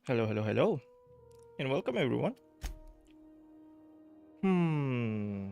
Hello, hello, hello, and welcome everyone. Hmm.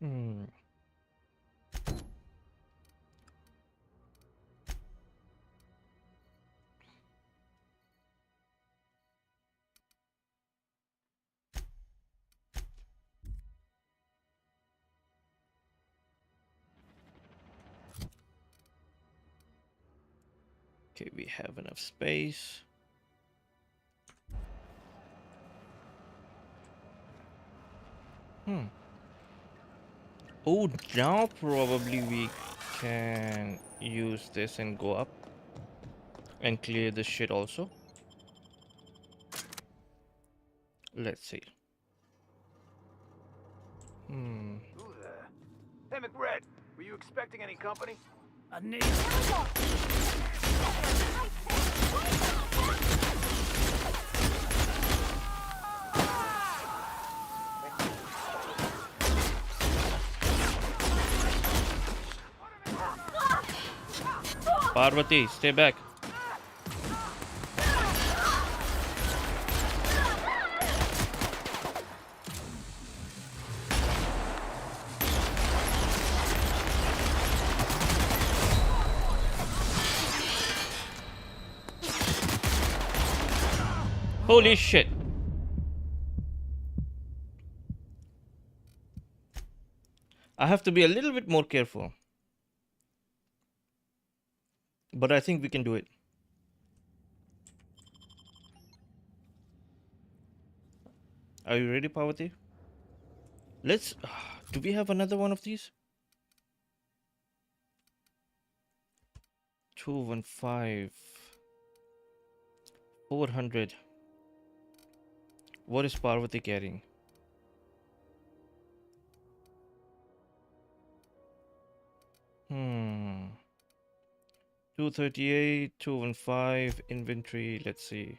Hmm. Okay, we have enough space. Hmm. Oh, now probably we can use this and go up and clear this shit also. Let's see. Hmm. Who there? Hey, McRed, were you expecting any company? I need. Parvati, stay back. Holy shit. I have to be a little bit more careful. But I think we can do it. Are you ready, Parvati? Let's. Do we have another one of these? 215. 400. What is Parvati carrying? Hmm. 238, 215, inventory. Let's see.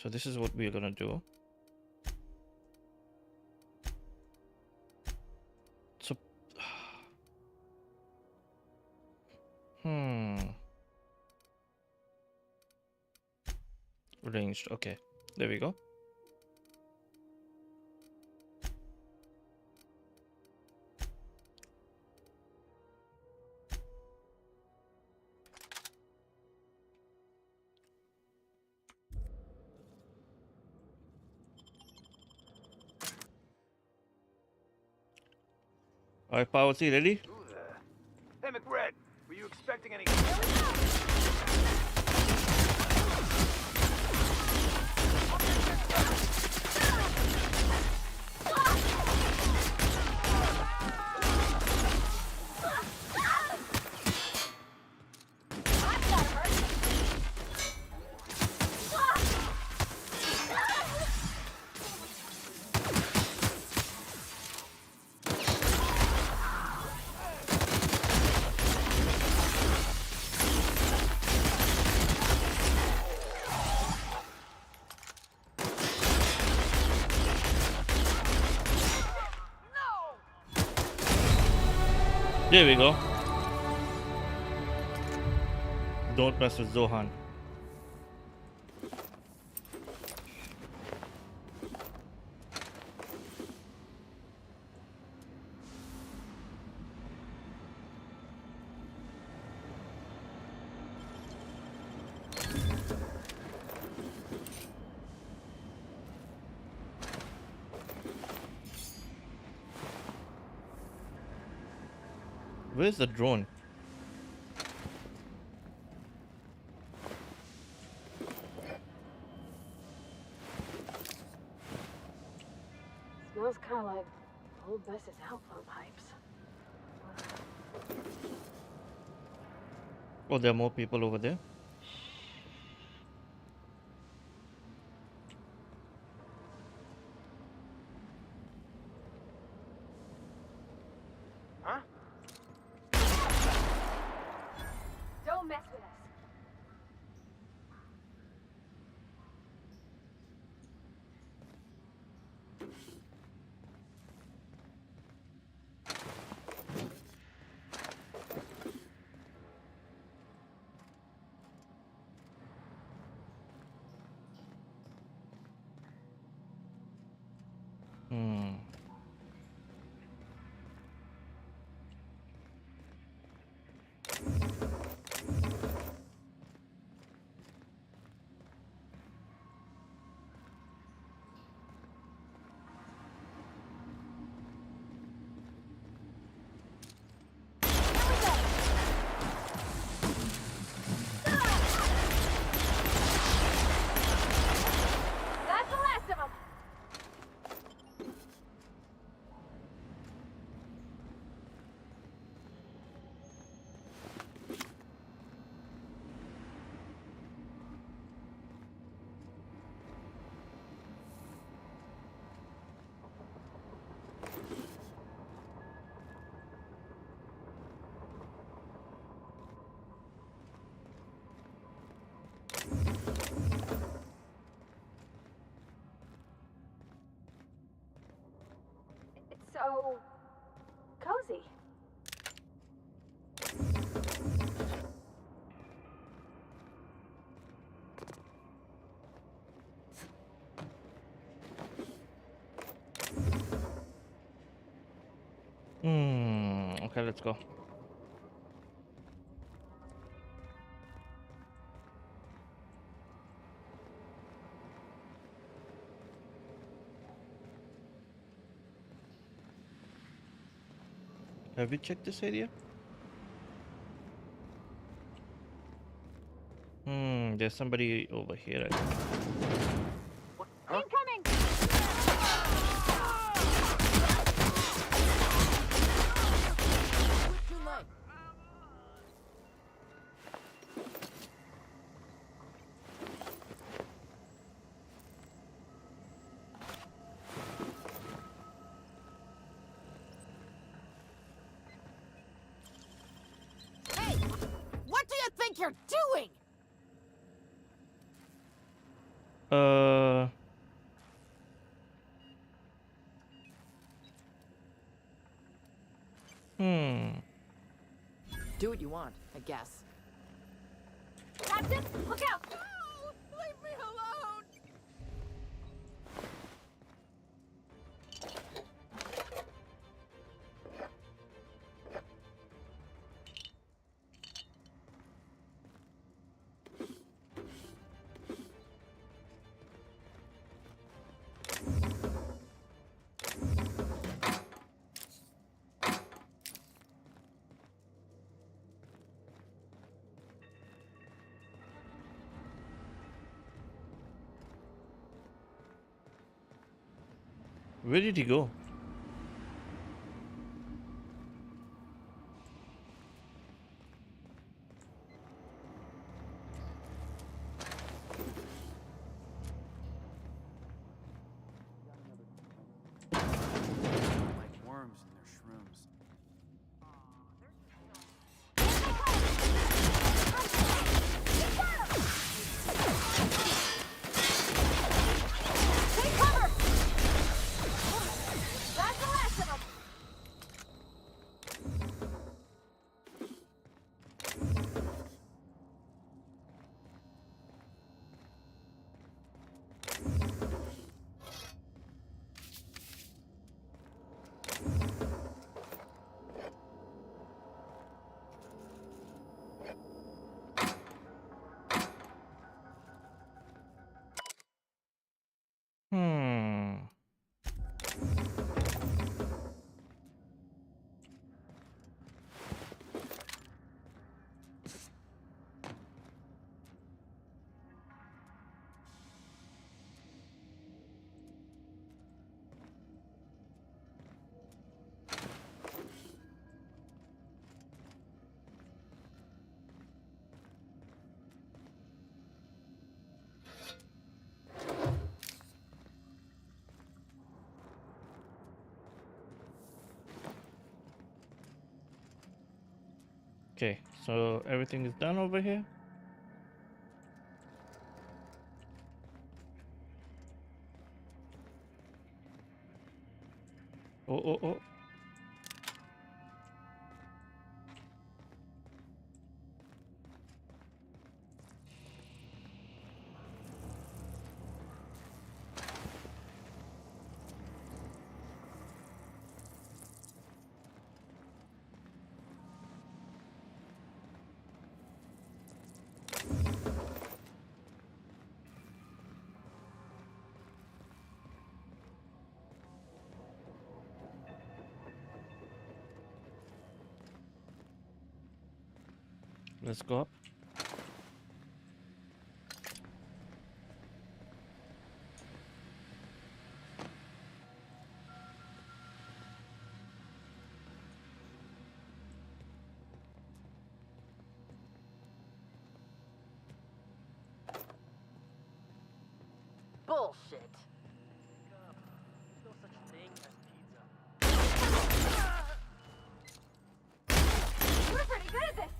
So this is what we are gonna do. So, hmm. Ranged. Okay. There we go. Alright, Parvati, ready? Who there? Hey, McRed, were you expecting any... There we go. Don't mess with Zohan. Where's the drone? Smells kind of like old Bess's outflow pipes. Oh, there are more people over there. Huh? Don't mess with us. Hmm. That's the last of them. It's so cozy. Okay, let's go. Have we checked this area? There's somebody over here, I think. Huh? Incoming! Too late. Hey, what do you think you're doing? Uh. Hmm. Do what you want, I guess. Captain, look out! No! Leave me alone! Where did he go? Like worms in their shrooms. Take cover! Okay, so everything is done over here. Oh, oh, oh. Let's go up. Bullshit. No such thing as pizza. We're pretty good at this.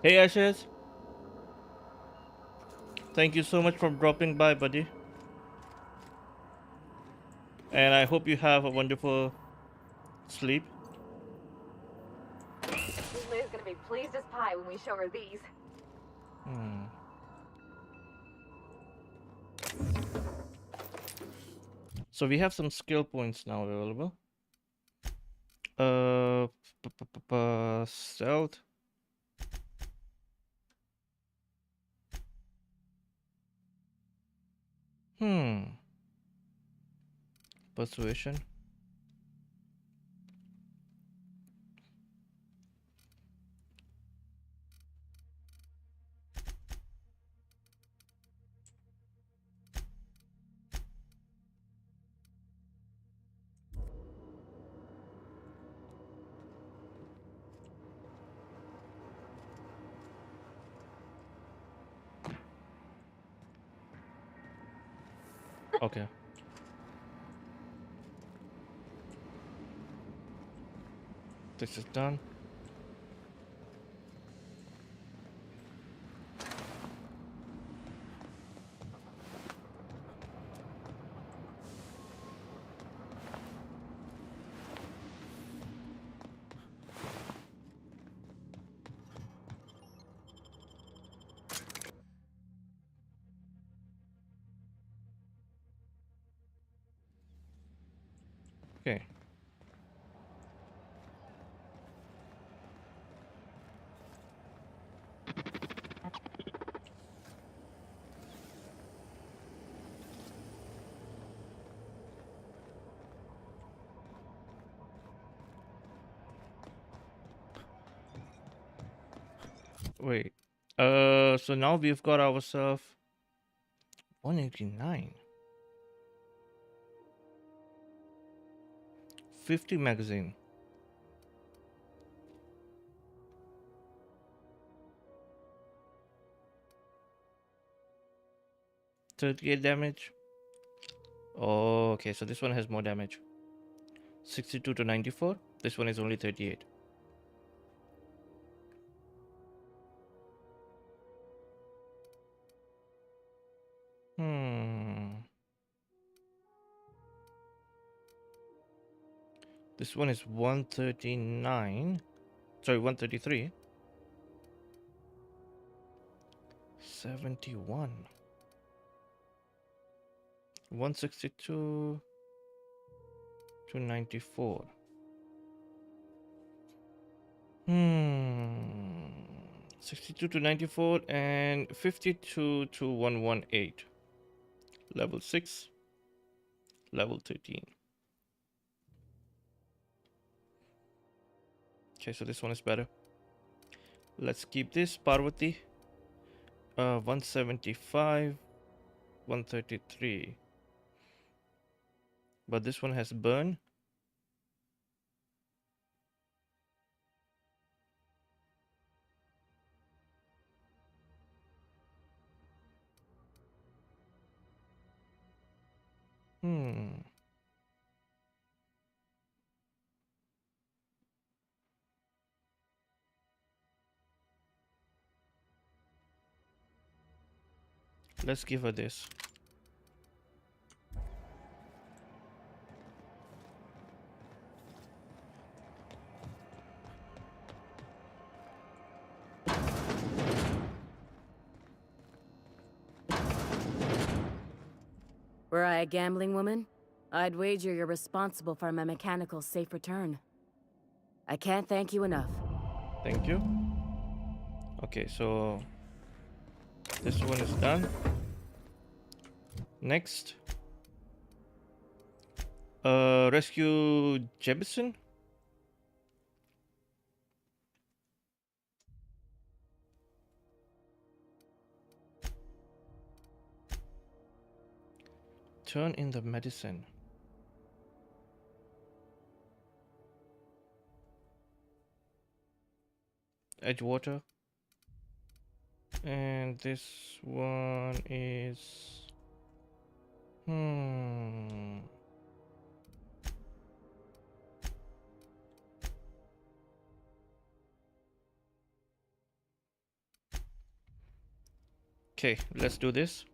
Hey, Ashes. Thank you so much for dropping by, buddy. And I hope you have a wonderful sleep. Liz gonna be pleased as pie when we show her these. Hmm. So we have some skill points now available. Stealth. Persuasion. Okay. This is done. Okay. Wait. So now we've got ourselves 189. 50 magazine. 38 damage. Oh, okay, so this one has more damage. 62 to 94. This one is only 38. Hmm. This one is 139. Sorry, 133. 71. 162 to 94. Hmm. 62 to 94 and 52 to 118. Level 6. Level 13. Okay, so this one is better. Let's keep this Parvati. 175, 133. But this one has burn. Hmm. Let's give her this. Were I a gambling woman, I'd wager you're responsible for my mechanical safe return. I can't thank you enough. Thank you. Okay, so this one is done. Next. Rescue Jebison. Turn in the medicine. Edgewater. And this one is... Okay, let's do this.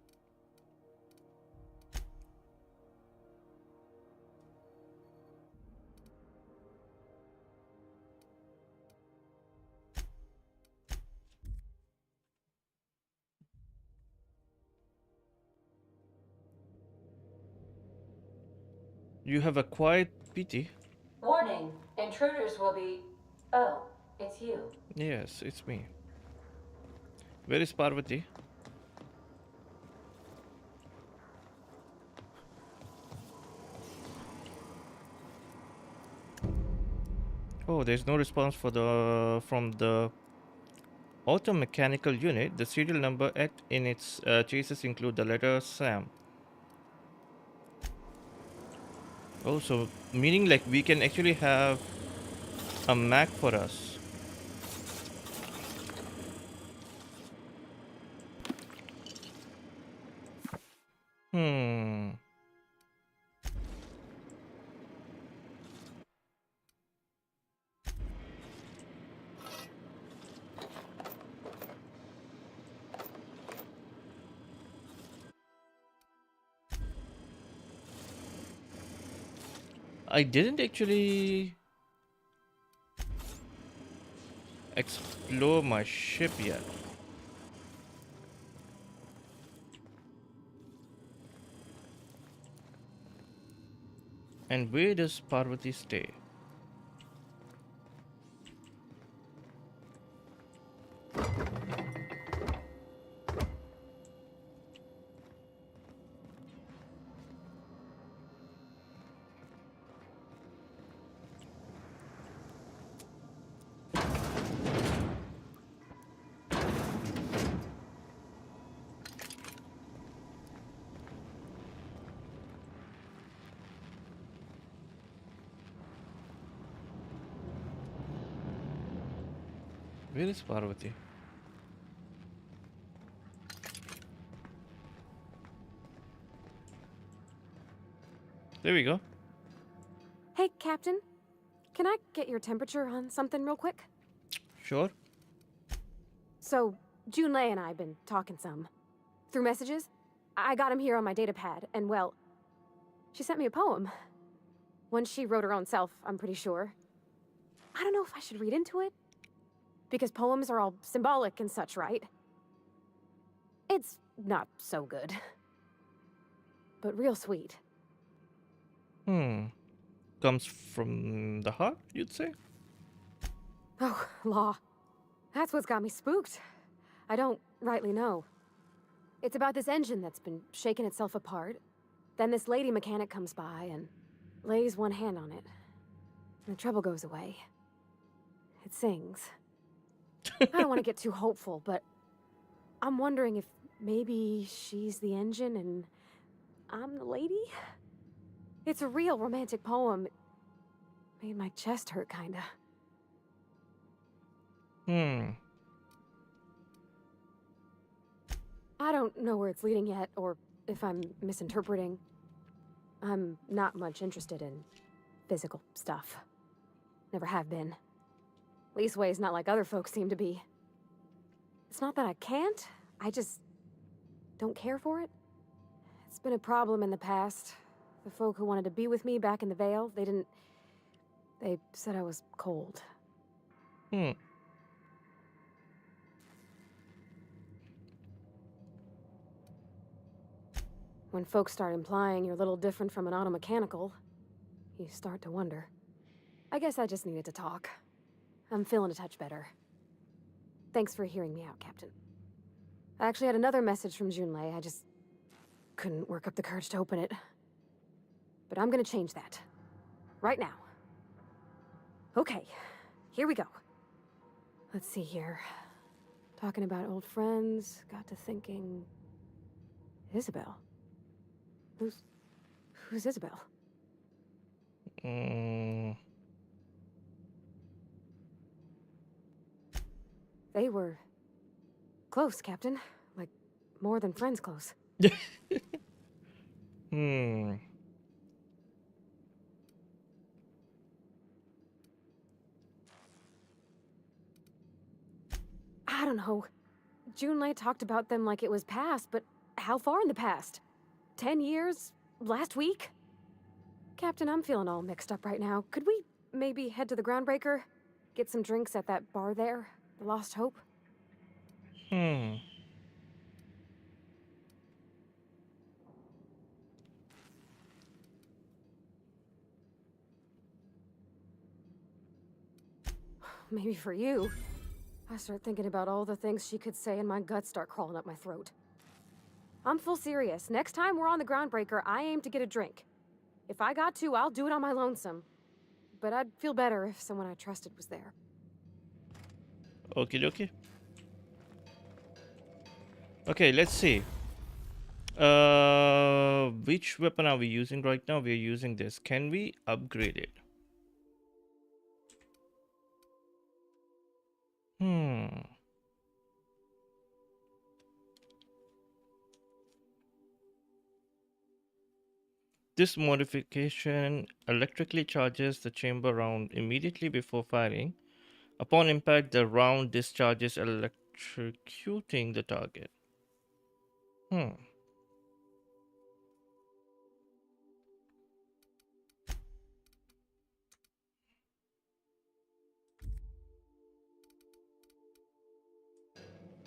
You have acquired PT. Warning, intruders will be... Oh, it's you. Yes, it's me. Where is Parvati? Oh, there's no response for the from the auto mechanical unit. The serial number in its chases include the letter SAM. Oh, so meaning like we can actually have a Mac for us. Hmm. I didn't actually explore my ship yet. And where does Parvati stay? Where is Parvati? There we go. Hey, Captain. Can I get your temperature on something real quick? Sure. So, Junlei and I have been talking some. Through messages. I got him here on my datapad, and well, she sent me a poem. One she wrote her own self, I'm pretty sure. I don't know if I should read into it. Because poems are all symbolic and such, right? It's not so good. But real sweet. Comes from the heart, you'd say? Oh, law. That's what's got me spooked. I don't rightly know. It's about this engine that's been shaking itself apart. Then this lady mechanic comes by and lays one hand on it. And the trouble goes away. It sings. I don't want to get too hopeful, but I'm wondering if maybe she's the engine and I'm the lady? It's a real romantic poem. Made my chest hurt, kinda. Hmm. I don't know where it's leading yet, or if I'm misinterpreting. I'm not much interested in physical stuff. Never have been. Leastways not like other folks seem to be. It's not that I can't, I just don't care for it. It's been a problem in the past. The folk who wanted to be with me back in the Vale, they said I was cold. Hmm. When folks start implying you're a little different from an automechanical, you start to wonder. I guess I just needed to talk. I'm feeling a touch better. Thanks for hearing me out, Captain. I actually had another message from Junlei. I just couldn't work up the courage to open it. But I'm gonna change that. Right now. Okay, here we go. Let's see here. Talking about old friends, got to thinking... Isabel? Who's Isabel? Mm. They were... close, Captain. Like, more than friends close. Hmm. I don't know. Junlei talked about them like it was past, but how far in the past? 10 years? Last week? Captain, I'm feeling all mixed up right now. Could we maybe head to the Groundbreaker? Get some drinks at that bar there? The Lost Hope? Hmm. Maybe for you. I start thinking about all the things she could say and my guts start crawling up my throat. I'm full serious. Next time we're on the Groundbreaker, I aim to get a drink. If I got to, I'll do it on my lonesome. But I'd feel better if someone I trusted was there. Okie dokie. Okay, let's see. Which weapon are we using right now? We're using this. Can we upgrade it? Hmm. This modification electrically charges the chamber round immediately before firing. Upon impact, the round discharges electrocuting the target. Hmm.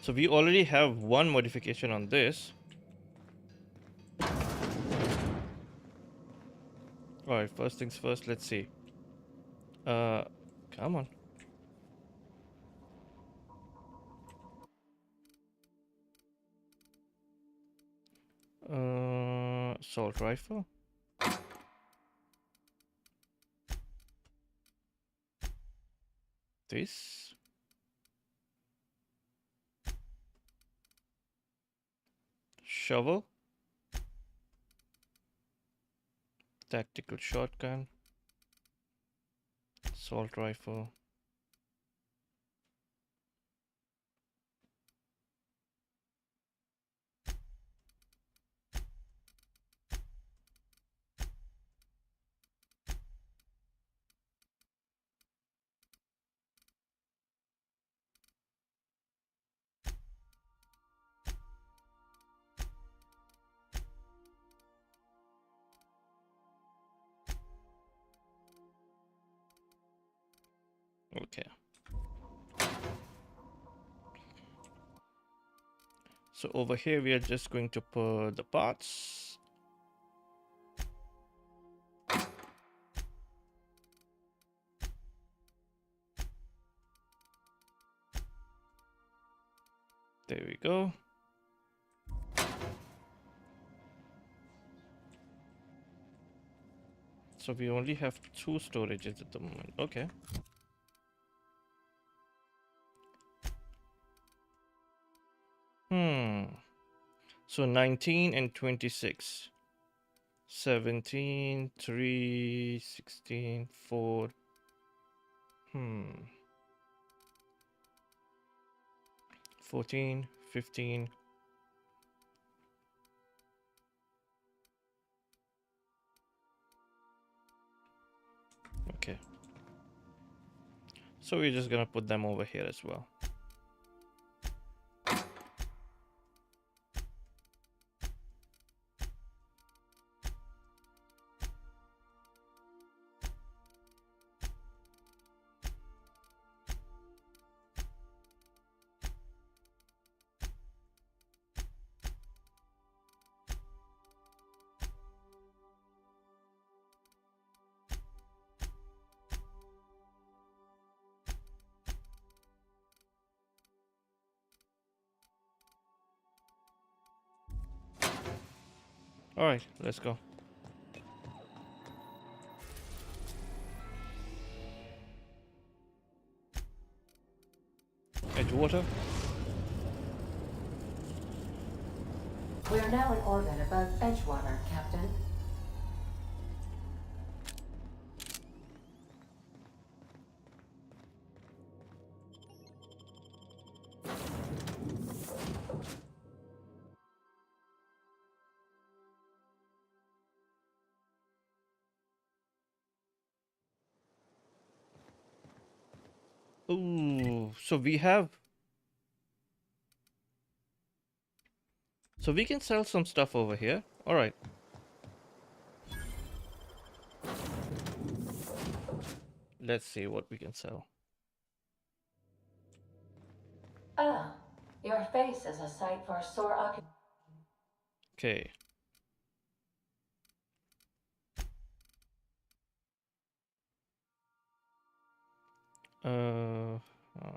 So we already have one modification on this. Alright, first things first, let's see. Come on. Assault rifle. This. Shovel. Tactical shotgun. Assault rifle. Okay. So over here we are just going to put the parts. There we go. So we only have 2 storages at the moment. Okay. So 19 and 26. 17, 3, 16, 4. 14, 15. Okay. So we're just gonna put them over here as well. All right, let's go. Edgewater. We are now in orbit above Edgewater, Captain. Ooh, so we have. So we can sell some stuff over here. All right. Let's see what we can sell. Ah, your face is a sight for sore occupancy. Okay. Uh, uh,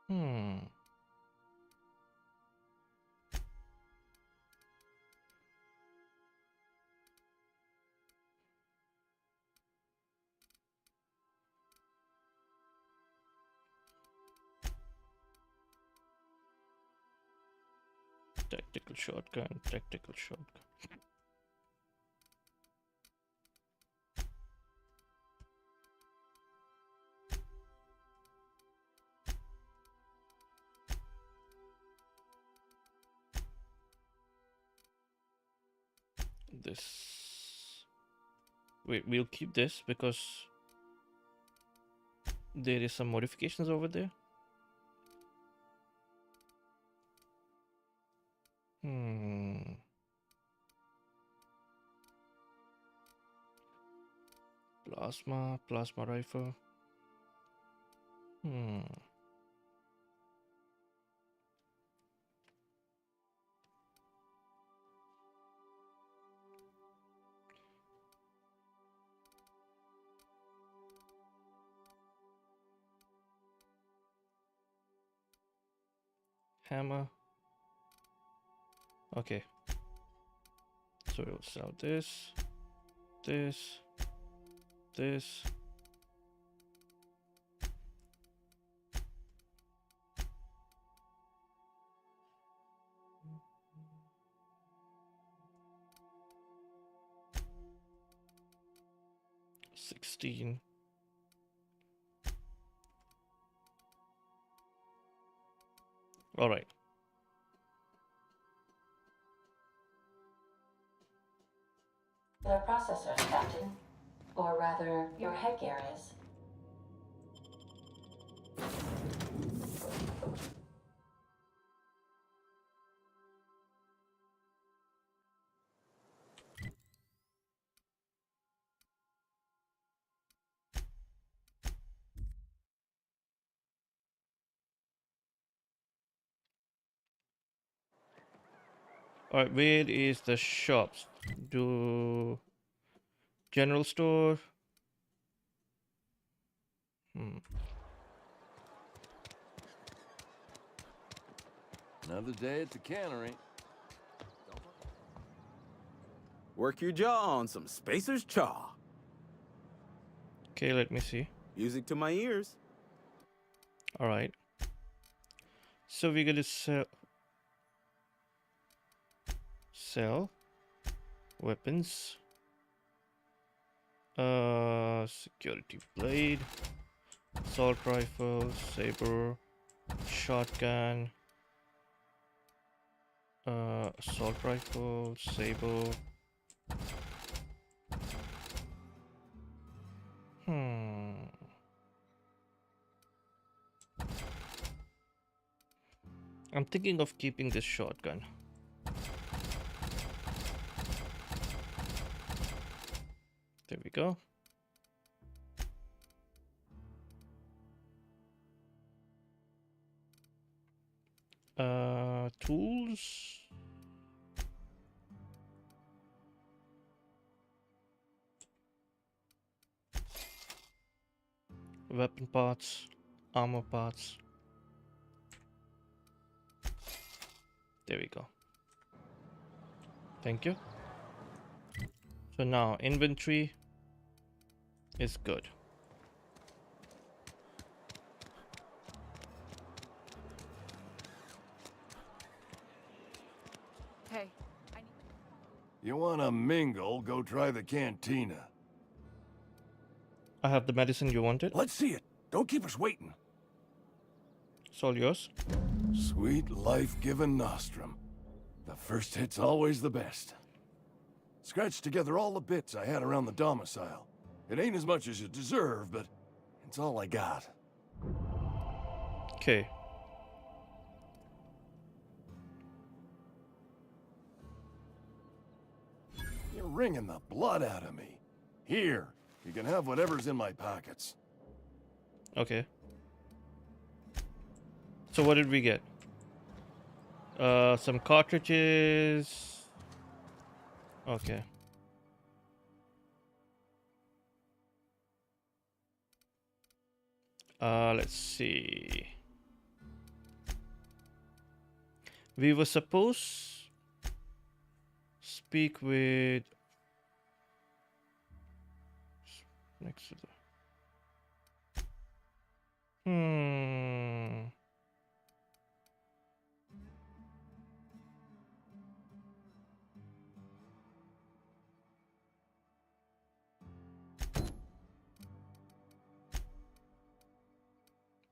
hmm. Tactical shotgun. Tactical shotgun. This. Wait, we'll keep this because there is some modifications over there. Hmm. Plasma rifle. Hmm. Hammer. Okay. So we'll sell this, this, this. $16. All right. The processors, Captain. Or rather, your headgear is. All right. Where is the shops? Do general store? Another day at the cannery. Work your jaw on some Spacer's Chaw. Okay, let me see. Music to my ears. All right. So we're gonna sell weapons. Security blade, assault rifle, saber, shotgun. Assault rifle, saber. I'm thinking of keeping this shotgun. There we go. Tools. Weapon parts, armor parts. There we go. Thank you. So now inventory is good. Hey, You wanna mingle, go try the cantina. I have the medicine you wanted. Let's see it. Don't keep us waiting. It's all yours. Sweet life-giving nostrum. The first hit's always the best. Scratched together all the bits I had around the domicile. It ain't as much as you deserve, but it's all I got. Okay. You're wringing the blood out of me. Here, you can have whatever's in my pockets. Okay. So what did we get? Some cartridges. Okay. Let's see. We were supposed speak with next to the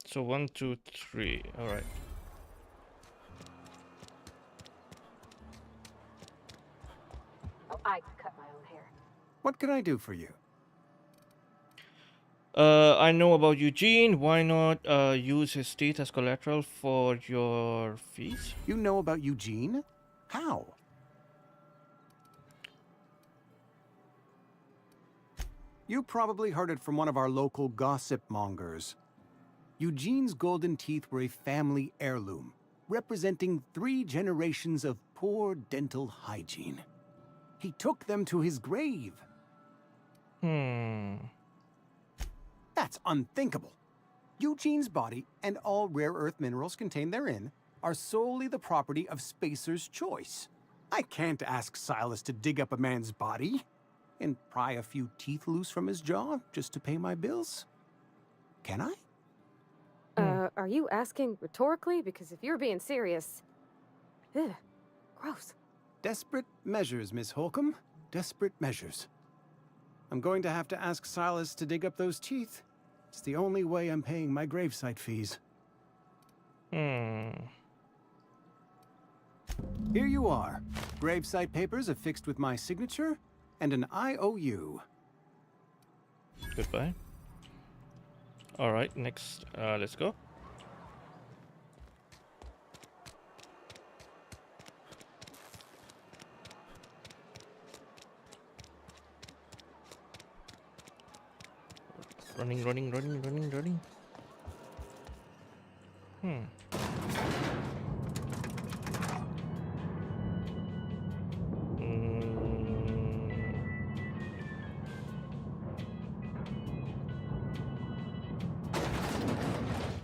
So 1, 2, 3. All right. Oh, I cut my own hair. What can I do for you? I know about Eugene. Why not use his teeth as collateral for your fees? You know about Eugene? How? You probably heard it from one of our local gossip mongers. Eugene's golden teeth were a family heirloom, representing 3 generations of poor dental hygiene. He took them to his grave. That's unthinkable. Eugene's body and all rare earth minerals contained therein are solely the property of Spacer's choice. I can't ask Silas to dig up a man's body and pry a few teeth loose from his jaw just to pay my bills. Can I? Are you asking rhetorically? Because if you're being serious... Ugh, gross. Desperate measures, Miss Holcomb. Desperate measures. I'm going to have to ask Silas to dig up those teeth. It's the only way I'm paying my gravesite fees. Here you are. Gravesite papers affixed with my signature and an IOU. Goodbye. All right, next, let's go. Running.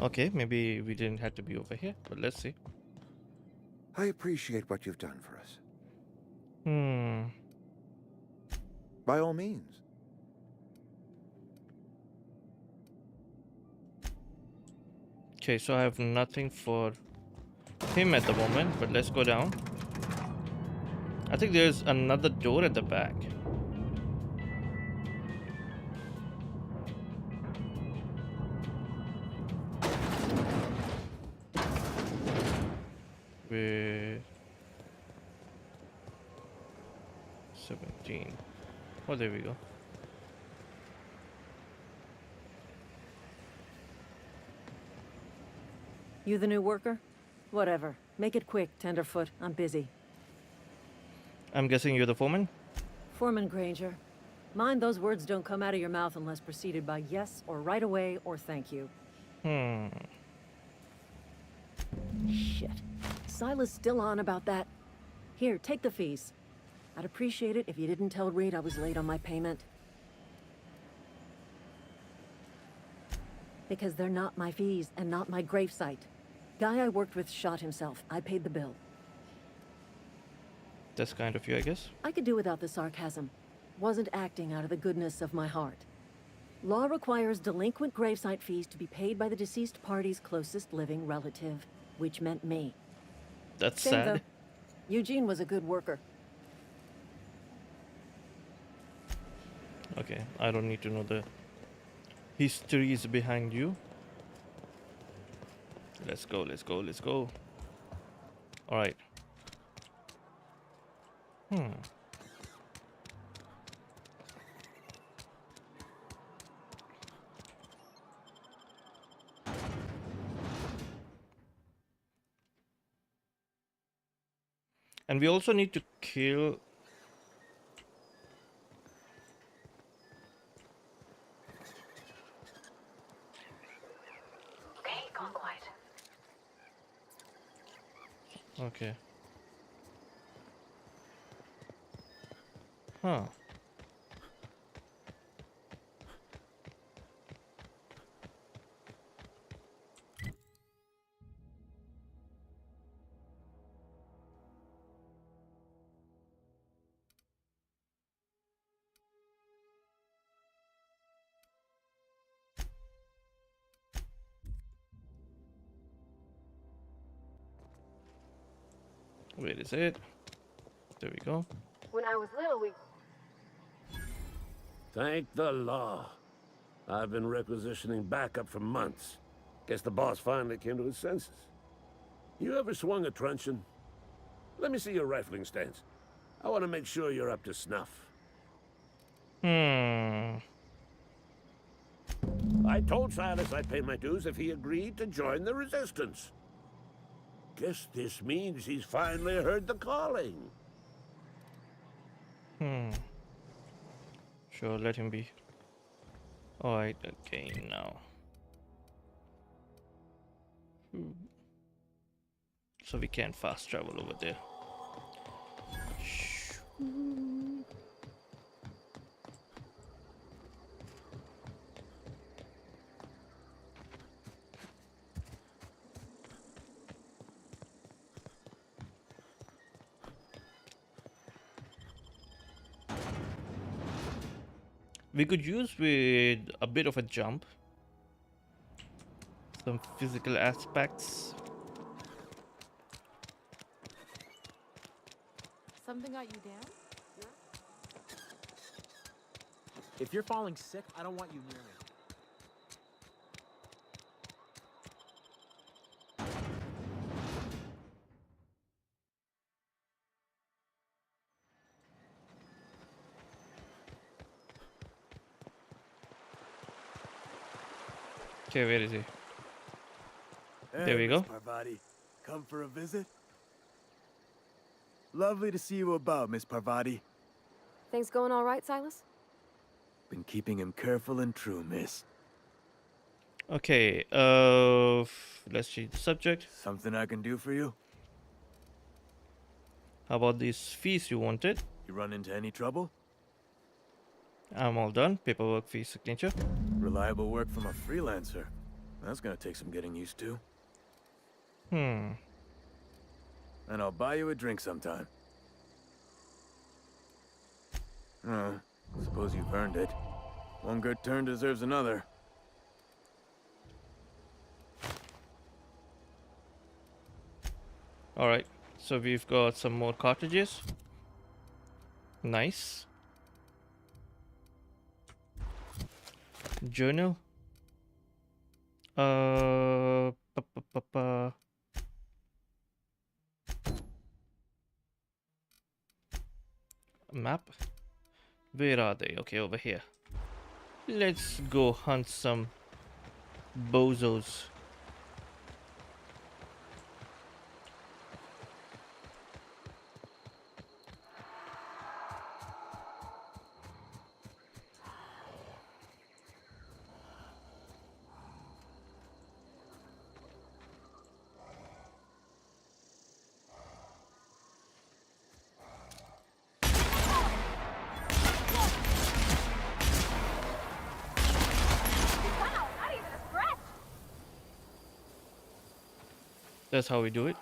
Okay, maybe we didn't have to be over here, but let's see. I appreciate what you've done for us. By all means. Okay, so I have nothing for him at the moment, but let's go down. I think there's another door at the back. With 17. Oh, there we go. You the new worker? Whatever. Make it quick, Tenderfoot. I'm busy. I'm guessing you're the foreman? Foreman Granger. Mind those words don't come out of your mouth unless preceded by yes or right away or thank you. Shit. Silas still on about that. Here, take the fees. I'd appreciate it if you didn't tell Reed I was late on my payment. Because they're not my fees and not my gravesite. Guy I worked with shot himself. I paid the bill. That's kind of you, I guess. I could do without the sarcasm. Wasn't acting out of the goodness of my heart. Law requires delinquent gravesite fees to be paid by the deceased party's closest living relative, which meant me. That's Shame, sad. though. Eugene was a good worker. Okay, I don't need to know the histories behind you. Let's go, let's go, let's go. Alright. And we also need to kill... Okay, gone quiet. Okay. Huh. Where is it? There we go. When I was little, we... Thank the law. I've been requisitioning backup for months. Guess the boss finally came to his senses. You ever swung a truncheon? Let me see your rifling stance. I want to make sure you're up to snuff. I told Silas I'd pay my dues if he agreed to join the resistance. Guess this means he's finally heard the calling. Sure, let him be. Alright, okay, now. So we can't fast travel over there. We could use with a bit of a jump. Some physical aspects. Something got you down? If you're falling sick, I don't want you near me. Okay, where is he? Hey, There we go. Miss Parvati. Come for a visit? Lovely to see you about, Miss Parvati. Things going all right, Silas? Been keeping him careful and true, miss. Okay, let's change the subject. Something I can do for you? How about these fees you wanted? You run into any trouble? I'm all done. Paperwork, fee, signature. Reliable work from a freelancer. That's gonna take some getting used to. and I'll buy you a drink sometime. Oh, suppose you've earned it. One good turn deserves another. Alright, so we've got some more cartridges. Nice. Journal. Pa, pa, pa, pa. Map. Where are they? Okay, over here. Let's go hunt some bozos. Wow, not even a scratch! That's how we do it.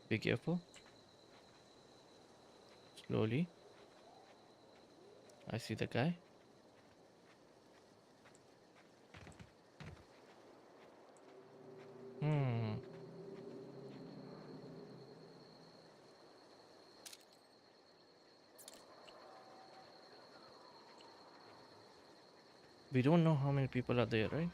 Be careful. Slowly. I see the guy. We don't know how many people are there, right?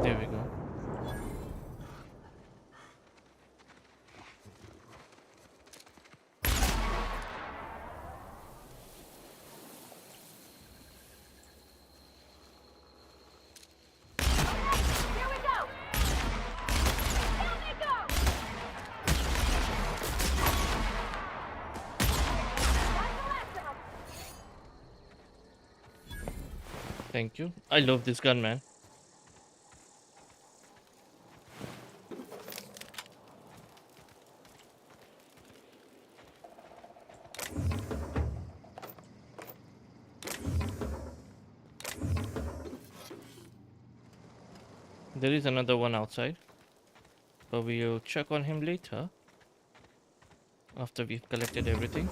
There we go. Here we go! Down they go! That's the last of them! Thank you. I love this gun, man. There is another one outside, but we'll check on him later after we've collected everything.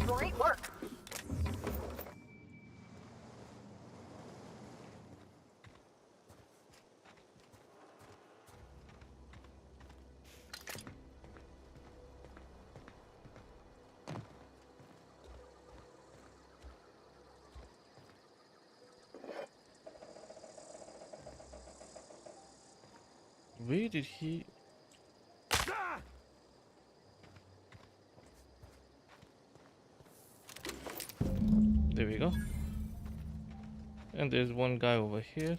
Great work! Where did he... There we go. And there's one guy over here.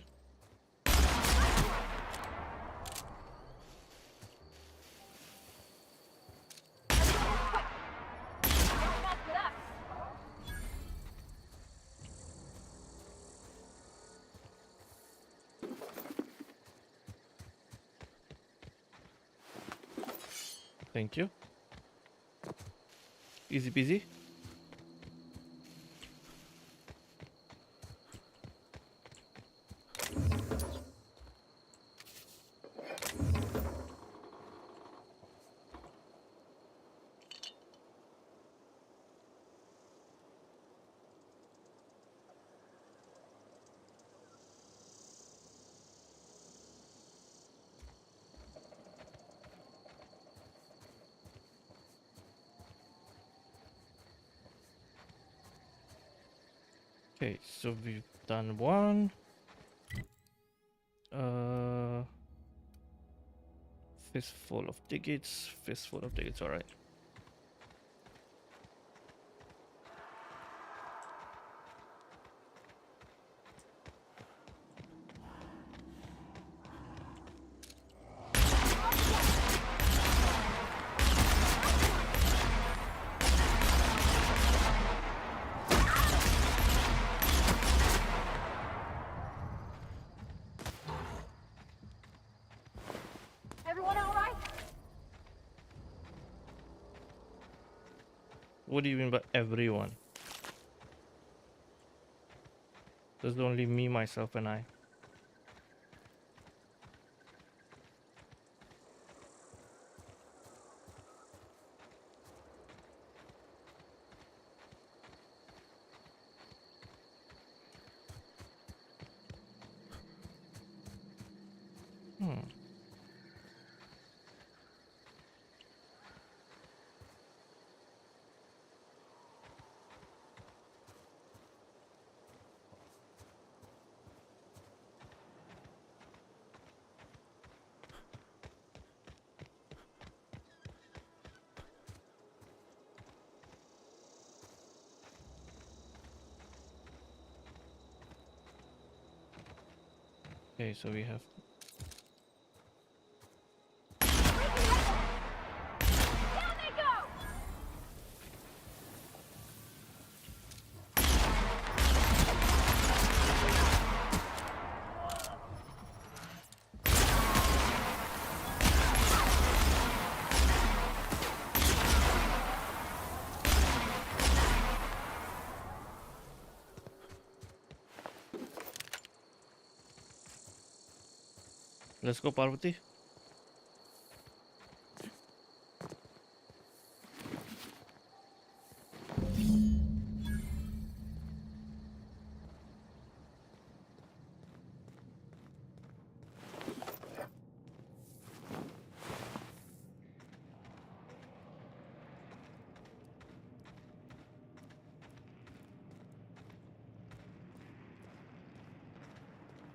Thank you. Easy peasy. Okay, so we've done one. Fistful of tickets. Fistful of tickets, alright. What do you mean by everyone? There's only me, myself, and I. Okay, so we have. Let's go, Parvati.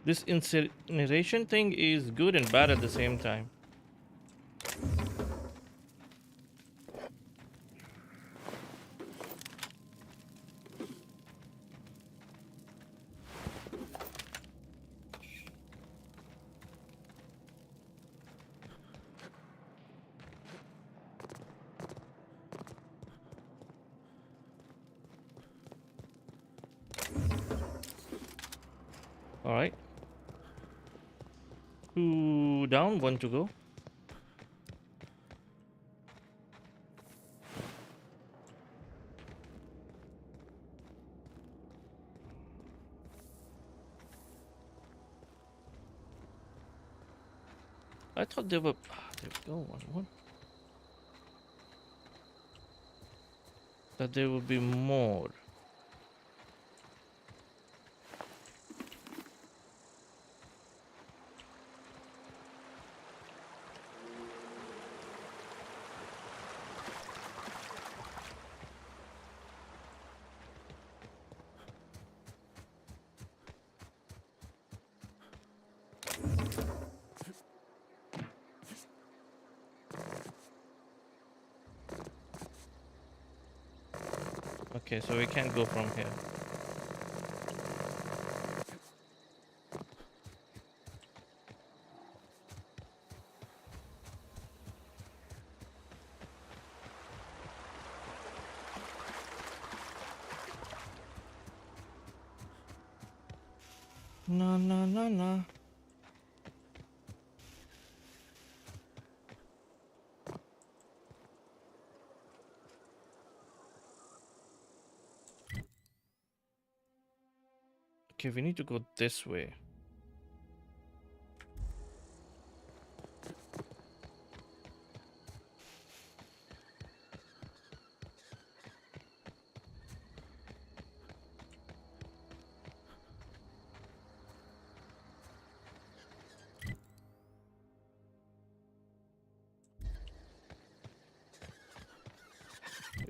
This incineration thing is good and bad at the same time. All right. 2 down, 1 to go. I thought they were. There we go, 1. That there would be more. Okay, so we can't go from here. No, no, no, no. Okay, we need to go this way.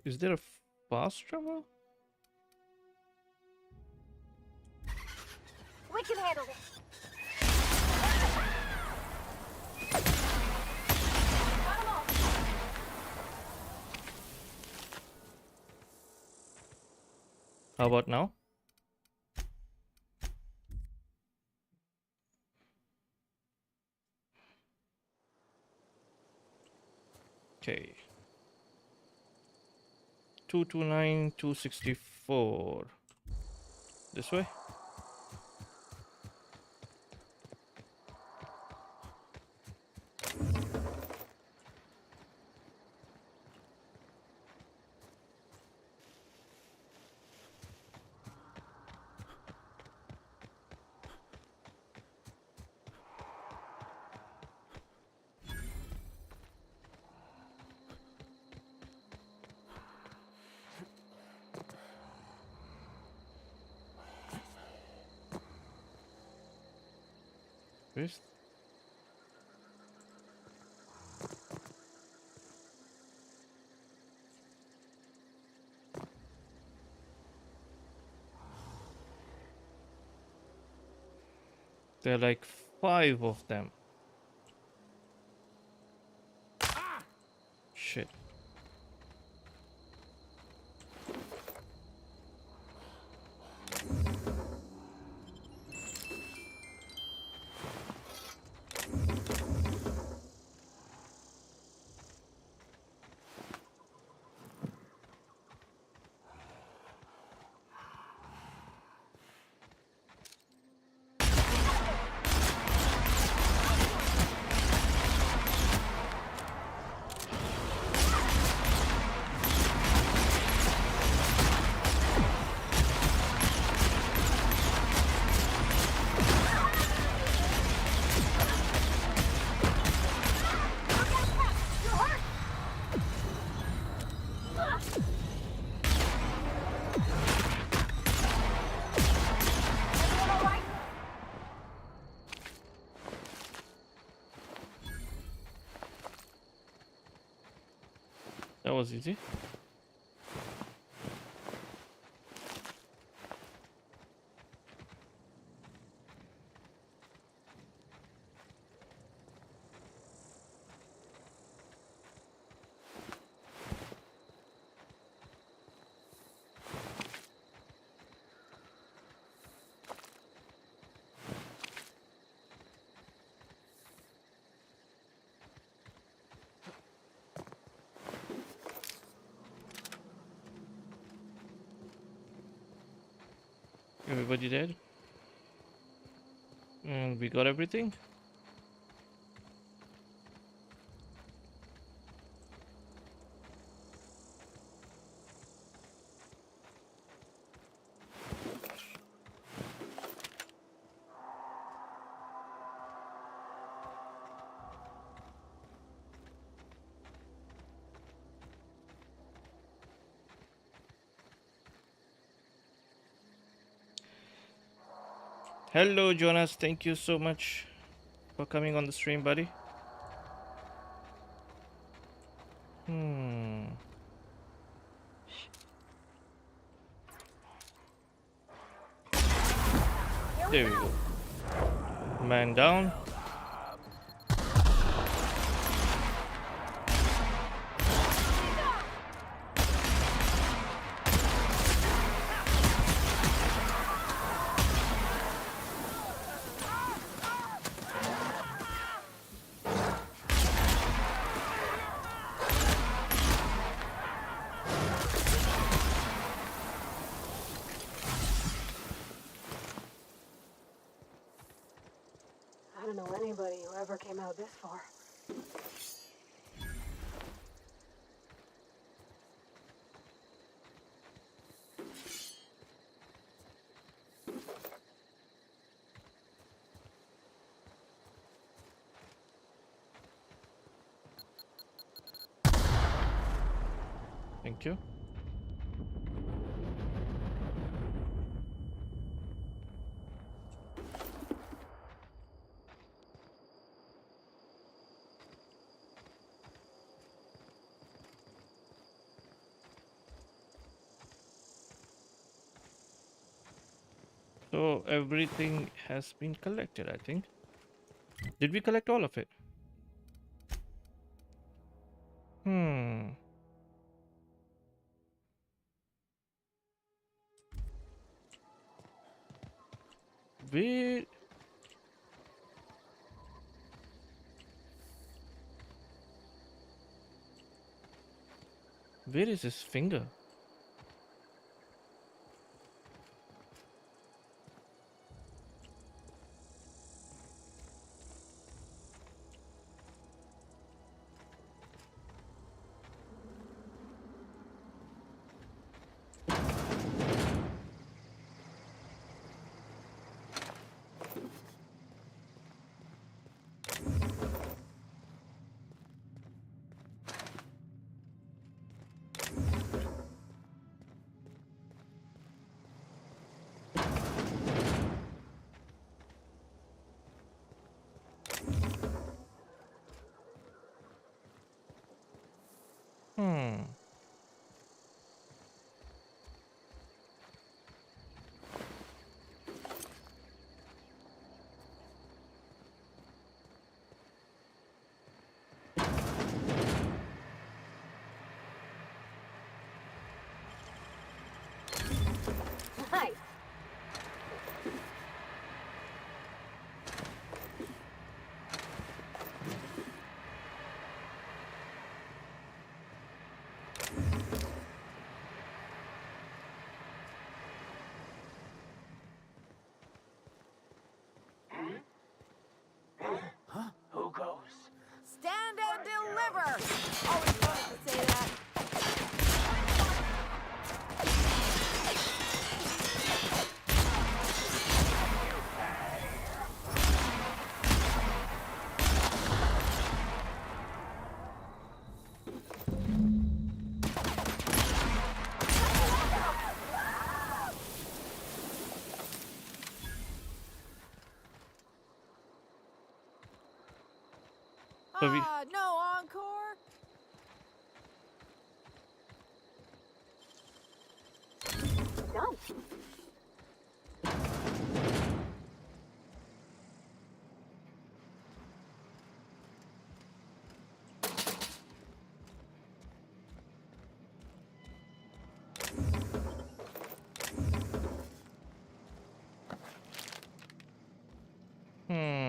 Is there a fast travel? We can handle this. How about now? Okay. 229, 264. This way? Where's there are like 5 of them. Shit. That was easy. Everybody dead? And we got everything? Hello Jonas, thank you so much for coming on the stream, buddy. There we go. Man down. I don't know anybody who ever came out this far. Thank you. So everything has been collected, I think. Did we collect all of it? Where Where is his finger? So we No encore? Done. hmm.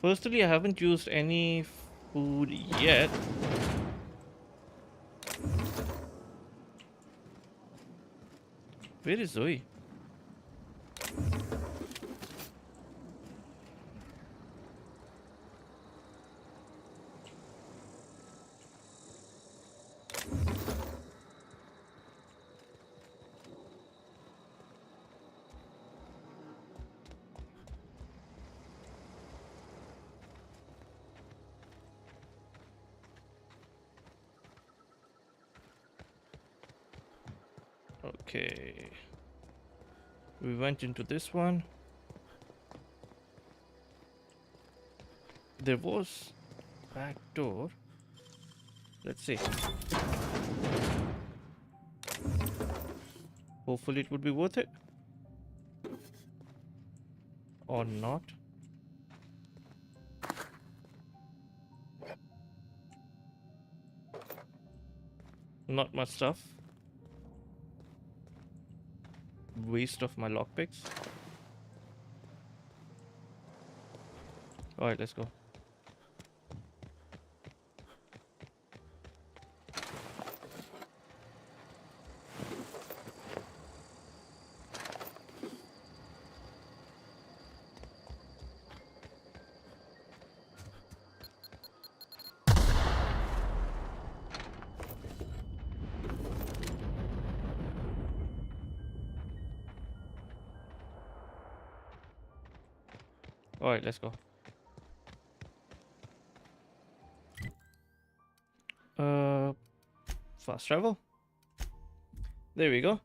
Personally, I haven't used any food yet. Where is Zoe? Okay. We went into this one. There was back door. Let's see. Hopefully it would be worth it. Or not. Not much stuff. Waste of my lockpicks. Alright, let's go. Alright, let's go. Fast travel. There we go.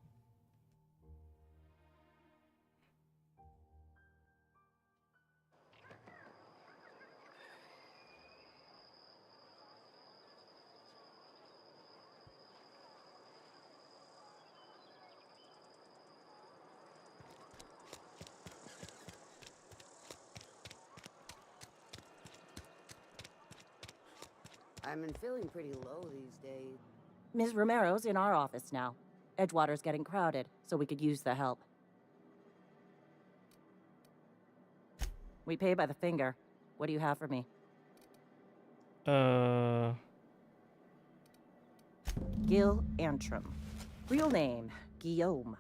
I've been feeling pretty low these days. Ms. Romero's in our office now. Edgewater's getting crowded, so we could use the help. We pay by the finger. What do you have for me? Gil Antrim. Real name, Guillaume.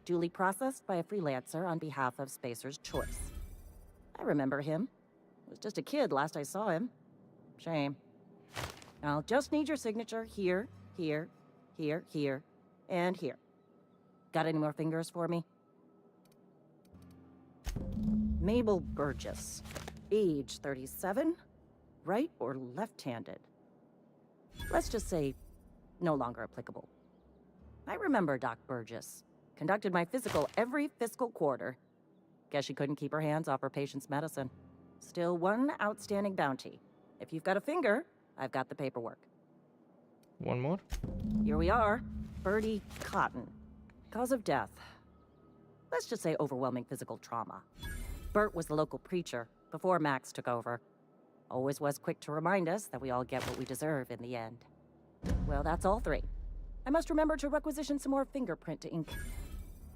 Duly processed by a freelancer on behalf of Spacer's Choice. I remember him. Was just a kid last I saw him. Shame. I'll just need your signature here, here, here, here, and here. Got any more fingers for me? Mabel Burgess. Age 37. Right or left-handed? Let's just say no longer applicable. I remember Doc Burgess. Conducted my physical every fiscal quarter. Guess she couldn't keep her hands off her patient's medicine. Still one outstanding bounty. If you've got a finger, I've got the paperwork. One more. Here we are. Bertie Cotton. Cause of death. Let's just say overwhelming physical trauma. Bert was the local preacher before Max took over. Always was quick to remind us that we all get what we deserve in the end. Well, that's all three. I must remember to requisition some more fingerprint to ink.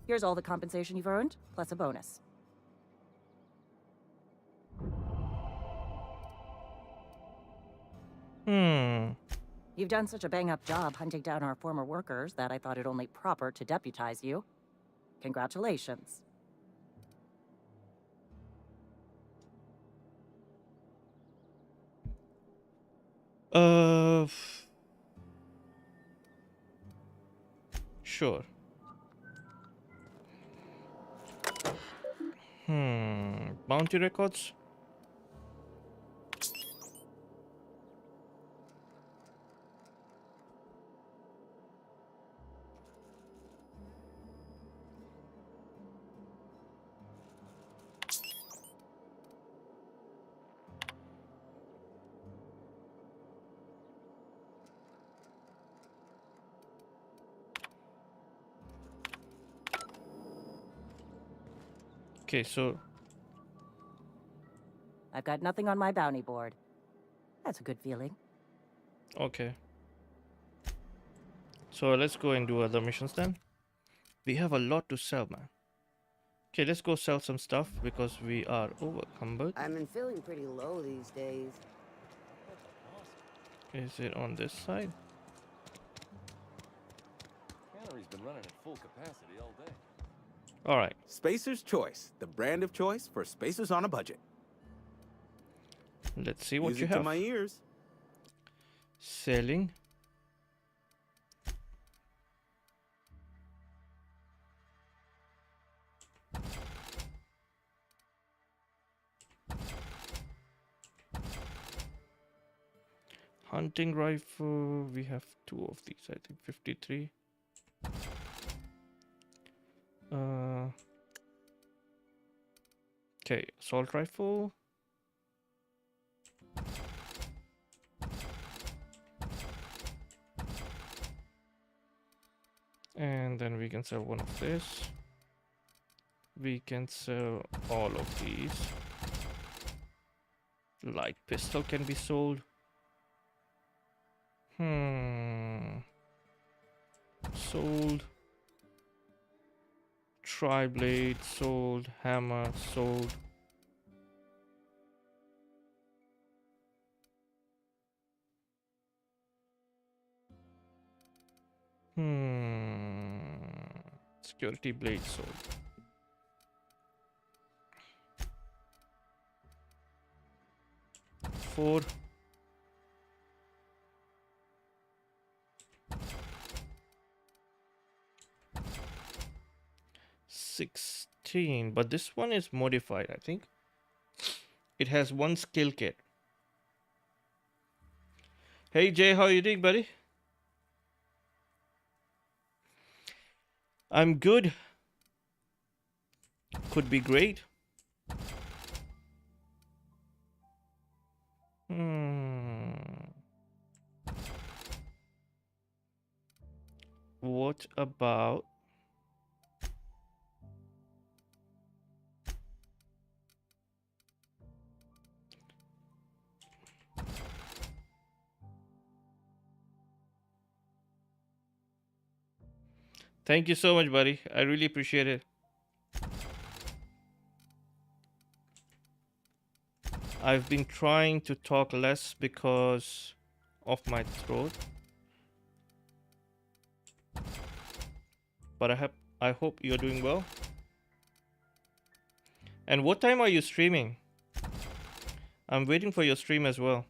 Here's all the compensation you've earned, plus a bonus. You've done such a bang-up job hunting down our former workers that I thought it only proper to deputize you. Congratulations. Sure. Bounty records. Okay, so I've got nothing on my bounty board. That's a good feeling. okay. So let's go and do other missions then. We have a lot to sell, man. Okay, let's go sell some stuff because we are overcumbered. I've been feeling pretty low these days. Is it on this side? Cannery's been running at full capacity all day. All right. Spacer's Choice, the brand of choice for spacers on a budget. Let's see what Music you have. to my ears. Selling. Hunting rifle. We have 2 of these, I think. 53. Okay, assault rifle. And then we can sell one of this. We can sell all of these. Light pistol can be sold. Sold. Tri-blade sold. Hammer sold. Security blade sold. Four. $16, but this one is modified, I think. It has 1 skill kit. Hey Jay, how you doing, buddy? I'm good. Could be great. What about Thank you so much, buddy. I really appreciate it. I've been trying to talk less because of my throat. But I hope you're doing well. And what time are you streaming? I'm waiting for your stream as well.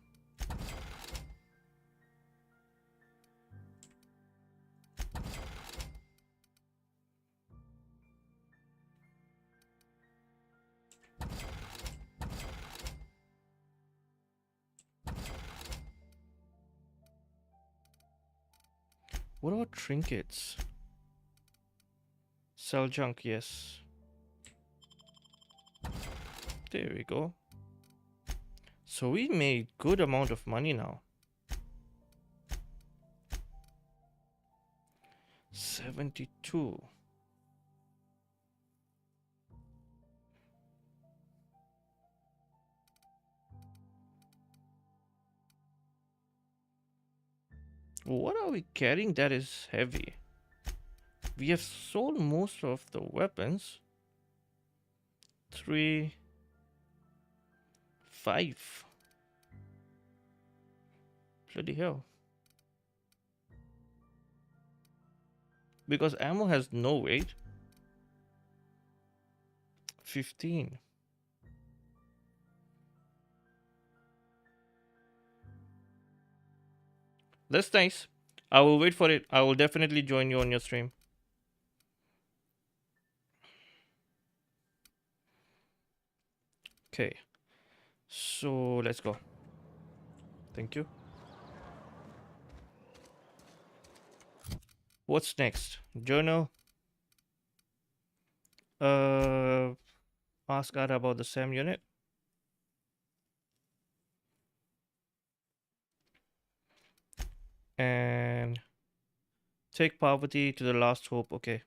What about trinkets? Sell junk, yes. There we go. So we made good amount of money now. 72. What are we carrying that is heavy? We have sold most of the weapons. 3, 5. Bloody hell. Because ammo has no weight. 15. That's nice. I will wait for it. I will definitely join you on your stream. Okay. So let's go. Thank you. What's next? Journal. Ask Ara about the SAM unit. And take poverty to the last hope. Okay.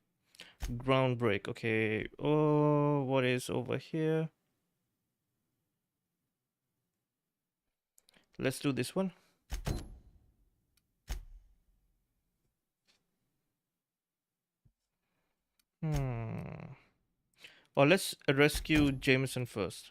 Ground break. Okay. Oh, what is over here? Let's do this one. Or let's rescue Jameson first.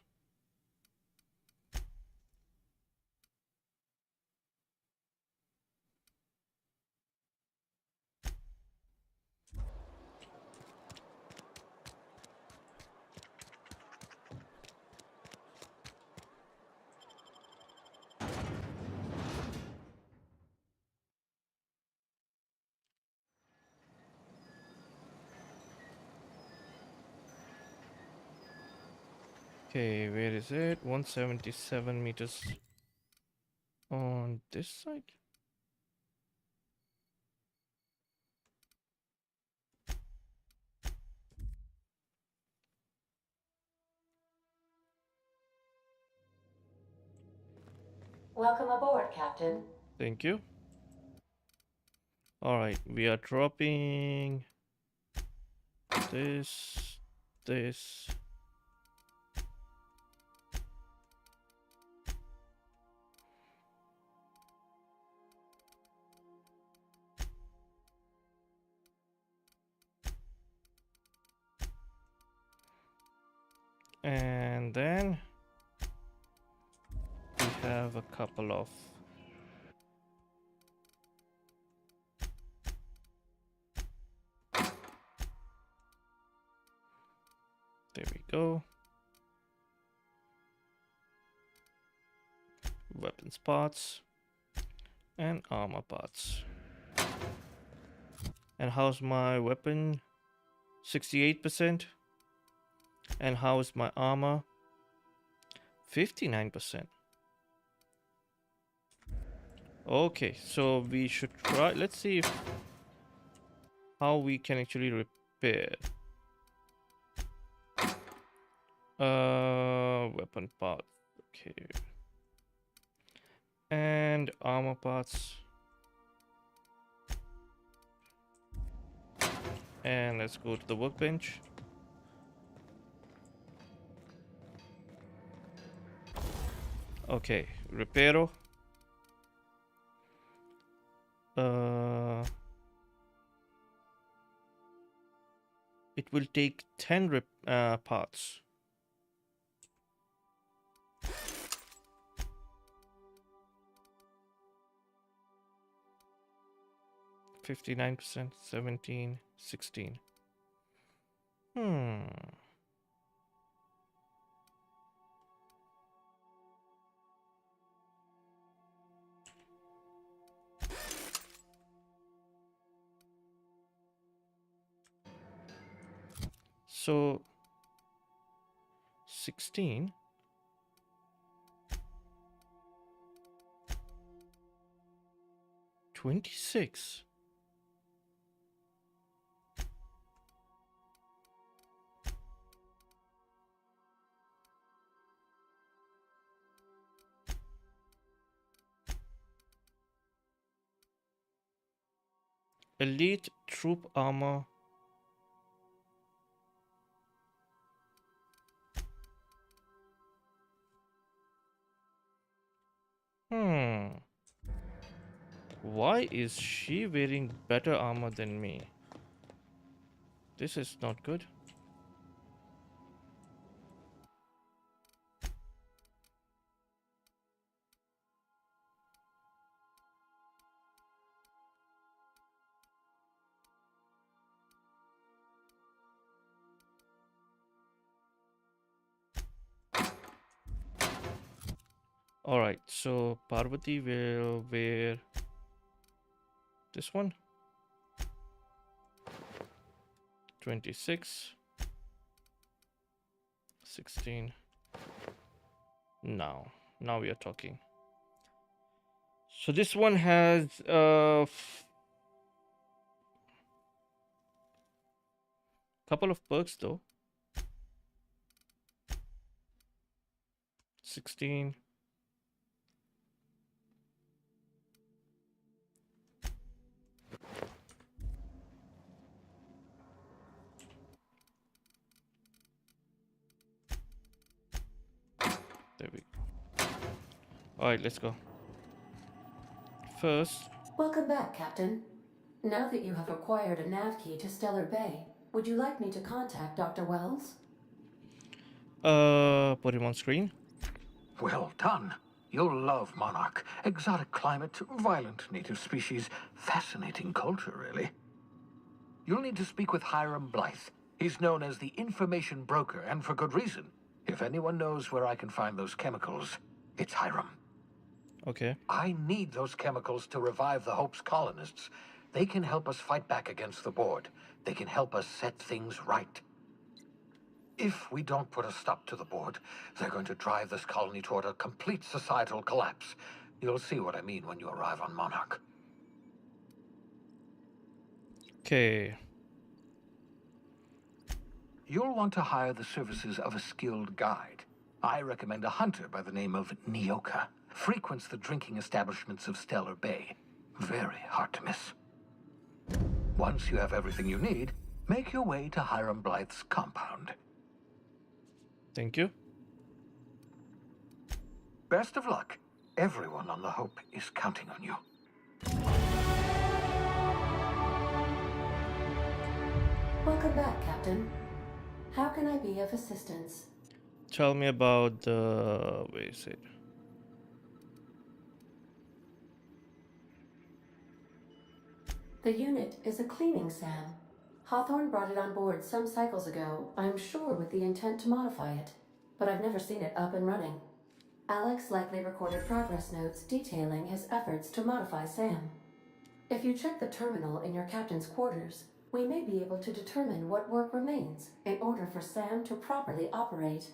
Okay, where is it? 177 meters on this side. Welcome aboard, Captain. Thank you. All right, we are dropping this. And then we have a couple of there we go. Weapons parts and armor parts. And how's my weapon? 68%. And how's my armor? 59%. Okay, so we should try. Let's see how we can actually repair. Weapon parts. Okay. And armor parts. And let's go to the workbench. Okay, reparo. It will take 10 parts. %, 17, 16. So 16. $26. Elite troop armor. Why is she wearing better armor than me? This is not good. Alright, so Parvati will wear this one. 26. 16. Now we are talking. So this one has couple of perks though. 16. There we go. Alright, let's go. First, Welcome back, Captain. Now that you have acquired a nav key to Stellar Bay, would you like me to contact Dr. Wells? put him on screen. Well done. You'll love Monarch. Exotic climate, violent native species, fascinating culture, really. You'll need to speak with Hiram Blythe. He's known as the information broker, and for good reason. If anyone knows where I can find those chemicals, it's Hiram. Okay. I need those chemicals to revive the Hope's colonists. They can help us fight back against the Board. They can help us set things right. If we don't put a stop to the Board, they're going to drive this colony toward a complete societal collapse. You'll see what I mean when you arrive on Monarch. Okay. You'll want to hire the services of a skilled guide. I recommend a hunter by the name of Nyoka. Frequents the drinking establishments of Stellar Bay. Very hard to miss. Once you have everything you need, make your way to Hiram Blythe's compound. Thank you. Best of luck. Everyone on the Hope is counting on you. Welcome back, Captain. How can I be of assistance? Tell me about the... Where is it? The unit is a cleaning SAM. Hawthorne brought it on board some cycles ago, I'm sure with the intent to modify it, but I've never seen it up and running. Alex likely recorded progress notes detailing his efforts to modify SAM. If you check the terminal in your captain's quarters, we may be able to determine what work remains in order for SAM to properly operate.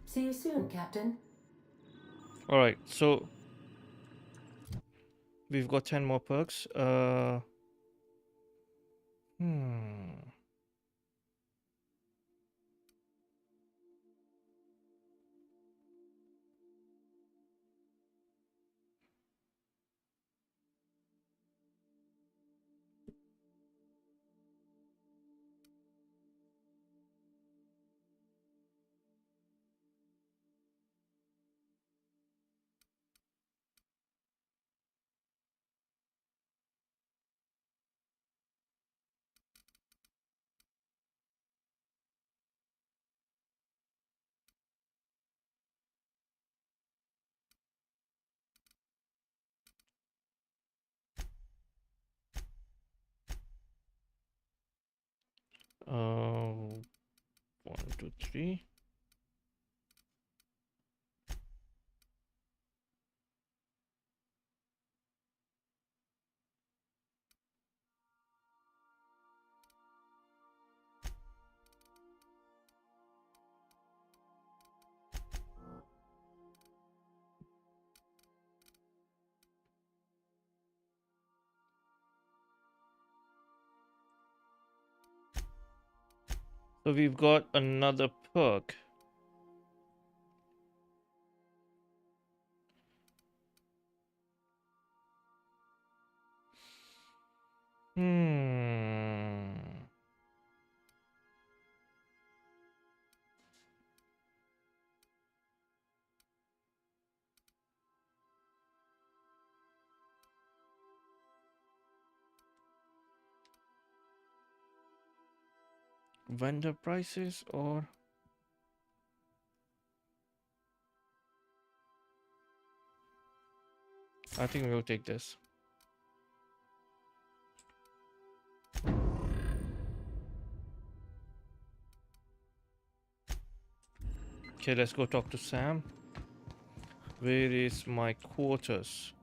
See you soon, Captain. Alright, so we've got 10 more perks. One, two, three. So we've got another perk. Vendor prices or... I think we'll take this. Okay, let's go talk to Sam. Where is my quarters?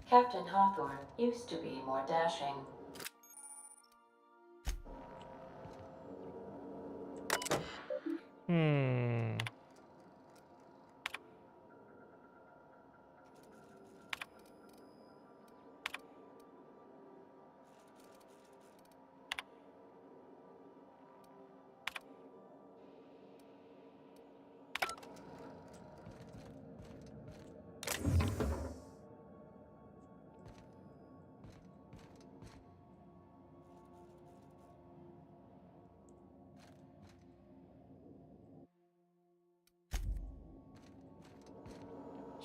Captain Hawthorne used to be more dashing.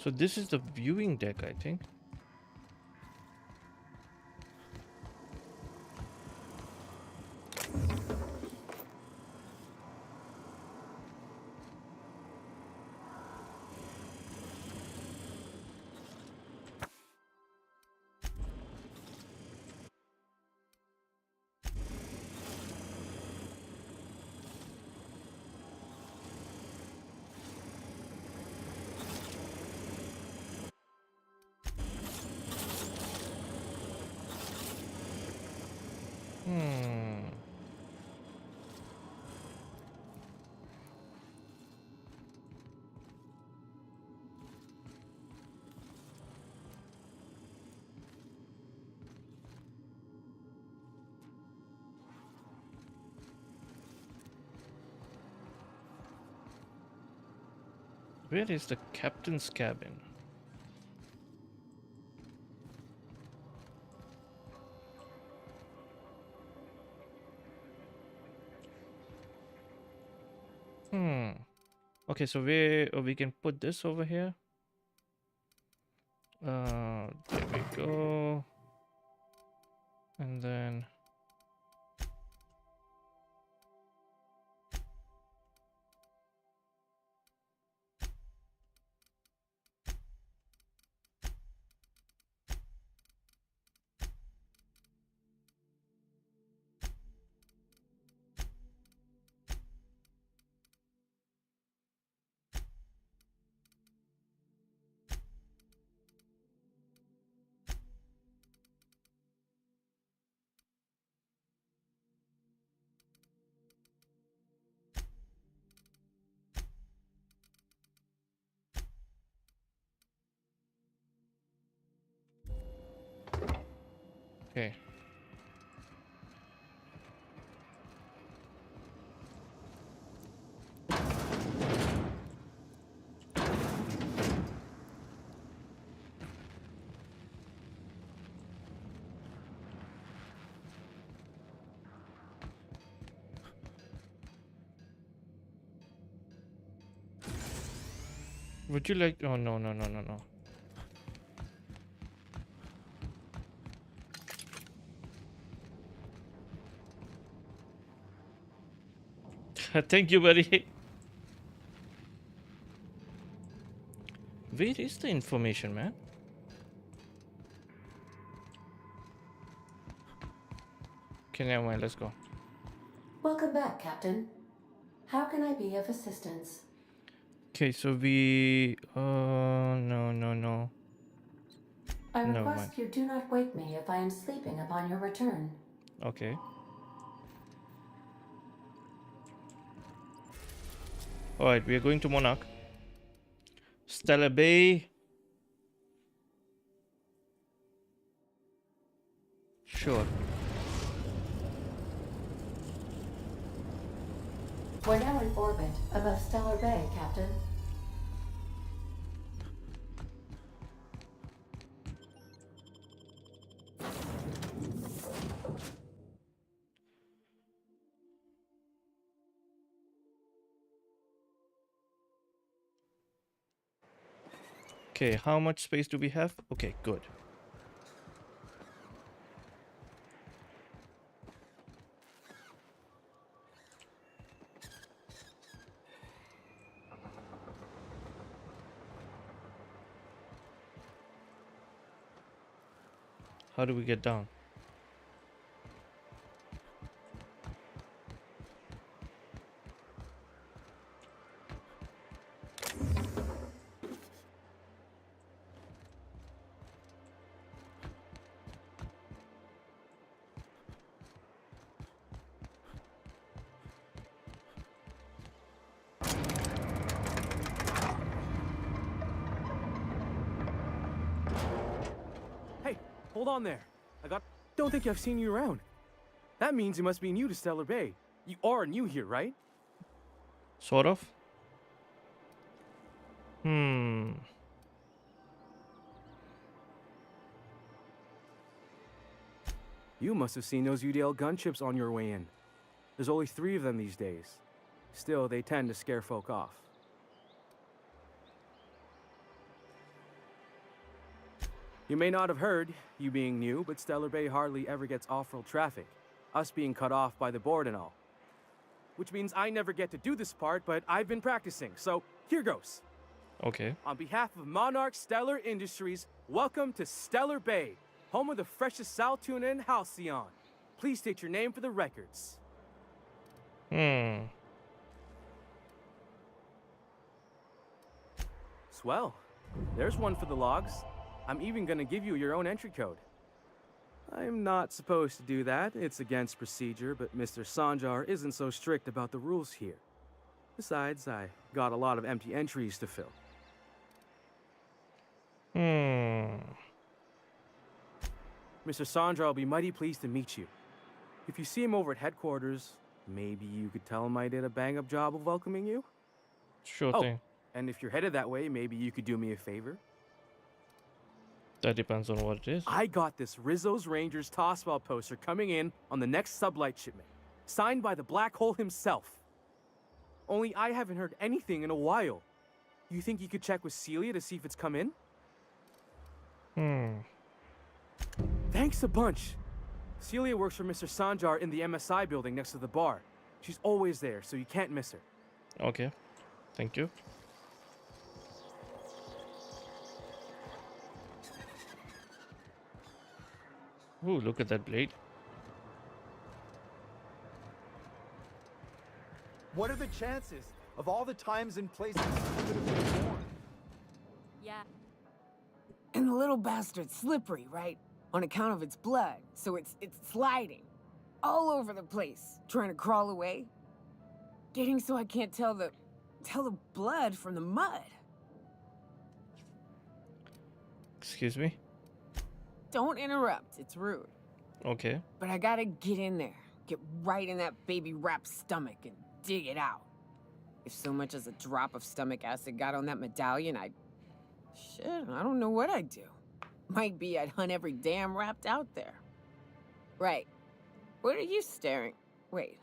So this is the viewing deck, I think. Where is the captain's cabin? Okay, so we can put this over here. There we go. And then okay. Would you like? Oh no. Thank you, buddy. Where is the information, man? Okay, never mind. Let's go. Welcome back, Captain. How can I be of assistance? Okay, so we. No. I Never request mind. you do not wake me if I am sleeping upon your return. Okay. All right, we are going to Monarch. Stellar Bay. Sure. We're now in orbit above Stellar Bay, Captain. Okay, how much space do we have? Okay, good. How do we get down? Hey, hold on there. Don't think I've seen you around. That means you must be new to Stellar Bay. You are new here, right? Sort of. You must have seen those UDL gunships on your way in. There's only 3 of them these days. Still, they tend to scare folk off. You may not have heard, you being new, but Stellar Bay hardly ever gets off-road traffic. Us being cut off by the board and all. Which means I never get to do this part, but I've been practicing, so here goes. Okay. On behalf of Monarch Stellar Industries, welcome to Stellar Bay, home of the freshest sal tuna in Halcyon. Please state your name for the records. Swell. There's one for the logs. I'm even gonna give you your own entry code. I'm not supposed to do that. It's against procedure, but Mr. Sanjar isn't so strict about the rules here. Besides, I got a lot of empty entries to fill. Mr. Sanjar will be mighty pleased to meet you. If you see him over at headquarters, maybe you could tell him I did a bang-up job of welcoming you? Sure thing. And if you're headed that way, maybe you could do me a favor? That depends on what it is. I got this Rizzo's Rangers tossball poster coming in on the next sublight shipment, signed by the Black Hole himself. Only I haven't heard anything in a while. You think you could check with Celia to see if it's come in? Thanks a bunch. Celia works for Mr. Sanjar in the MSI building next to the bar. She's always there, so you can't miss her. Okay. Thank you. Ooh, look at that blade. What are the chances of all the times and places you could have been born? Yeah. And the little bastard's slippery, right? On account of its blood, so it's sliding. All over the place, trying to crawl away. Getting so I can't tell the blood from the mud. Excuse me? Don't interrupt, it's rude. Okay. But I gotta get in there, get right in that baby rap's stomach and dig it out. If so much as a drop of stomach acid got on that medallion, shit, I don't know what I'd do. Might be I'd hunt every damn wrapped out there. Right. What are you staring? Wait.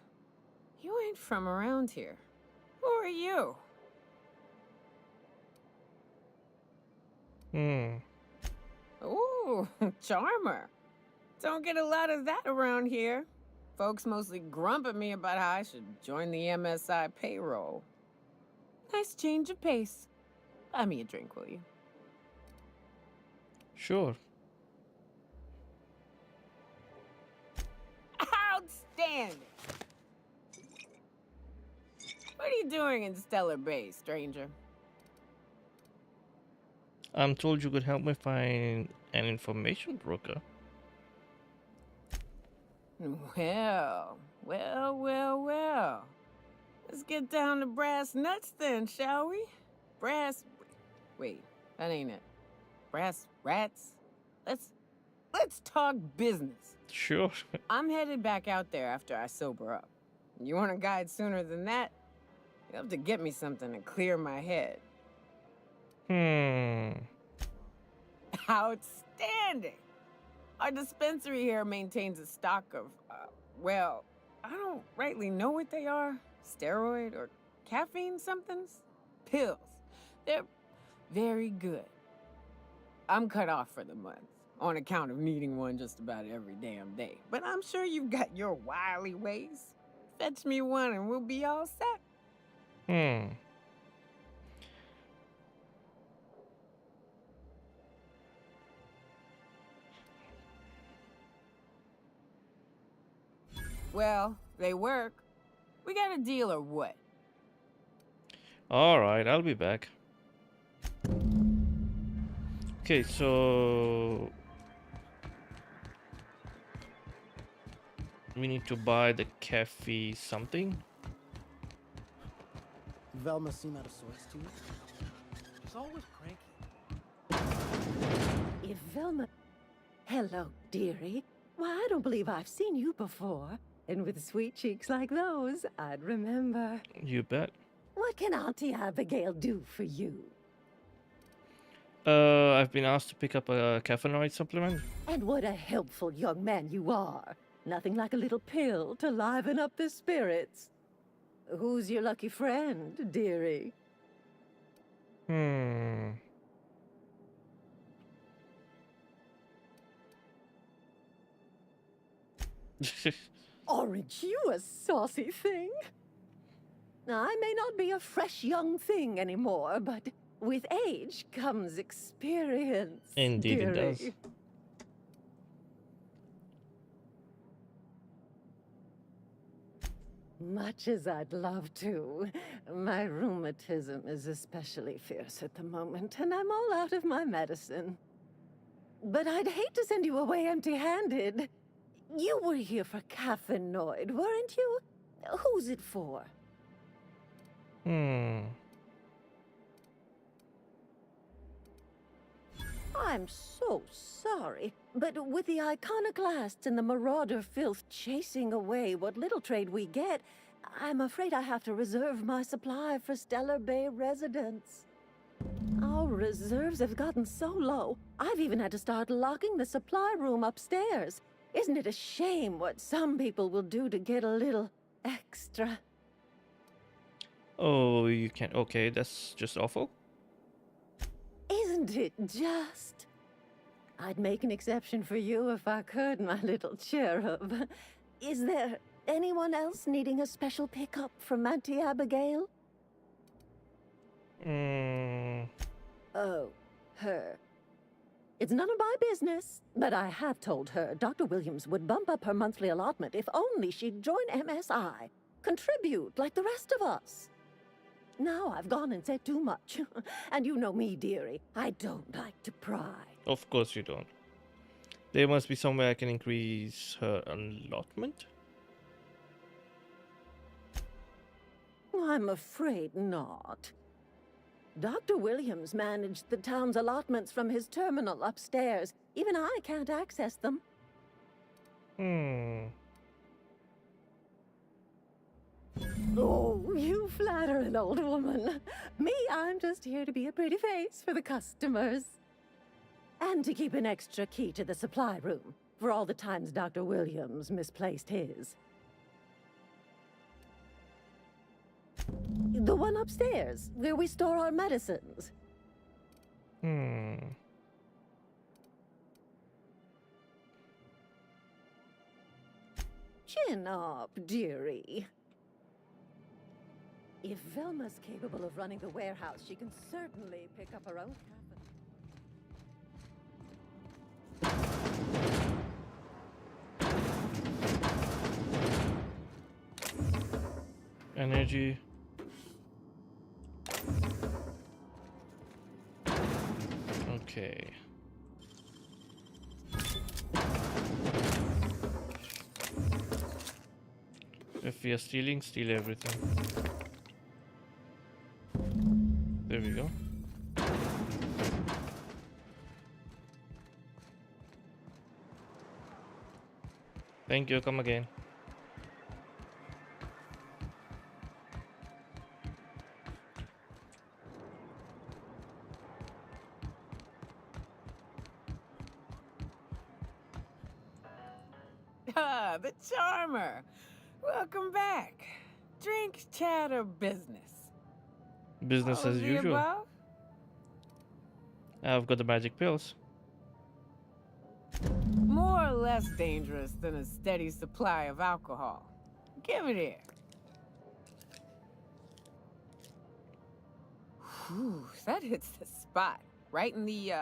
You ain't from around here. Who are you? Ooh, charmer. Don't get a lot of that around here. Folks mostly grump at me about how I should join the MSI payroll. Nice change of pace. Buy me a drink, will you? Sure. Outstanding! What are you doing in Stellar Bay, stranger? I'm told you could help me find an information broker. Well. Let's get down to brass nuts then, shall we? Wait, that ain't it. Brass rats? Let's talk business. Sure. I'm headed back out there after I sober up. You want a guide sooner than that? You'll have to get me something to clear my head. Outstanding! Our dispensary here maintains a stock of, well, I don't rightly know what they are. Steroid or caffeine somethings? Pills. They're very good. I'm cut off for the month, on account of needing one just about every damn day. But I'm sure you've got your wily ways. Fetch me one and we'll be all set. Well, they work. We got a deal or what? Alright, I'll be back. Okay, so we need to buy the cafe something. Velma seem out of sorts to you? She's always cranky. If Velma... Hello, dearie. Why, I don't believe I've seen you before. And with sweet cheeks like those, I'd remember. You bet. What can Auntie Abigail do for you? I've been asked to pick up a caffeinoid supplement. And what a helpful young man you are. Nothing like a little pill to liven up the spirits. Who's your lucky friend, dearie? Aren't you a saucy thing? I may not be a fresh young thing anymore, but with age comes experience. Indeed, it does. dearie. Much as I'd love to, my rheumatism is especially fierce at the moment, and I'm all out of my medicine. But I'd hate to send you away empty-handed. You were here for caffeinoid, weren't you? Who's it for? I'm so sorry, but with the iconoclasts and the marauder filth chasing away what little trade we get, I'm afraid I have to reserve my supply for Stellar Bay residents. Our reserves have gotten so low, I've even had to start locking the supply room upstairs. Isn't it a shame what some people will do to get a little extra? Oh, you can't. Okay, that's just awful. Isn't it just? I'd make an exception for you if I could, my little cherub. Is there anyone else needing a special pickup from Auntie Abigail? Oh, her. It's none of my business, but I have told her Dr. Williams would bump up her monthly allotment if only she'd join MSI. Contribute like the rest of us. Now I've gone and said too much. And you know me, dearie. I don't like to pry. Of course you don't. There must be somewhere I can increase her allotment. I'm afraid not. Dr. Williams managed the town's allotments from his terminal upstairs. Even I can't access them. Oh, you flatter an old woman. Me, I'm just here to be a pretty face for the customers. And to keep an extra key to the supply room, for all the times Dr. Williams misplaced his. The one upstairs, where we store our medicines. Chin up, dearie. If Velma's capable of running the warehouse, she can certainly pick up her own Energy. Okay. If we are stealing, steal everything. There we go. Thank you, come again. Ah, the charmer. Welcome back. Drink, chat, or business? Business All as of the usual. above? I've got the magic pills. More or less dangerous than a steady supply of alcohol. Give it here. Whew, that hits the spot. Right in the,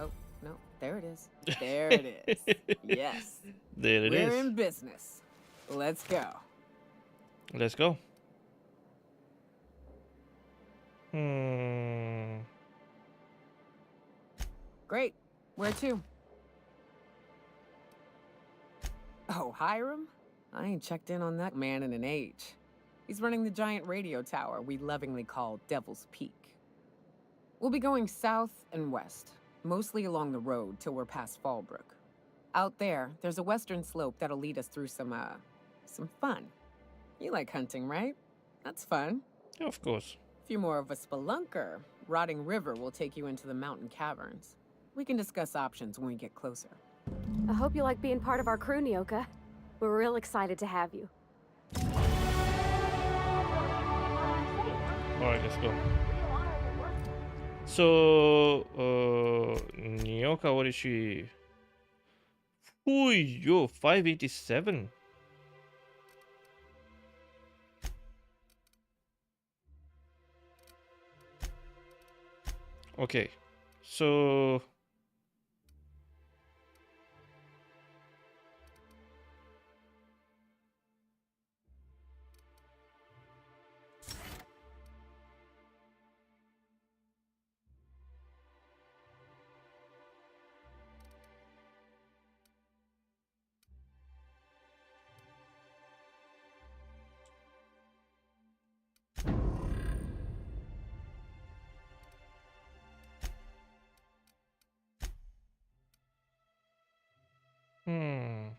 oh, no, there it is. There it is. Yes. There it is. We're in business. Let's go. Let's go. Great. Where to? Oh, Hiram? I ain't checked in on that man in an age. He's running the giant radio tower we lovingly call Devil's Peak. We'll be going south and west, mostly along the road till we're past Fallbrook. Out there, there's a western slope that'll lead us through some fun. You like hunting, right? That's fun. Yeah, of course. If you're more of a spelunker, Rotting River will take you into the mountain caverns. We can discuss options when we get closer. I hope you like being part of our crew, Nyoka. We're real excited to have you. Alright, let's go. So, Nyoka, what is she? Ooh, yo, 587. Okay, so hmm.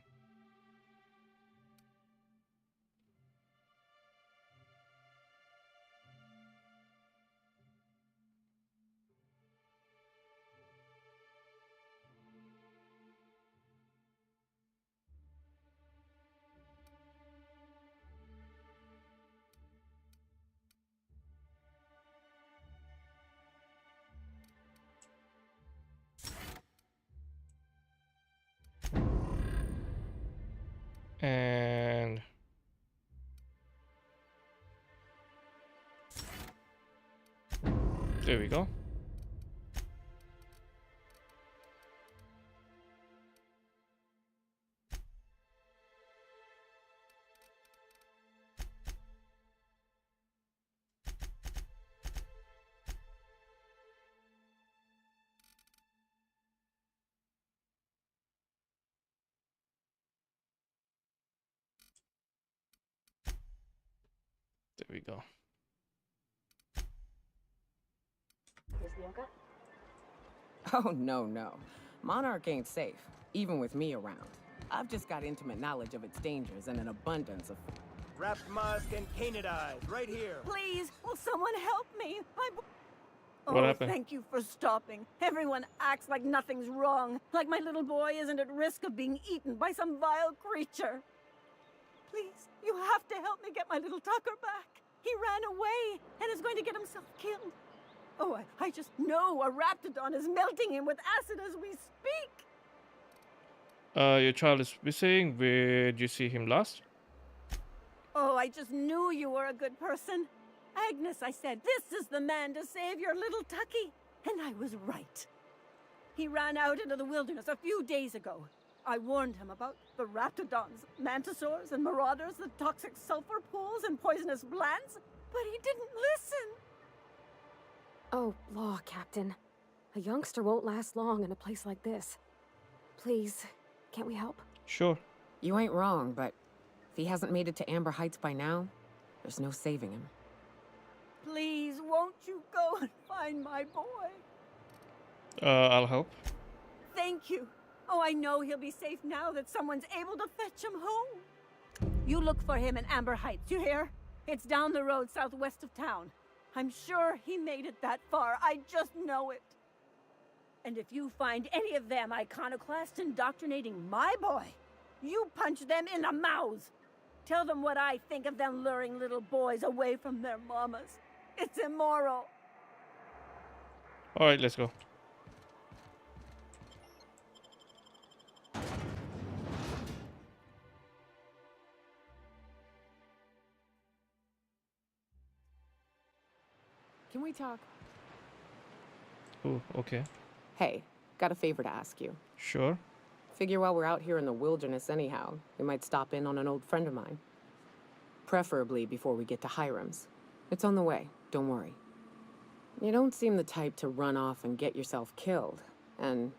And there we go. There we go. Here's the yoga. Oh, no. Monarch ain't safe, even with me around. I've just got intimate knowledge of its dangers and an abundance of... Wrapped musk and canid eyes, right here. Please, will someone help me? What happened? Thank you for stopping. Everyone acts like nothing's wrong, like my little boy isn't at risk of being eaten by some vile creature. Please, you have to help me get my little Tucker back. He ran away and is going to get himself killed. Oh, I just know a raptidon is melting him with acid as we speak. Your child is missing. Where did you see him last? Oh, I just knew you were a good person. Agnes, I said, this is the man to save your little Tucky. And I was right. He ran out into the wilderness a few days ago. I warned him about the raptidons, mantisaurs, and marauders, the toxic sulfur pools, and poisonous plants, but he didn't listen. Oh, law, Captain. A youngster won't last long in a place like this. Please, can't we help? Sure. You ain't wrong, but if he hasn't made it to Amber Heights by now, there's no saving him. Please, won't you go and find my boy? I'll help. Thank you. Oh, I know he'll be safe now that someone's able to fetch him home. You look for him in Amber Heights, you hear? It's down the road southwest of town. I'm sure he made it that far. I just know it. And if you find any of them iconoclasts indoctrinating my boy, you punch them in the mouths. Tell them what I think of them luring little boys away from their mamas. It's immoral. All right, let's go. Can we talk? Oh, okay. Hey, got a favor to ask you. Sure. Figure while we're out here in the wilderness anyhow, we might stop in on an old friend of mine. Preferably before we get to Hiram's. It's on the way, don't worry. You don't seem the type to run off and get yourself killed, and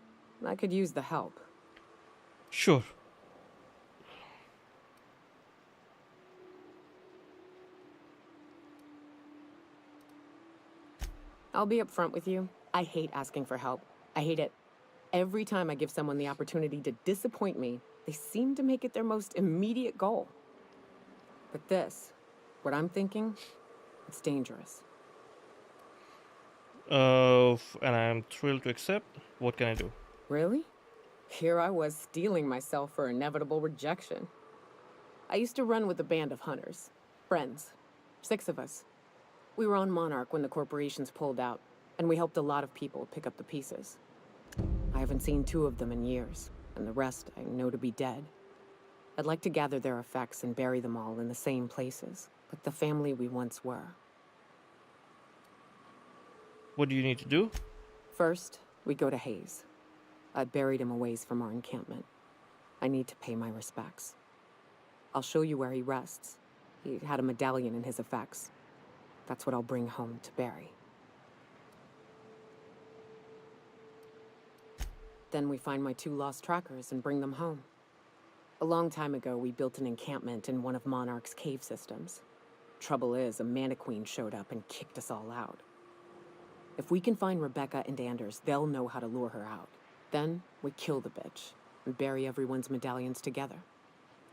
I could use the help. Sure. I'll be upfront with you. I hate asking for help. I hate it. Every time I give someone the opportunity to disappoint me, they seem to make it their most immediate goal. But this, what I'm thinking, it's dangerous. And I'm thrilled to accept. What can I do? Really? Here I was steeling myself for inevitable rejection. I used to run with a band of hunters. Friends. 6 of us. We were on Monarch when the corporations pulled out, and we helped a lot of people pick up the pieces. I haven't seen 2 of them in years, and the rest I know to be dead. I'd like to gather their effects and bury them all in the same places, like the family we once were. What do you need to do? First, we go to Hayes. I buried him a ways from our encampment. I need to pay my respects. I'll show you where he rests. He had a medallion in his effects. That's what I'll bring home to Barry. Then we find my 2 lost trackers and bring them home. A long time ago, we built an encampment in one of Monarch's cave systems. Trouble is, a Mana Queen showed up and kicked us all out. If we can find Rebecca and Anders, they'll know how to lure her out. Then, we kill the bitch and bury everyone's medallions together.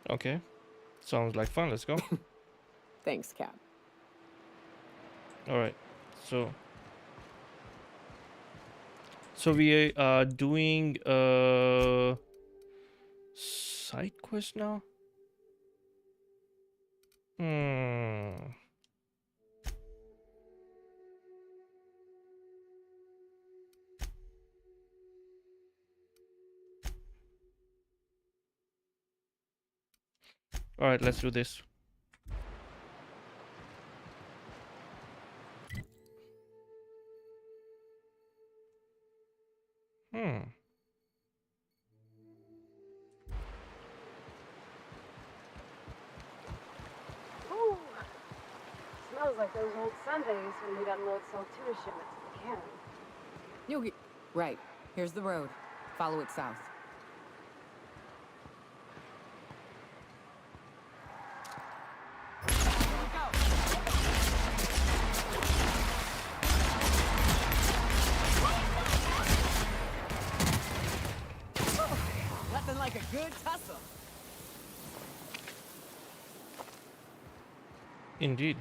Okay. Sounds like fun. Let's go. Thanks, Cap. Alright. So we are doing a side quest now? Alright, let's do this. Ooh, smells like those old Sundays when we'd unload Saltura shipments at the camp. You'll get... Right. Here's the road. Follow it south. Nothing like a good tussle. Indeed.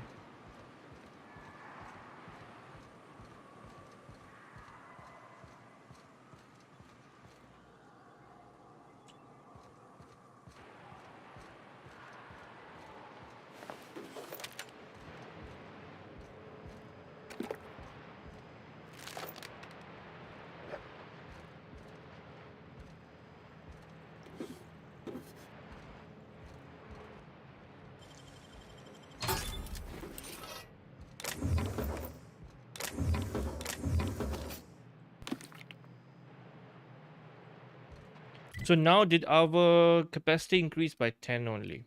So now did our capacity increase by 10 only?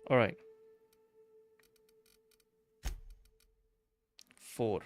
All right. 4.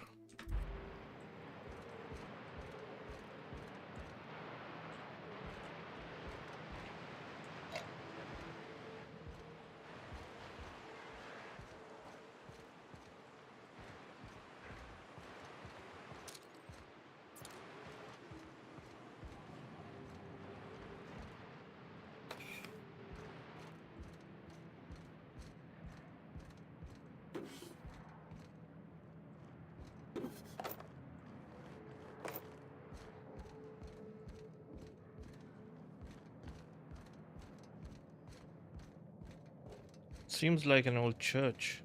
Seems like an old church.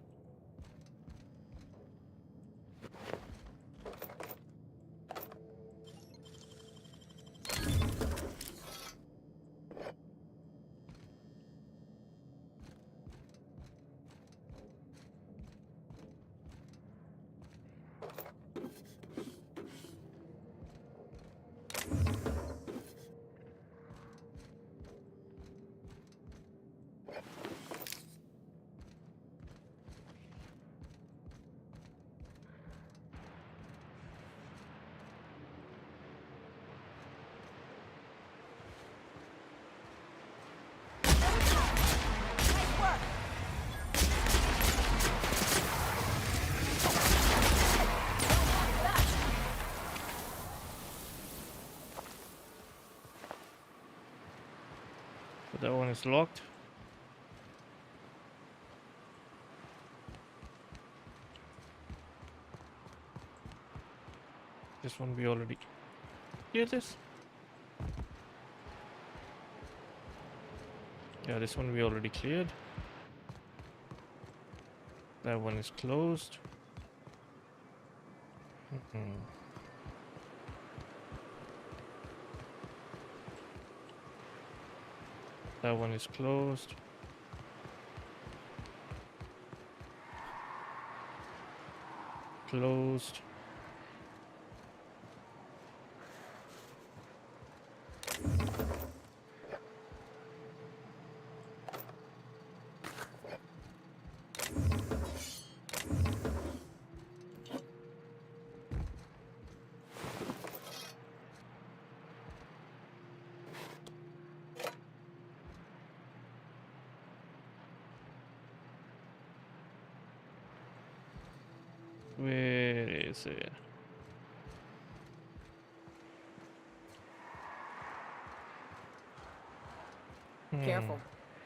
But that one is locked. This one we already cleared this. Yeah, this one we already cleared. That one is closed. That one is closed. Closed. Where is it? Careful.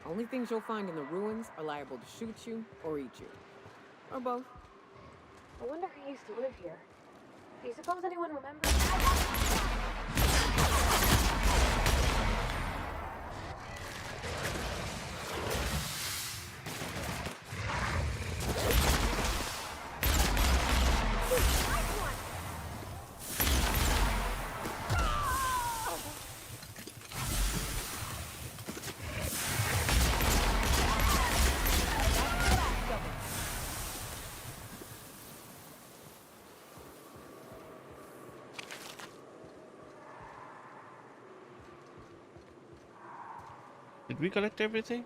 Only things you'll find in the ruins are liable to shoot you or eat you. Or both. I wonder who used to live here. Do you suppose anyone remembers? Did we collect everything?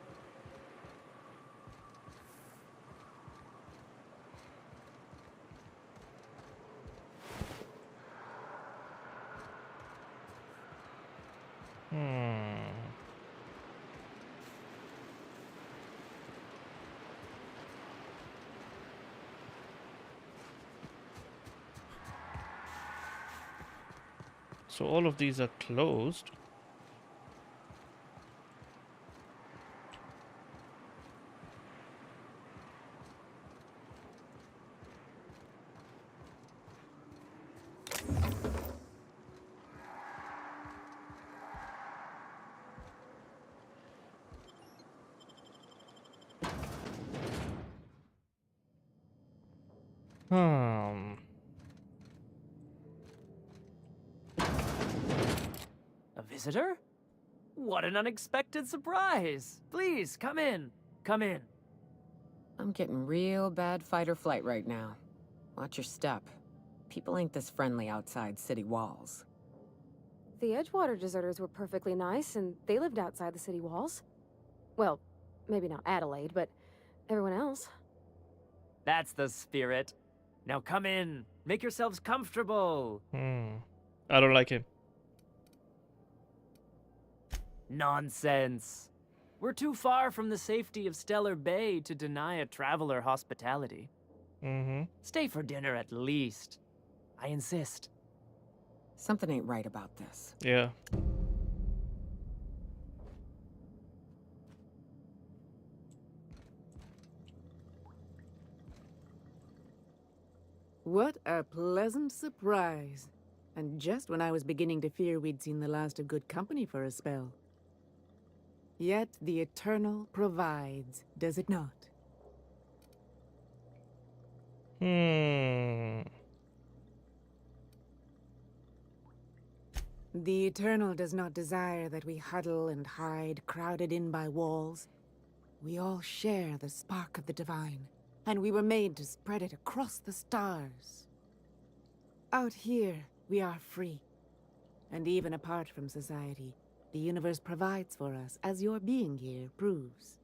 So all of these are closed. A visitor? What an unexpected surprise! Please, come in. Come in. I'm getting real bad fight or flight right now. Watch your step. People ain't this friendly outside city walls. The Edgewater deserters were perfectly nice, and they lived outside the city walls. Well, maybe not Adelaide, but everyone else. That's the spirit. Now come in. Make yourselves comfortable. I don't like him. Nonsense. We're too far from the safety of Stellar Bay to deny a traveler hospitality. Stay for dinner at least. I insist. Something ain't right about this. Yeah. What a pleasant surprise. And just when I was beginning to fear we'd seen the last of good company for a spell. Yet the Eternal provides, does it not? The Eternal does not desire that we huddle and hide, crowded in by walls. We all share the spark of the divine, and we were made to spread it across the stars. Out here, we are free. And even apart from society, the universe provides for us, as your being here proves.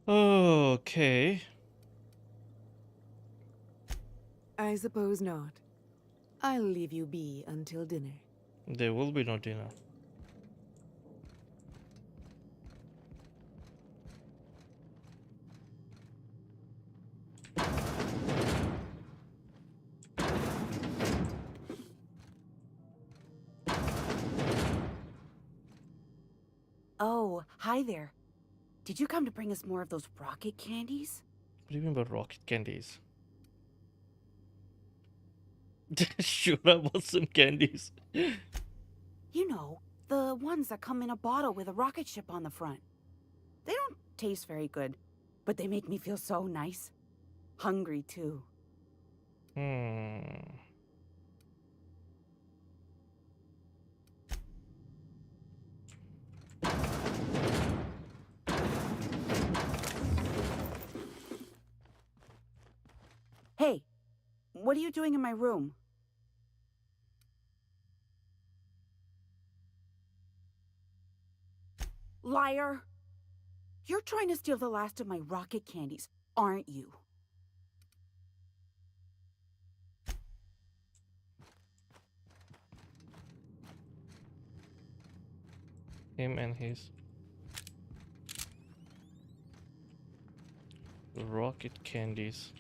Okay. I suppose not. I'll leave you be until dinner. There will be no dinner. Oh, hi there. Did you come to bring us more of those rocket candies? What do you mean by rocket candies? Sure, I want some candies. You know, the ones that come in a bottle with a rocket ship on the front. They don't taste very good, but they make me feel so nice. Hungry, too. Hey, what are you doing in my room? Liar! You're trying to steal the last of my rocket candies, aren't you? Him and his rocket candies.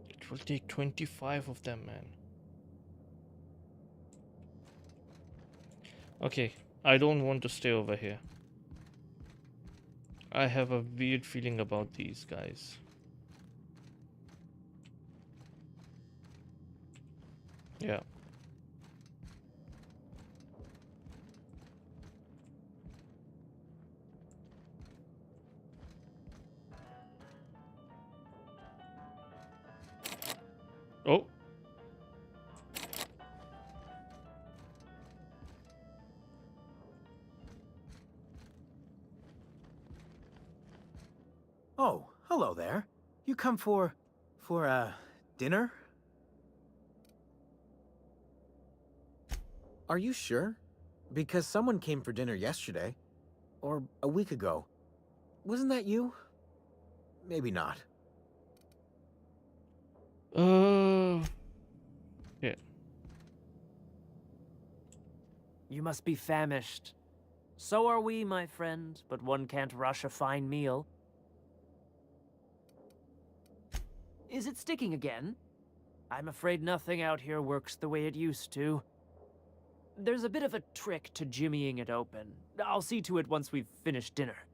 It will take 25 of them, man. Okay, I don't want to stay over here. I have a weird feeling about these guys. Yeah. Oh. Oh, hello there. You come for dinner? Are you sure? Because someone came for dinner yesterday. Or a week ago. Wasn't that you? Maybe not. Yeah. You must be famished. So are we, my friend, but one can't rush a fine meal. Is it sticking again? I'm afraid nothing out here works the way it used to. There's a bit of a trick to jimmying it open. I'll see to it once we've finished dinner.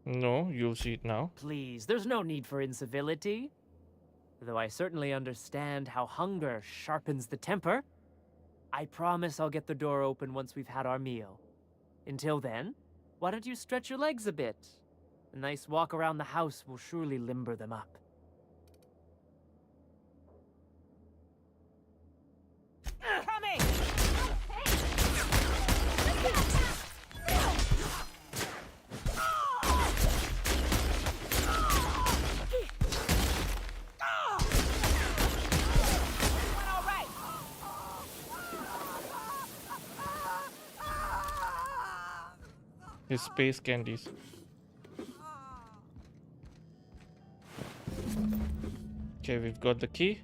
No, you'll see it now. Please, there's no need for incivility. Though I certainly understand how hunger sharpens the temper. I promise I'll get the door open once we've had our meal. Until then, why don't you stretch your legs a bit? A nice walk around the house will surely limber them up. Coming! His space candies. Okay, we've got the key.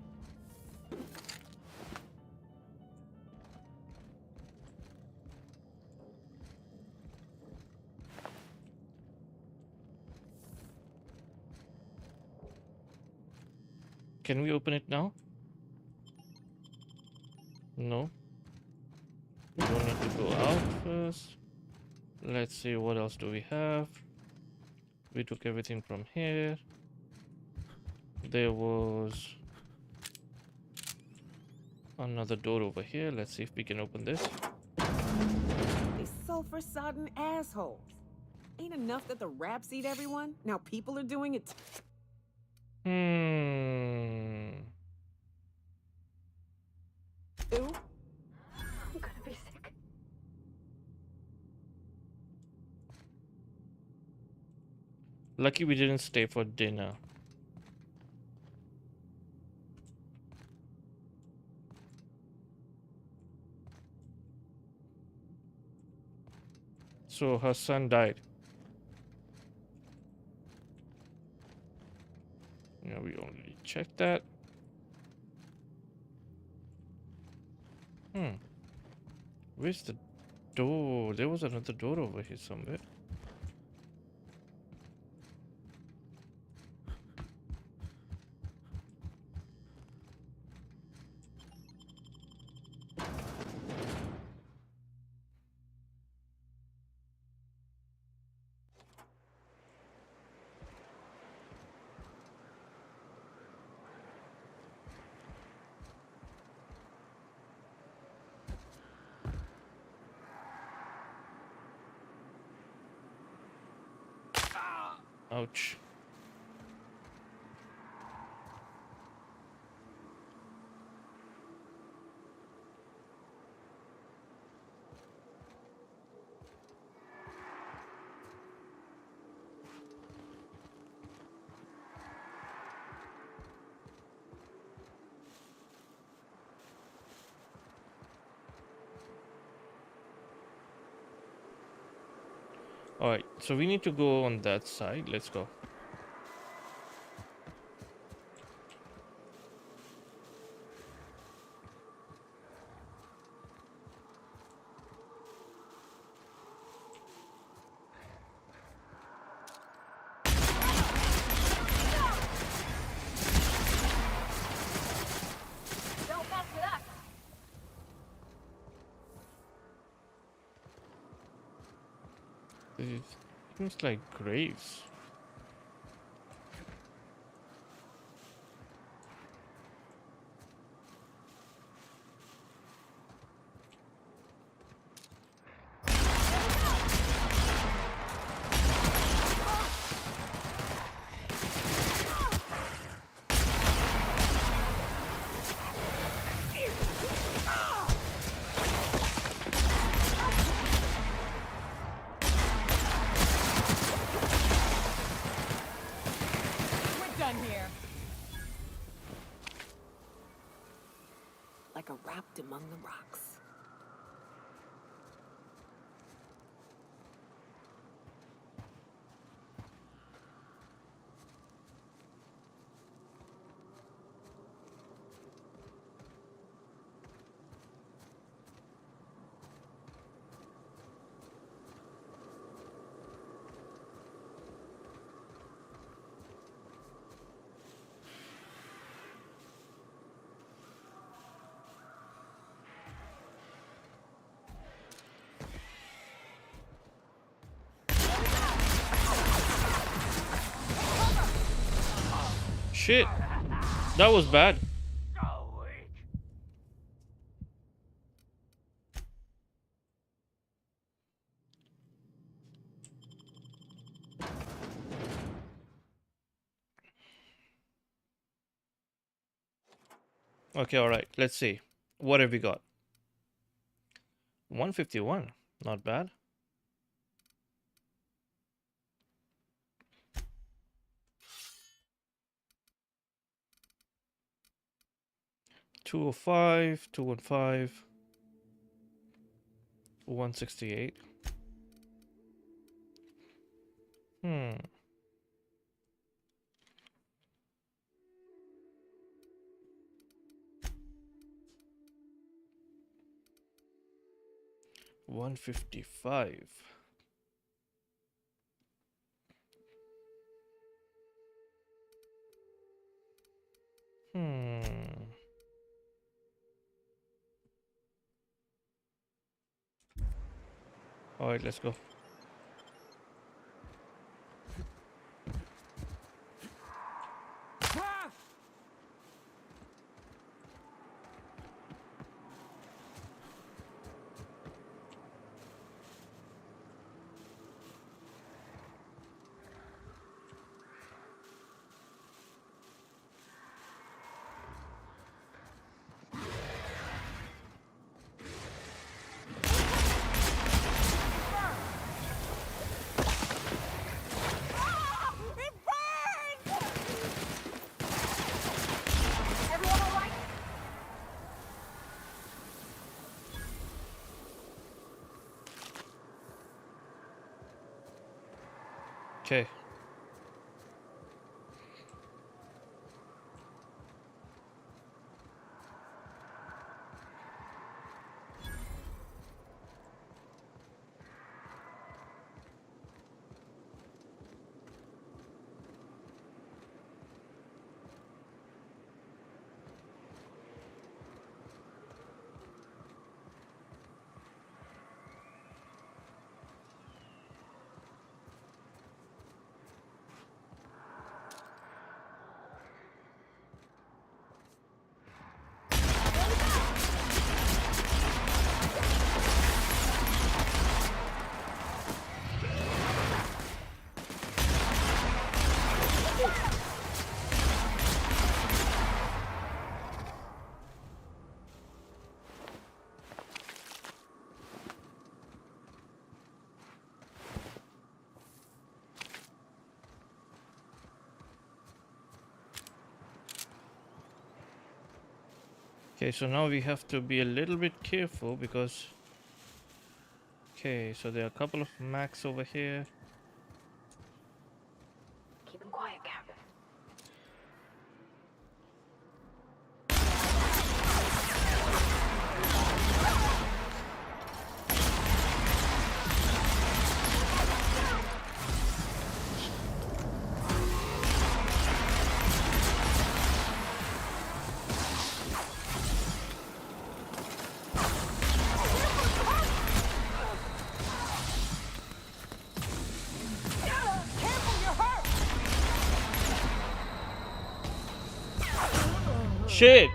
Can we open it now? No. We don't need to go out first. Let's see, what else do we have? We took everything from here. There was another door over here. Let's see if we can open this. These sulfur-sodden assholes. Ain't enough that the rats eat everyone? Now people are doing it. Ew. I'm gonna be sick. Lucky we didn't stay for dinner. So her son died. Yeah, we already checked that. Where's the door? There was another door over here somewhere. Ouch. Alright, so we need to go on that side. Let's go. Don't mess with us. It seems like graves. We're done here. Like a rapt among the rocks. Shit! That was bad. Okay, alright. Let's see. What have we got? 151. Not bad. $205, $215, $168. Hmm. $155. Hmm. All right, let's go. Everyone all right? Okay. Okay, so now we have to be a little bit careful because... Okay, so there are a couple of Macs over here. Keep him quiet, Captain. Shit.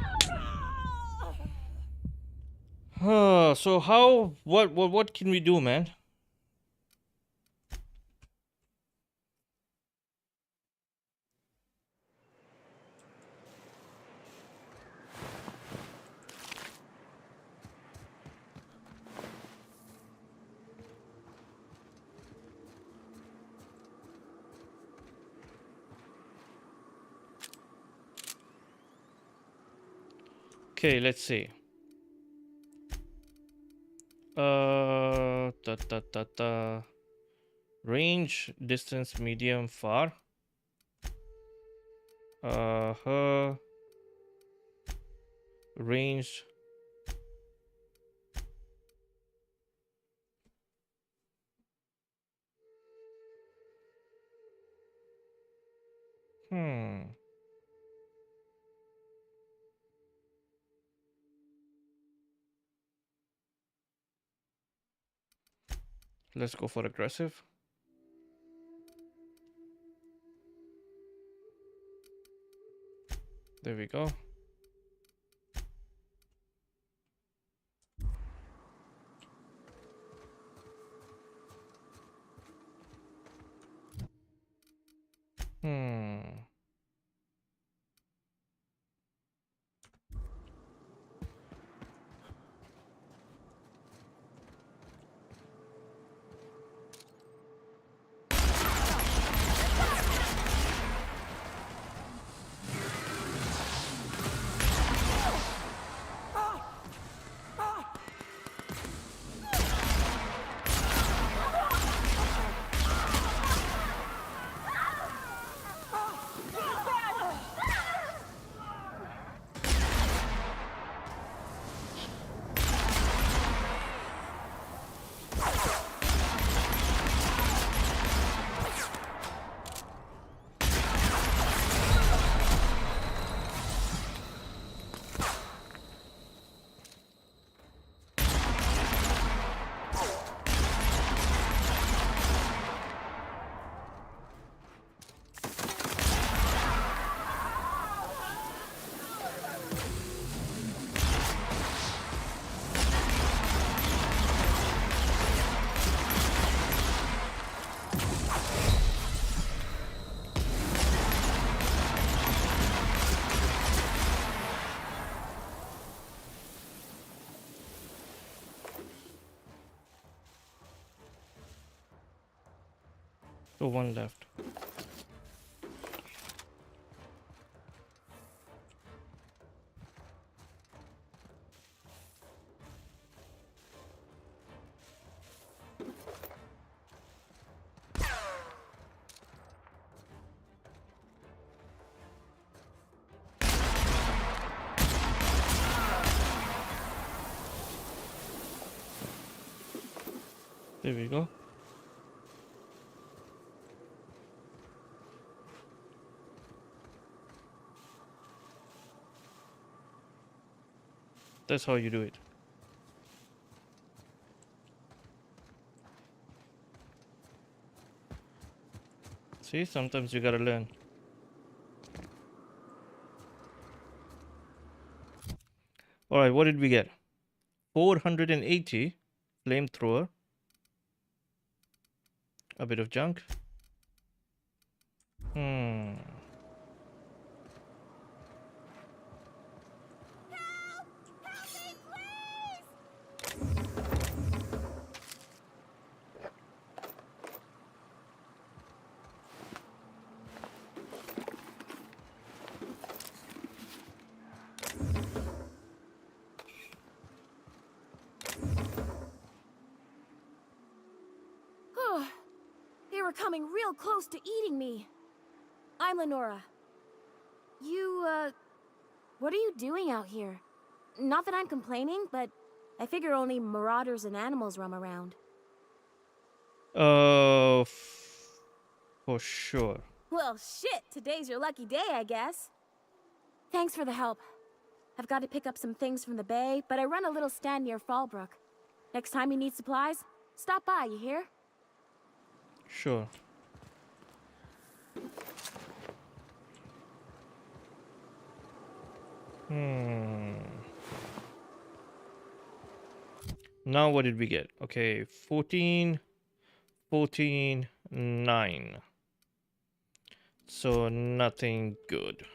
So how? What can we do, man? Okay, let's see. Range, distance, medium, far. Range. Let's go for aggressive. There we go. So one left. There we go. That's how you do it. See, sometimes you gotta learn. Alright, what did we get? 480 flamethrower. A bit of junk. were coming real close to eating me. I'm Lenora. What are you doing out here? Not that I'm complaining, but I figure only marauders and animals roam around. For sure. Well, shit, today's your lucky day, I guess. Thanks for the help. I've got to pick up some things from the bay, but I run a little stand near Fallbrook. Next time you need supplies, stop by, you hear? Sure. Now what did we get? Okay, 14, 14, 9. So nothing good.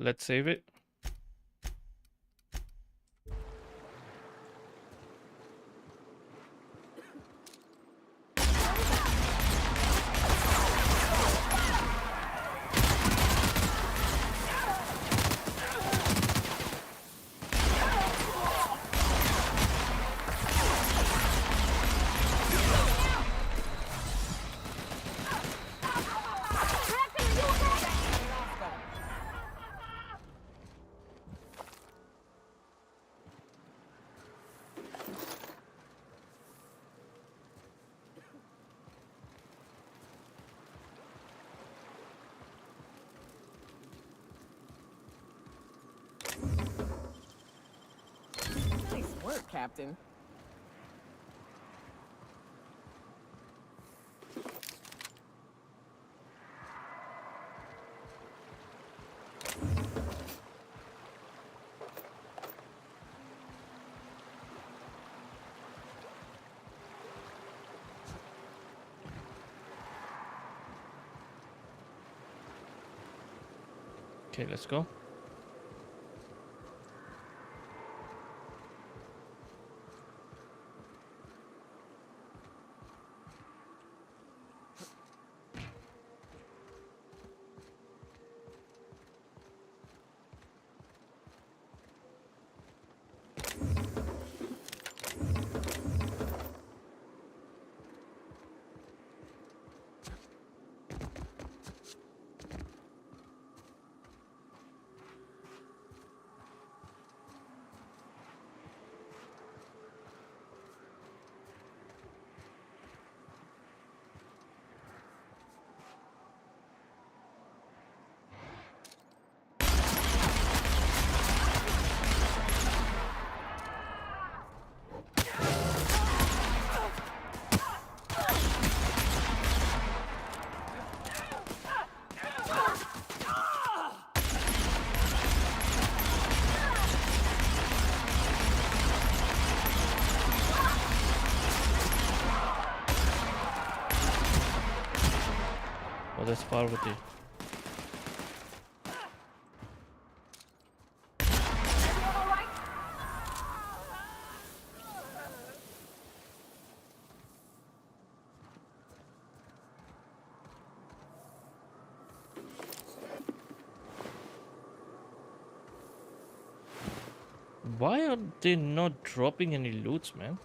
Let's save it. Nice work, Captain. Okay, let's go. Oh, that's Parvati. Why are they not dropping any loots, man?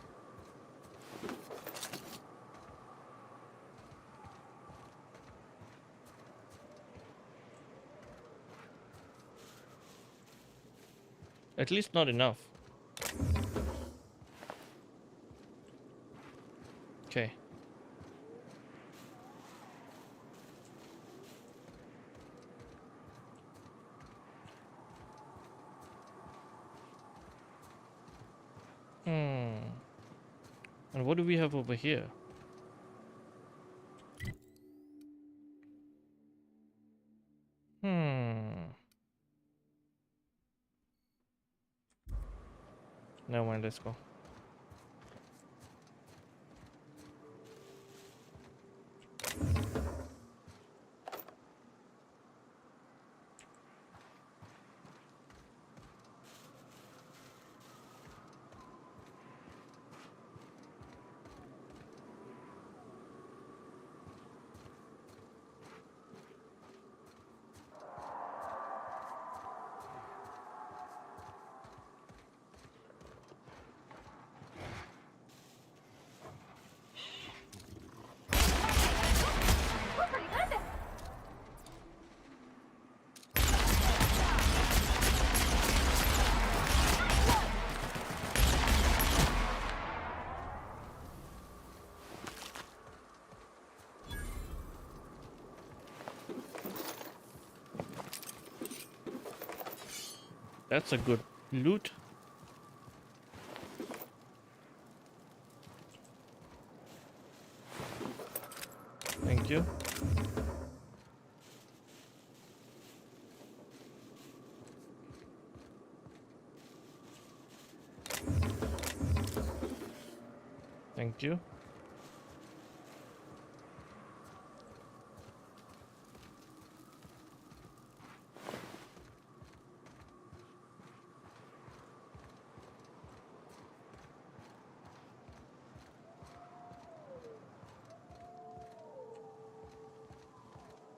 At least not enough. Okay. And what do we have over here? Never mind, let's go. That's a good loot. Thank you. Thank you.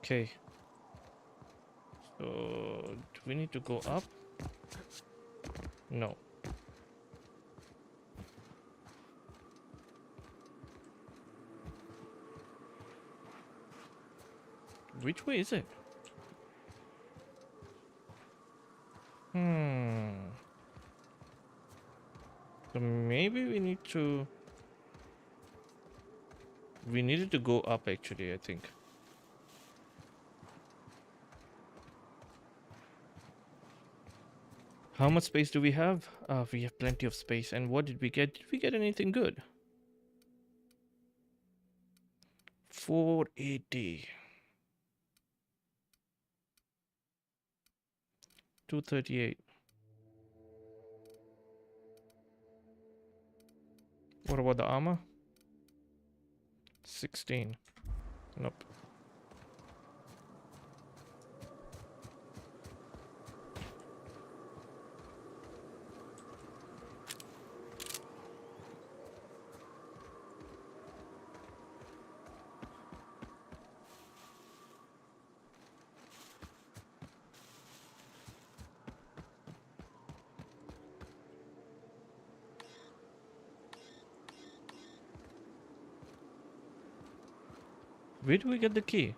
Okay. So, do we need to go up? No. Which way is it? So maybe we need to... We needed to go up actually, I think. How much space do we have? We have plenty of space. And what did we get? Did we get anything good? 480. 238. What about the armor? 16. Nope. Where do we get the key?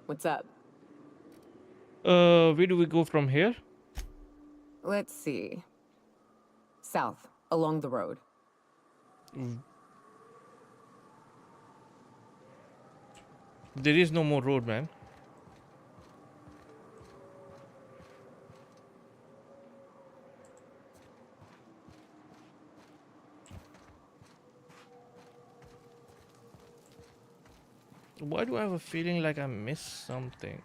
What's up? Where do we go from here? Let's see. South, along the road. There is no more road, man. Why do I have a feeling like I missed something?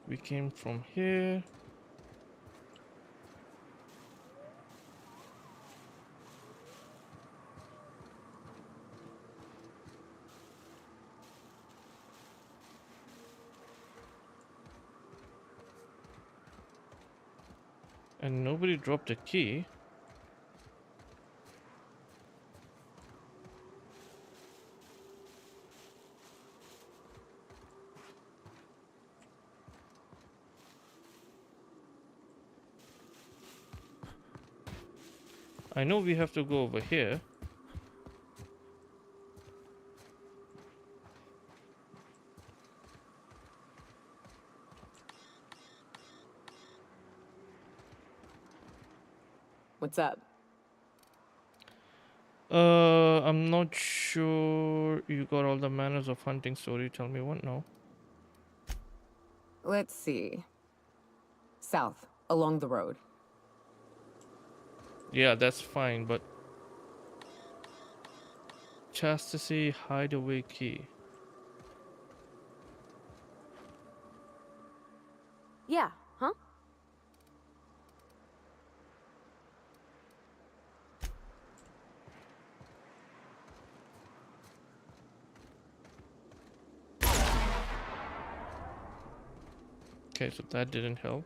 We came from here. And nobody dropped a key. I know we have to go over here. What's up? I'm not sure you got all the manners of hunting story. Tell me what now. Let's see. South, along the road. Yeah, that's fine, but chastity hideaway key. Yeah, huh? Okay, so that didn't help.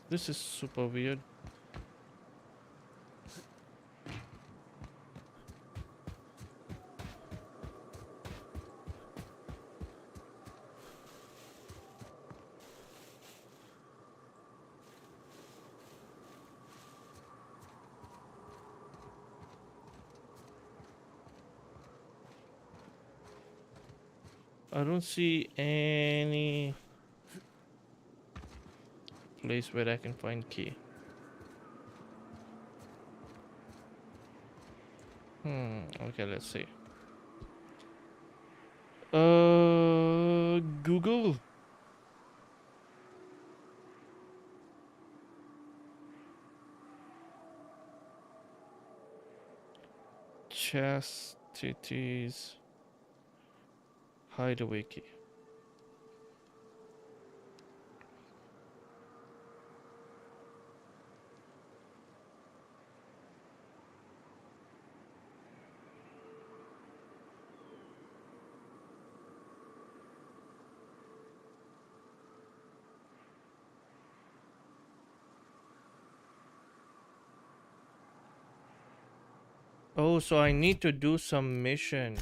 This is super weird. I don't see any place where I can find key. Okay, let's see. Google. Chastity's hideaway key. Oh, so I need to do some mission.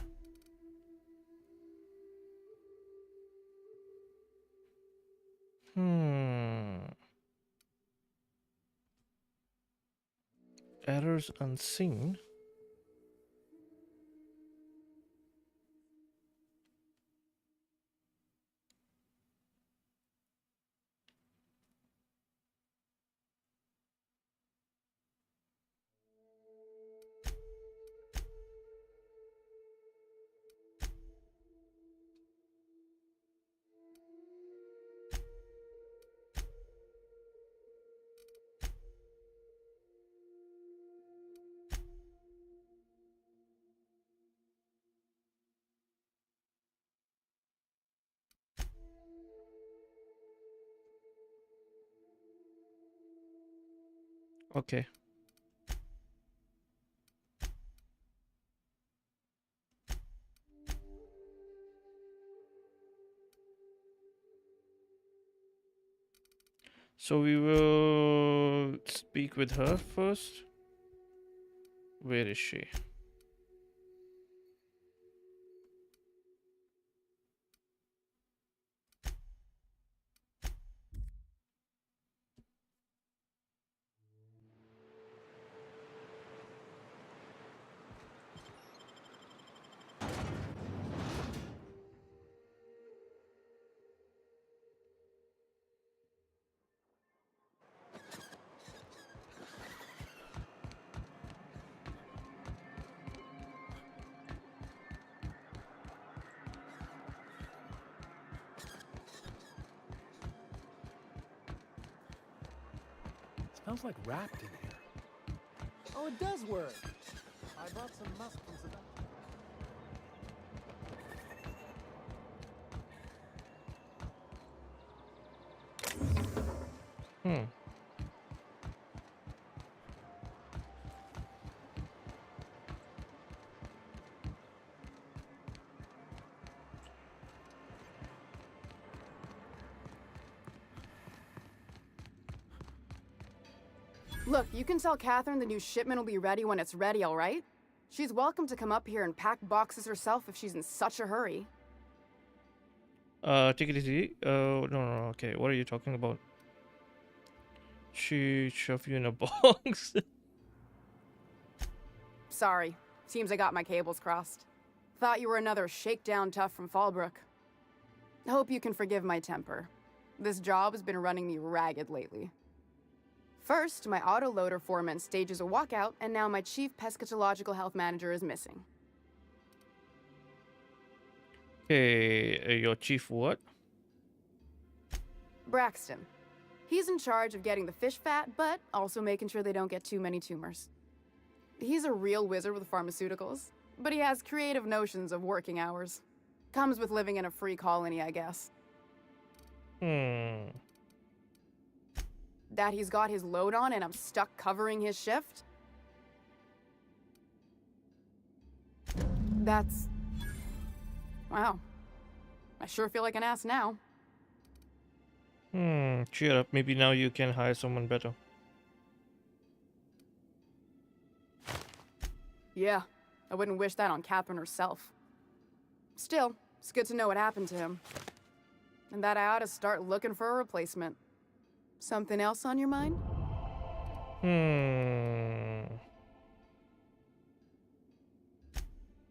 Errors unseen. Okay. So we will speak with her first. Where is she? Smells like wrapped in here. Oh, it does work. I brought some musk from Savannah. Hmm. Look, you can tell Catherine the new shipment will be ready when it's ready, all right? She's welcome to come up here and pack boxes herself if she's in such a hurry. Take it easy. No, okay. What are you talking about? She shoved you in a box. Sorry. Seems I got my cables crossed. Thought you were another shakedown tough from Fallbrook. Hope you can forgive my temper. This job has been running me ragged lately. First, my autoloader foreman stages a walkout, and now my chief pescatological health manager is missing. Okay, your chief what? Braxton. He's in charge of getting the fish fat, but also making sure they don't get too many tumors. He's a real wizard with pharmaceuticals, but he has creative notions of working hours. Comes with living in a free colony, I guess. That he's got his load on and I'm stuck covering his shift? That's... wow. I sure feel like an ass now. Cheer up. Maybe now you can hire someone better. Yeah, I wouldn't wish that on Catherine herself. Still, it's good to know what happened to him. And that I ought to start looking for a replacement. Something else on your mind?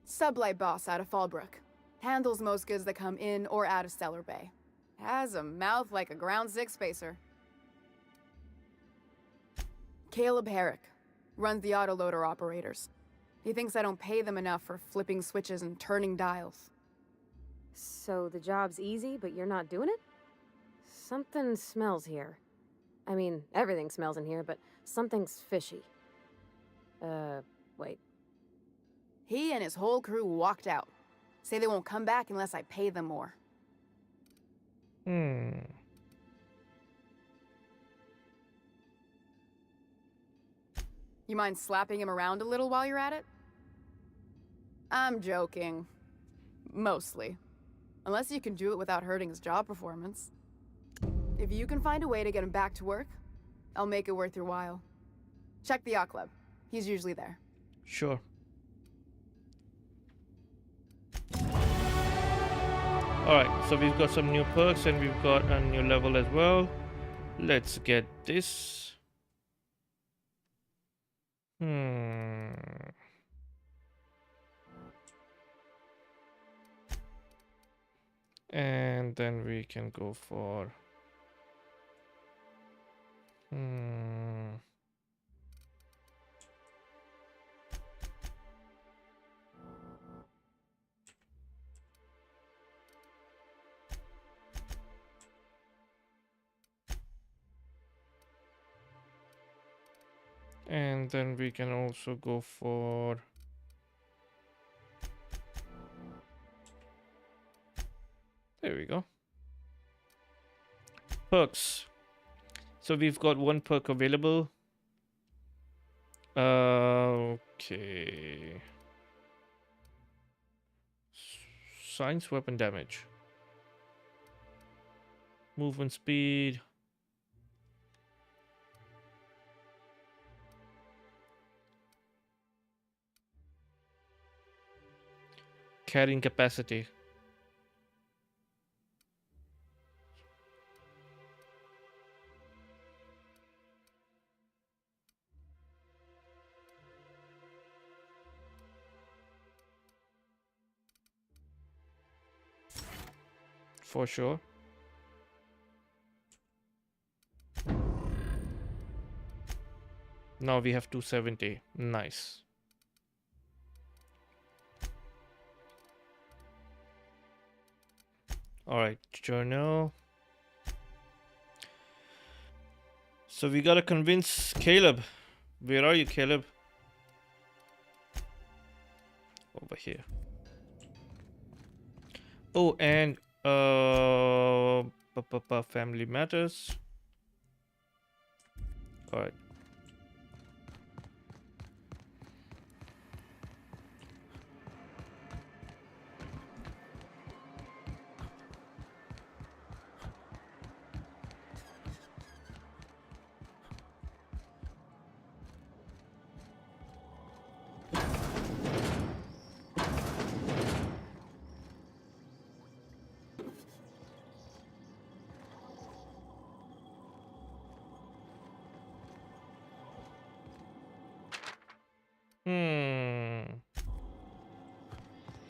Sublight boss out of Fallbrook. Handles most goods that come in or out of Stellar Bay. Has a mouth like a Ground 6 spacer. Caleb Herrick. Runs the autoloader operators. He thinks I don't pay them enough for flipping switches and turning dials. So the job's easy, but you're not doing it? Something smells here. I mean, everything smells in here, but something's fishy. Wait. He and his whole crew walked out. Say they won't come back unless I pay them more. You mind slapping him around a little while you're at it? I'm joking. Mostly. Unless you can do it without hurting his job performance. If you can find a way to get him back to work, I'll make it worth your while. Check the yacht club. He's usually there. Sure. Alright, so we've got some new perks and we've got a new level as well. Let's get this. And then we can go for and then we can also go for there we go. Perks. So we've got one perk available. Okay. Science weapon damage. Movement speed. carrying capacity. For sure. Now we have 270. Nice. Alright, journal. So we gotta convince Caleb. Where are you, Caleb? Over here. Oh, and family matters. All right.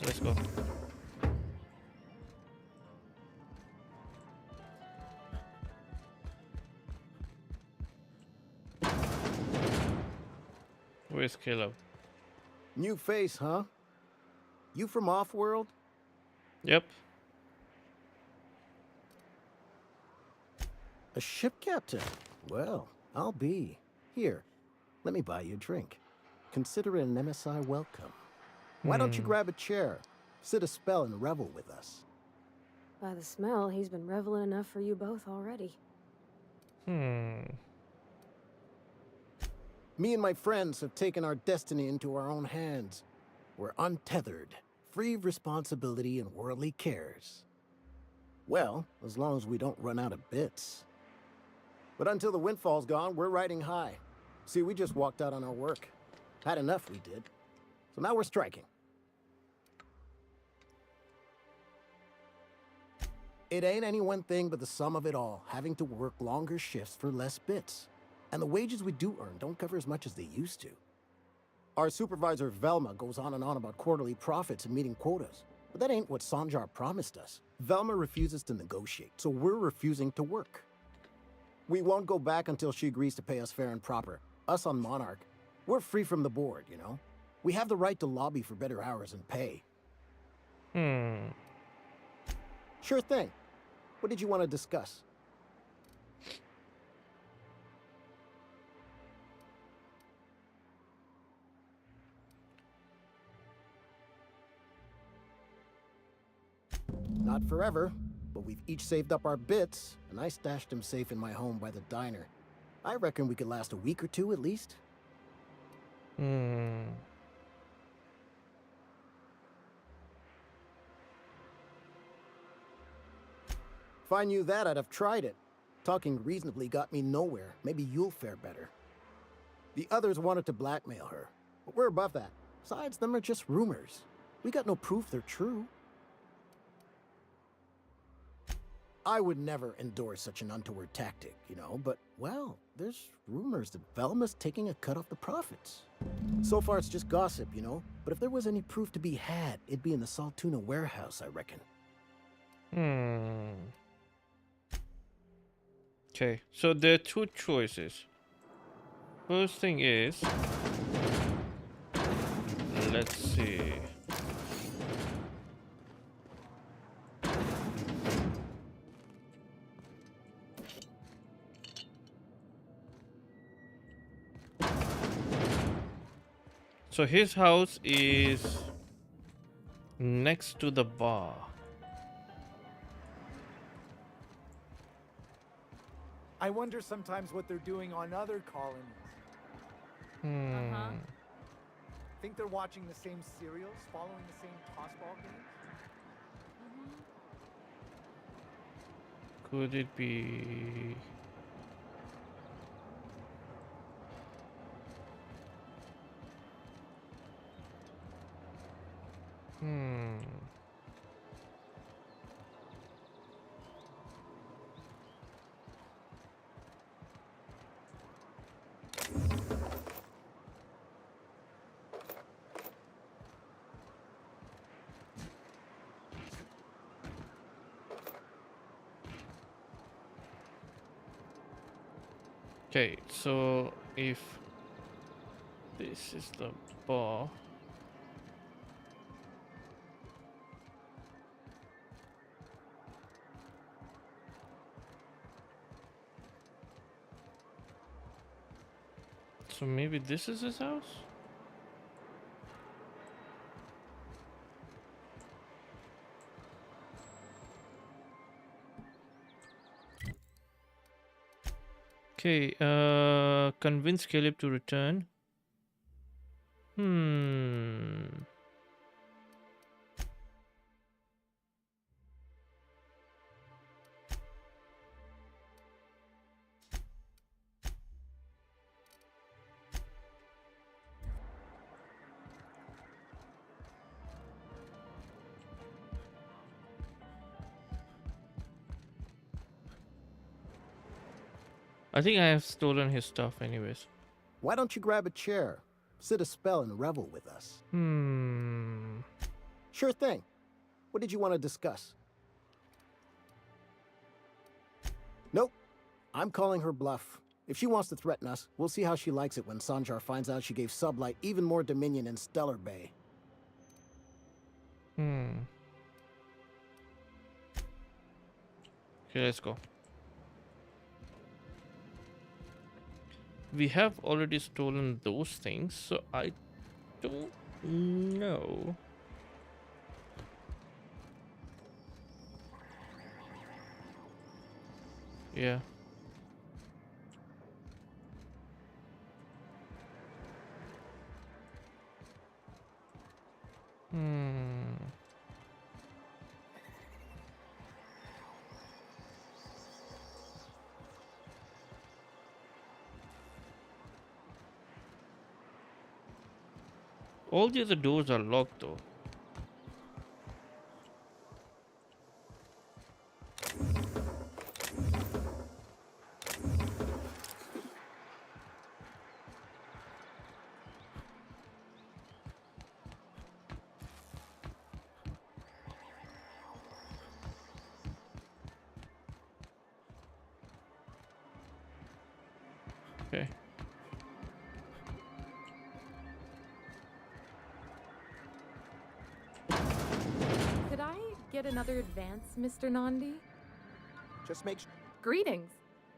Let's go. Where's Caleb? New face, huh? You from OuterWorlds? Yep. A ship captain? Well, I'll be. Here, let me buy you a drink. Consider it an MSI welcome. Why don't you grab a chair, sit a spell and revel with us? By the smell, he's been reveling enough for you both already. Me and my friends have taken our destiny into our own hands. We're untethered, free of responsibility and worldly cares. Well, as long as we don't run out of bits. But until the windfall's gone, we're riding high. See, we just walked out on our work. Had enough, we did. So now we're striking. It ain't any one thing but the sum of it all, having to work longer shifts for less bits. And the wages we do earn don't cover as much as they used to. Our supervisor, Velma, goes on and on about quarterly profits and meeting quotas. But that ain't what Sanjar promised us. Velma refuses to negotiate, so we're refusing to work. We won't go back until she agrees to pay us fair and proper. Us on Monarch, we're free from the board, you know? We have the right to lobby for better hours and pay. Sure thing. What did you want to discuss? Not forever, but we've each saved up our bits, and I stashed them safe in my home by the diner. I reckon we could last a week or two at least. If I knew that, I'd have tried it. Talking reasonably got me nowhere. Maybe you'll fare better. The others wanted to blackmail her, but we're above that. Besides, them are just rumors. We got no proof they're true. I would never endorse such an untoward tactic, you know, but, well, there's rumors that Velma's taking a cut off the profits. So far, it's just gossip, you know, but if there was any proof to be had, it'd be in the Saltuna warehouse, I reckon. Okay, so there are two choices. First thing is, let's see. So his house is next to the bar. I wonder sometimes what they're doing on other colonies. Think they're watching the same serials, following the same tossball games? Could it be? Okay, so if this is the bar. So maybe this is his house? Okay, convince Caleb to return. I think I have stolen his stuff anyways. Why don't you grab a chair, sit a spell, and revel with us? Sure thing. What did you want to discuss? Nope. I'm calling her bluff. If she wants to threaten us, we'll see how she likes it when Sanjar finds out she gave Sublight even more dominion in Stellar Bay. Okay, let's go. We have already stolen those things, so I don't know. Yeah. All the other doors are locked though. Okay. Could I get another advance, Mr. Nandi? Just make Greetings,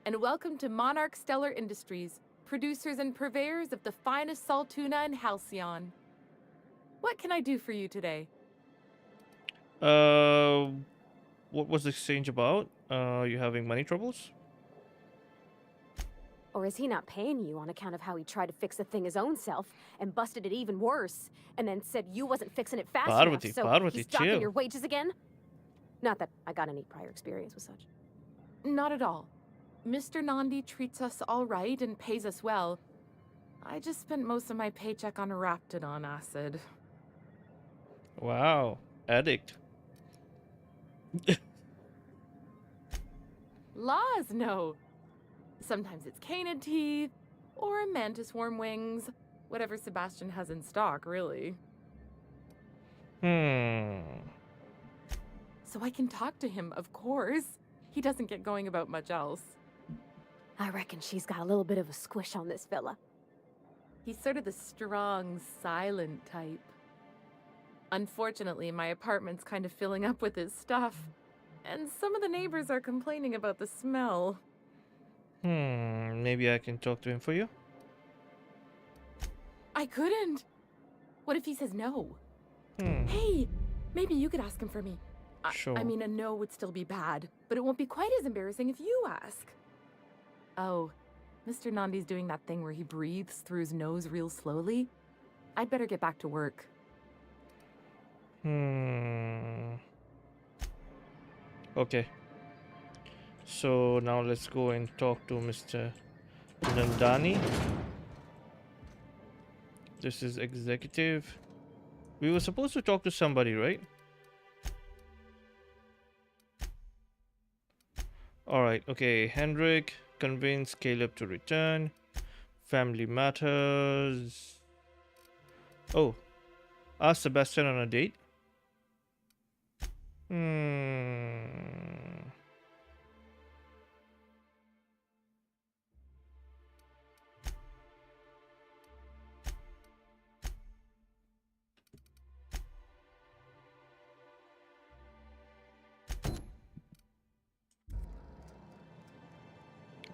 and welcome to Monarch Stellar Industries, producers and purveyors of the finest salt tuna in Halcyon. What can I do for you today? What was the exchange about? You having money troubles? Or is he not paying you on account of how he tried to fix the thing his own self and busted it even worse, and then said you wasn't fixing it fast enough, so he's docking chill. your wages again? Not that I got any prior experience with such. Not at all. Mr. Nandi treats us all right and pays us well. I just spent most of my paycheck on Raptidon acid. Wow, addict. Laws, no. Sometimes it's canid teeth, or mantis worm wings. Whatever Sebastian has in stock, really. So I can talk to him, of course. He doesn't get going about much else. I reckon she's got a little bit of a squish on this fella. He's sort of the strong, silent type. Unfortunately, my apartment's kind of filling up with his stuff. And some of the neighbors are complaining about the smell. Maybe I can talk to him for you? I couldn't. What if he says no? Hey, maybe you could ask him for me. Sure. I mean, a no would still be bad, but it won't be quite as embarrassing if you ask. Oh, Mr. Nandi's doing that thing where he breathes through his nose real slowly. I'd better get back to work. Okay. So now let's go and talk to Mr. Nandani. This is executive. We were supposed to talk to somebody, right? Alright, okay. Hendrik, convince Caleb to return. Family matters. Oh. Ask Sebastian on a date.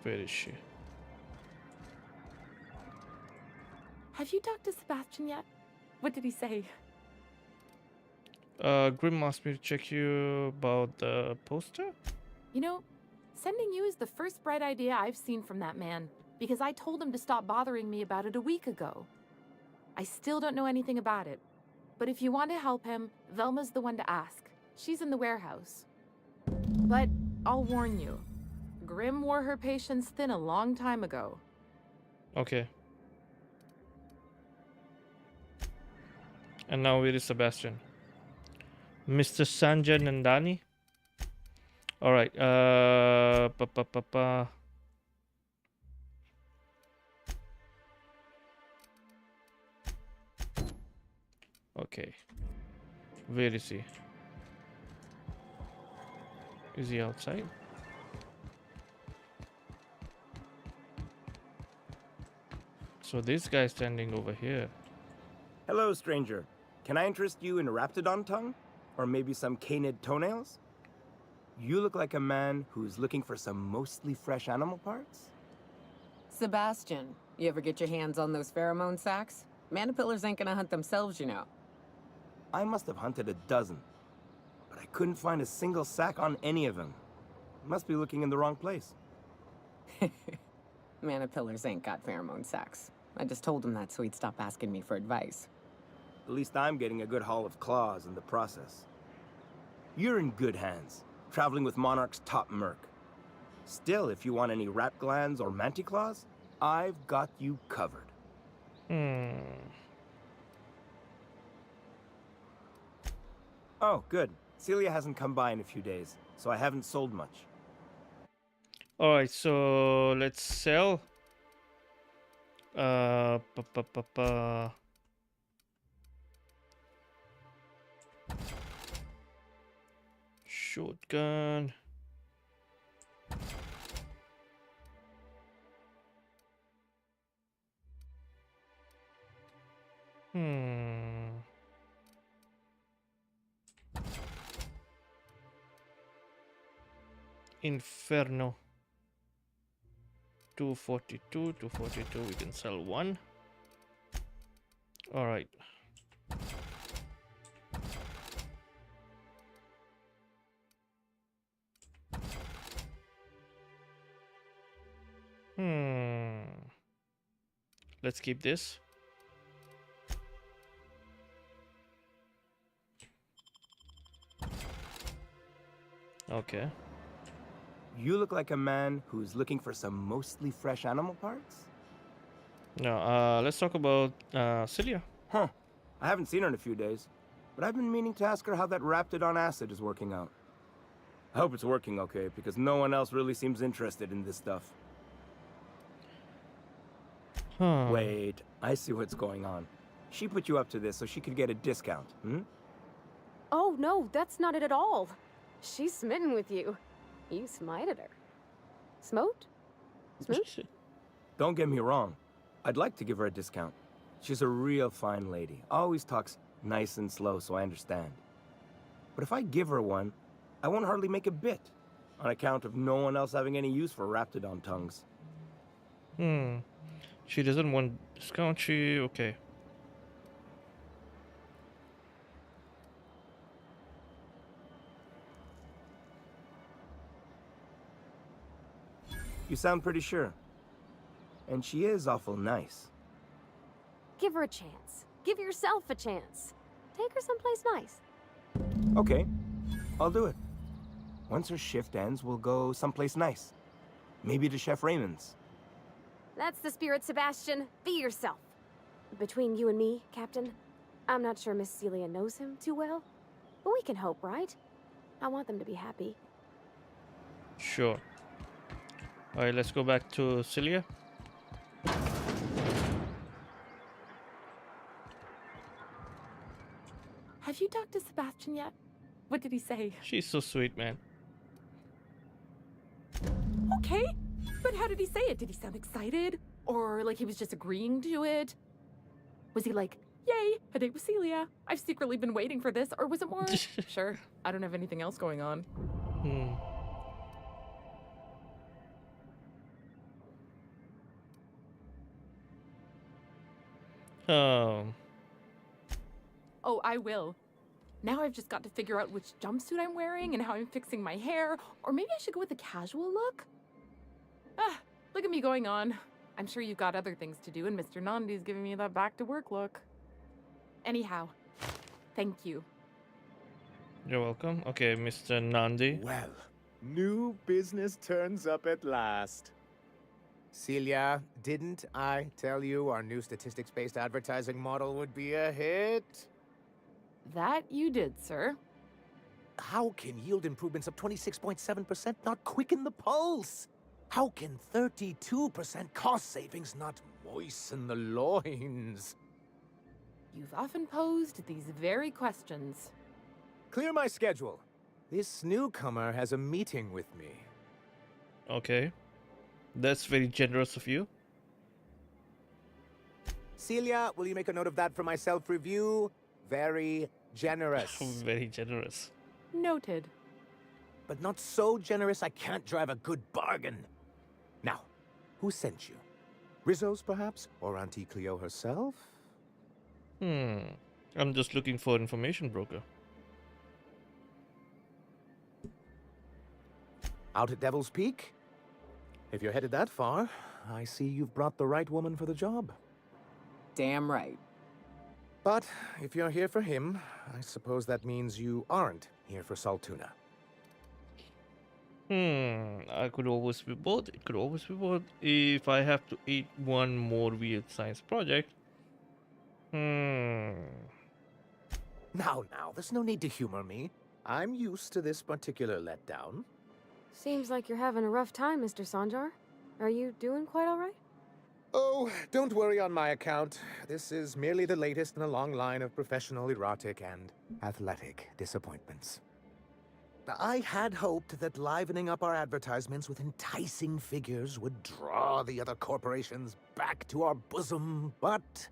Where is she? Have you talked to Sebastian yet? What did he say? Grim asked me to check you about the poster. You know, sending you is the first bright idea I've seen from that man, because I told him to stop bothering me about it a week ago. I still don't know anything about it, but if you want to help him, Velma's the one to ask. She's in the warehouse. But I'll warn you, Grim wore her patience thin a long time ago. Okay. And now where is Sebastian? Mr. Sanjay Nandani? Alright, Okay. Where is he? Is he outside? So this guy's standing over here. Hello, stranger. Can I interest you in Raptidon tongue? Or maybe some canid toenails? You look like a man who's looking for some mostly fresh animal parts? Sebastian, you ever get your hands on those pheromone sacs? Manipillars ain't gonna hunt themselves, you know. I must have hunted a dozen, but I couldn't find a single sack on any of them. Must be looking in the wrong place. Manipillars ain't got pheromone sacs. I just told him that so he'd stop asking me for advice. At least I'm getting a good haul of claws in the process. You're in good hands, traveling with Monarch's top merc. Still, if you want any rat glands or manticlaws, I've got you covered. Oh, good. Celia hasn't come by in a few days, so I haven't sold much. Alright, so let's sell. Shotgun. Inferno. 242, 242, we can sell one. Alright. Let's keep this. Okay. You look like a man who's looking for some mostly fresh animal parts? No, let's talk about Celia. Huh. I haven't seen her in a few days, but I've been meaning to ask her how that Raptidon acid is working out. I hope it's working okay, because no one else really seems interested in this stuff. Wait, I see what's going on. She put you up to this so she could get a discount, hmm? Oh, no, that's not it at all. She's smitten with you. You smited her. Smoked? Smooch? Don't get me wrong. I'd like to give her a discount. She's a real fine lady. Always talks nice and slow, so I understand. But if I give her one, I won't hardly make a bit, on account of no one else having any use for Raptidon tongues. She doesn't want discount, okay. You sound pretty sure. And she is awful nice. Give her a chance. Give yourself a chance. Take her someplace nice. Okay, I'll do it. Once her shift ends, we'll go someplace nice. Maybe to Chef Raymond's. That's the spirit, Sebastian. Be yourself. Between you and me, Captain, I'm not sure Miss Celia knows him too well, but we can hope, right? I want them to be happy. Sure. Alright, let's go back to Celia. Have you talked to Sebastian yet? What did he say? She's so sweet, man. Okay, but how did he say it? Did he sound excited? Or like he was just agreeing to it? Was he like, yay, a date with Celia. I've secretly been waiting for this. Or was it more, sure, I don't have anything else going on. Um, Oh, I will. Now I've just got to figure out which jumpsuit I'm wearing and how I'm fixing my hair, or maybe I should go with a casual look? Ah, look at me going on. I'm sure you've got other things to do, and Mr. Nandi's giving me that back-to-work look. Anyhow, thank you. you're welcome. Okay, Mr. Nandi. Well, new business turns up at last. Celia, didn't I tell you our new statistics-based advertising model would be a hit? That you did, sir. How can yield improvements of 26.7% not quicken the pulse? How can 32% cost savings not moisten the loins? You've often posed these very questions. Clear my schedule. This newcomer has a meeting with me. Okay. That's very generous of you. Celia, will you make a note of that for my self-review? Very generous. Very generous. Noted. But not so generous I can't drive a good bargain. Now, who sent you? Rizzo's, perhaps? Or Auntie Cleo herself? I'm just looking for information broker. Out at Devil's Peak? If you're headed that far, I see you've brought the right woman for the job. Damn right. But if you're here for him, I suppose that means you aren't here for Saltuna. I could always be both. It could always be both. If I have to eat one more weird science project. Now, there's no need to humor me. I'm used to this particular letdown. Seems like you're having a rough time, Mr. Sanjar. Are you doing quite all right? Oh, don't worry on my account. This is merely the latest in a long line of professional erotic and athletic disappointments. I had hoped that livening up our advertisements with enticing figures would draw the other corporations back to our bosom, but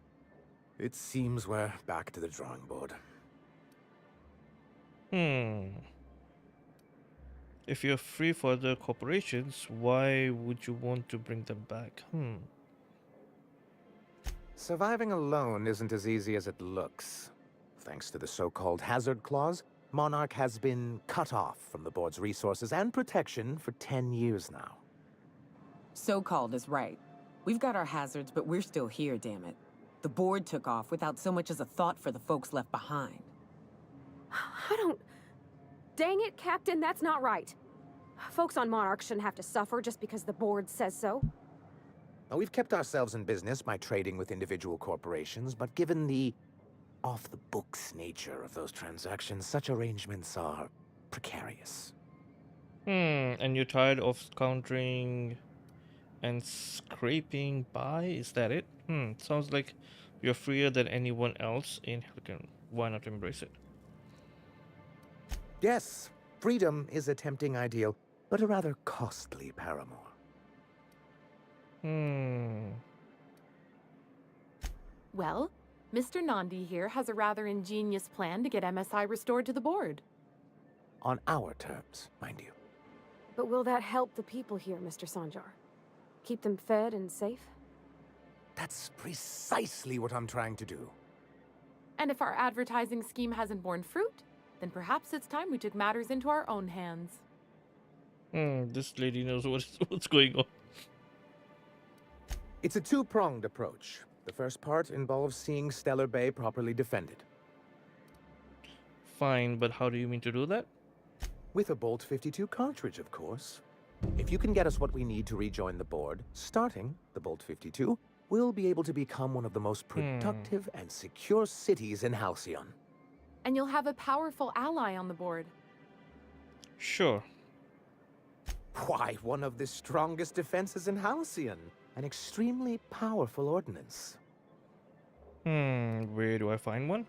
it seems we're back to the drawing board. If you're free for the corporations, why would you want to bring them back? Surviving alone isn't as easy as it looks. Thanks to the so-called hazard clause, Monarch has been cut off from the board's resources and protection for 10 years now. So-called is right. We've got our hazards, but we're still here, damn it. The board took off without so much as a thought for the folks left behind. I don't... Dang it, Captain, that's not right. Folks on Monarch shouldn't have to suffer just because the board says so. Now, we've kept ourselves in business by trading with individual corporations, but given the off-the-books nature of those transactions, such arrangements are precarious. And you're tired of countering and scraping by? Is that it? Sounds like you're freer than anyone else in Helican. Why not embrace it? Yes, freedom is a tempting ideal, but a rather costly paramour. Well, Mr. Nandi here has a rather ingenious plan to get MSI restored to the board. On our terms, mind you. But will that help the people here, Mr. Sanjar? Keep them fed and safe? That's precisely what I'm trying to do. And if our advertising scheme hasn't borne fruit, then perhaps it's time we took matters into our own hands. This lady knows what's going on. It's a two-pronged approach. The first part involves seeing Stellar Bay properly defended. Fine, but how do you mean to do that? With a Bolt 52 cartridge, of course. If you can get us what we need to rejoin the board, starting the Bolt 52, we'll be able to become one of the most productive and secure cities in Halcyon. And you'll have a powerful ally on the board. Sure. Why, one of the strongest defenses in Halcyon. An extremely powerful ordnance. Where do I find one?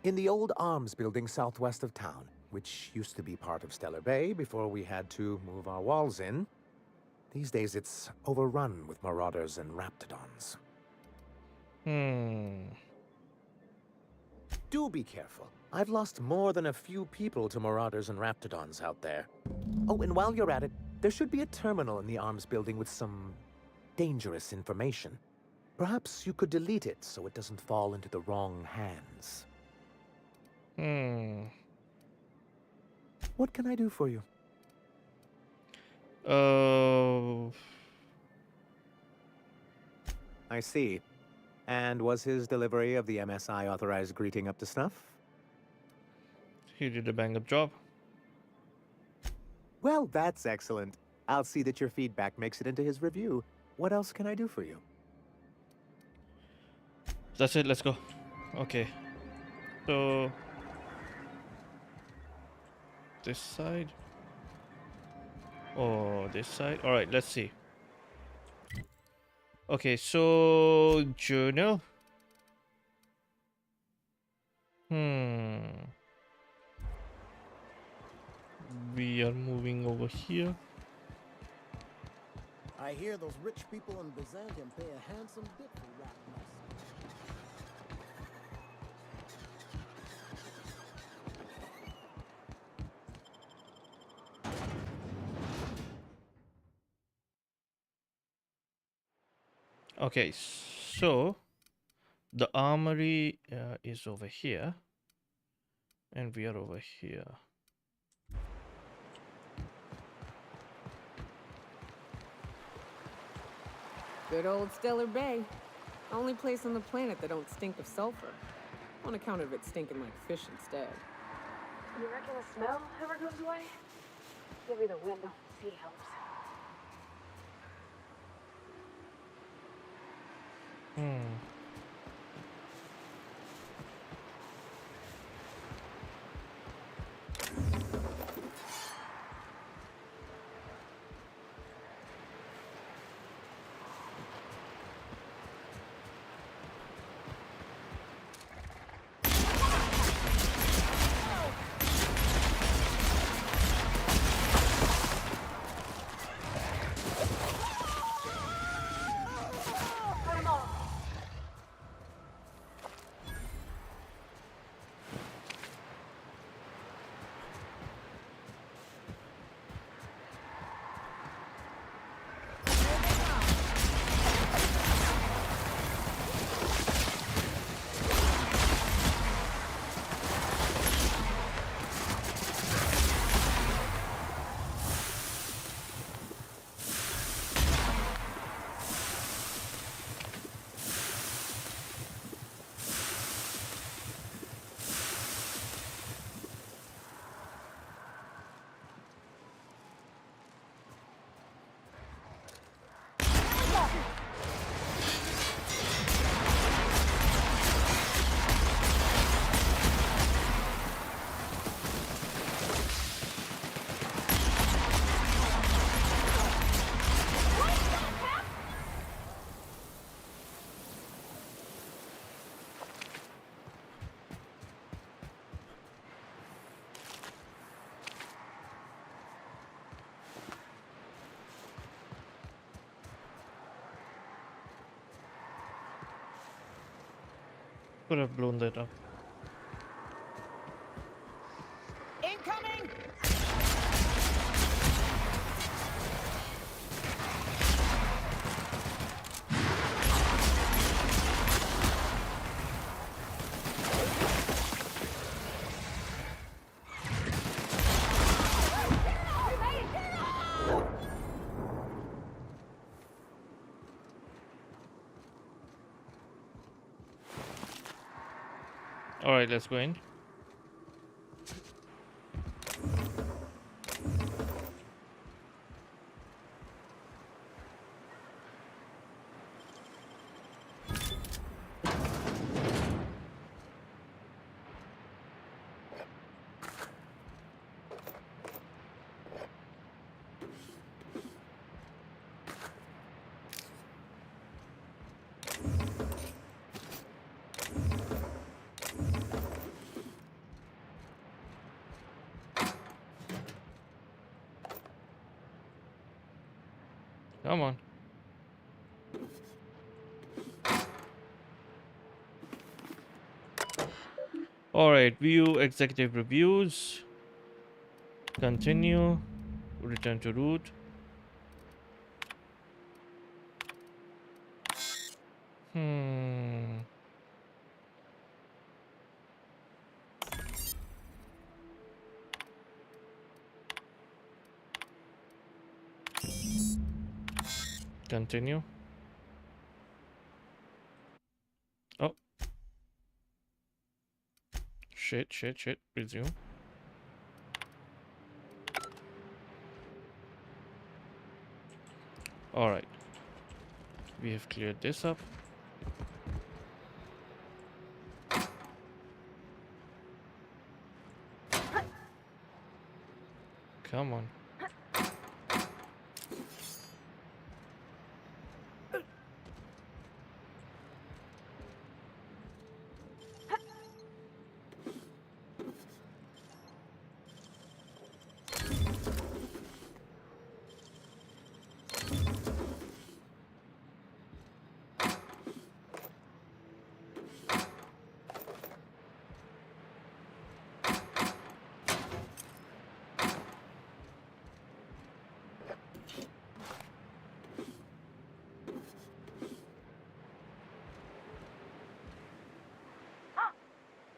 In the old arms building southwest of town, which used to be part of Stellar Bay before we had to move our walls in. These days it's overrun with marauders and raptidons. Do be careful. I've lost more than a few people to marauders and raptidons out there. Oh, and while you're at it, there should be a terminal in the arms building with some dangerous information. Perhaps you could delete it so it doesn't fall into the wrong hands. What can I do for you? I see. And was his delivery of the MSI authorized greeting up to snuff? He did a bang-up job. Well, that's excellent. I'll see that your feedback makes it into his review. What else can I do for you? That's it, let's go. Okay. So this side. Oh, this side. Alright, let's see. Okay, so journal. We are moving over here. I hear those rich people in Byzantium pay a handsome bit for rap mess. Okay, so the armory is over here, and we are over here. Good old Stellar Bay. Only place on the planet that don't stink of sulfur. On account of it stinking like fish instead. You reckon the smell ever goes away? Maybe the wind off the sea helps. Could have blown that up. Incoming! All right, let's go in. Come on. All right, view executive reviews. Continue. Return to root. Continue. Oh. Shit. Resume. Alright. We have cleared this up. Come on.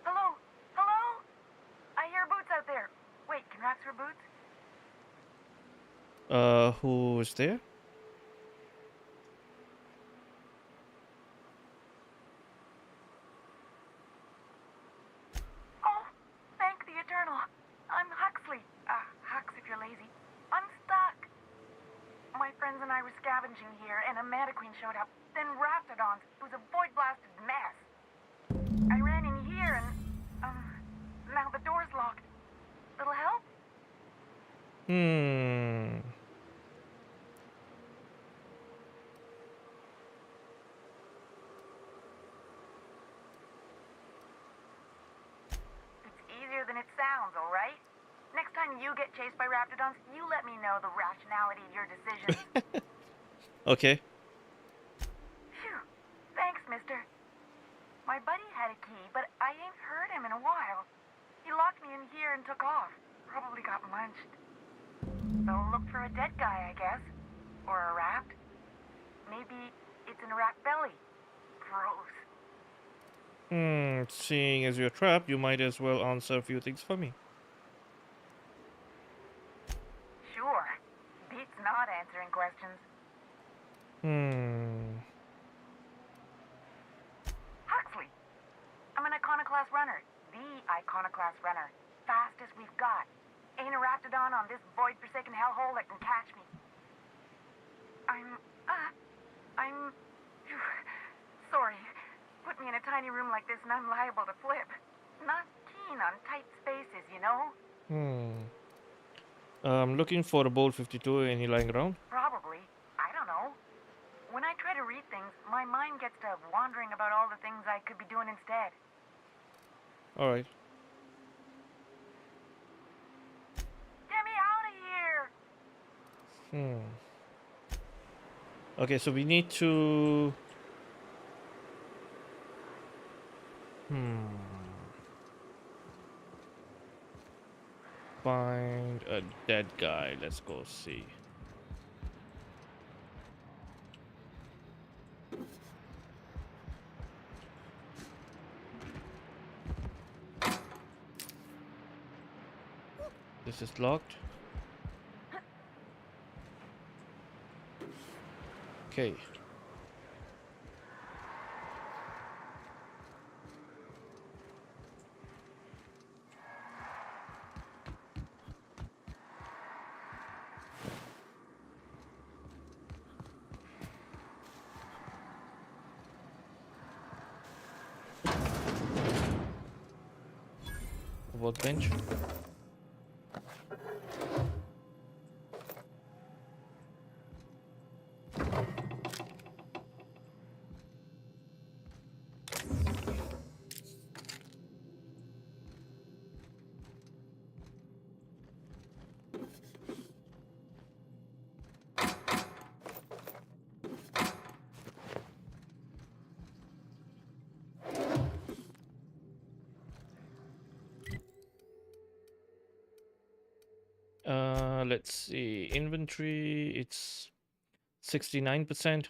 Hello? Hello? I hear boots out there. Wait, can rats wear boots? Who is there? Oh, thank the Eternal. I'm Huxley. Hux if you're lazy. I'm stuck. My friends and I were scavenging here, and a Mantiqueen showed up. Then Raptidons. It was a void-blasted mess. I ran in here and, now the door's locked. Little help? It's easier than it sounds, all right? Next time you get chased by Raptidons, you let me know the rationality of your decisions. Okay. Phew. Thanks, mister. My buddy had a key, but I ain't heard him in a while. He locked me in here and took off. Probably got munched. So look for a dead guy, I guess. Or a rat. Maybe it's in a rat belly. Gross. Seeing as you're trapped, you might as well answer a few things for me. Sure. Beats not answering questions. Huxley. I'm an Iconoclast runner. The Iconoclast runner. Fastest we've got. Ain't a Raptidon on this void-forsaken hellhole that can catch me. I'm... Sorry. Put me in a tiny room like this and I'm liable to flip. Not keen on tight spaces, you know? I'm looking for a Bolt 52. Any lying around? Probably. I don't know. When I try to read things, my mind gets to wandering about all the things I could be doing instead. Alright. Get me out of here! Okay, so we need to... Find a dead guy. Let's go see. This is locked. Okay. Workbench. Let's see. Inventory, it's 69%.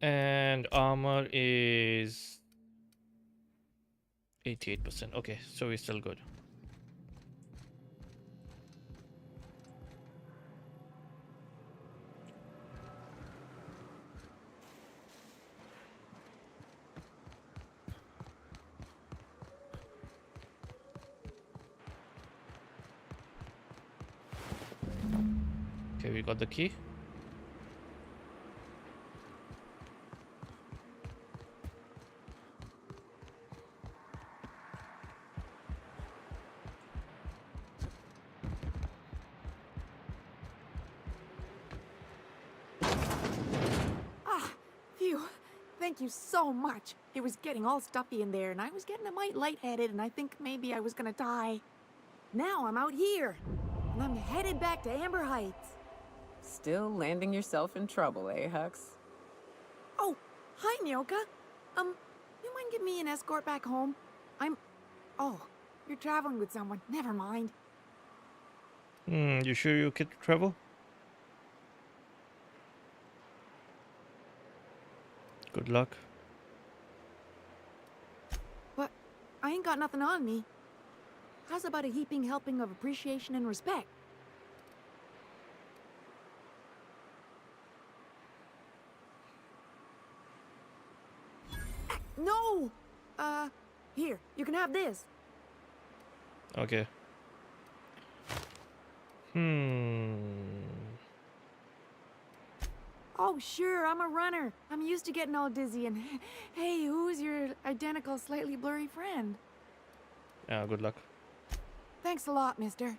And armor is 88%. Okay, so we're still good. Okay, we got the key. Ah, phew. Thank you so much. It was getting all stuffy in there, and I was getting a mite lightheaded, and I think maybe I was gonna die. Now I'm out here, and I'm headed back to Amber Heights. Still landing yourself in trouble, eh, Hux? Oh, hi, Nyoka. You mind giving me an escort back home? Oh, you're traveling with someone. Never mind. You sure you can travel? Good luck. But I ain't got nothing on me. How's about a heaping helping of appreciation and respect? No! Here, you can have this. Okay. Oh, sure, I'm a runner. I'm used to getting all dizzy and... Hey, who's your identical, slightly blurry friend? Yeah, good luck. Thanks a lot, mister.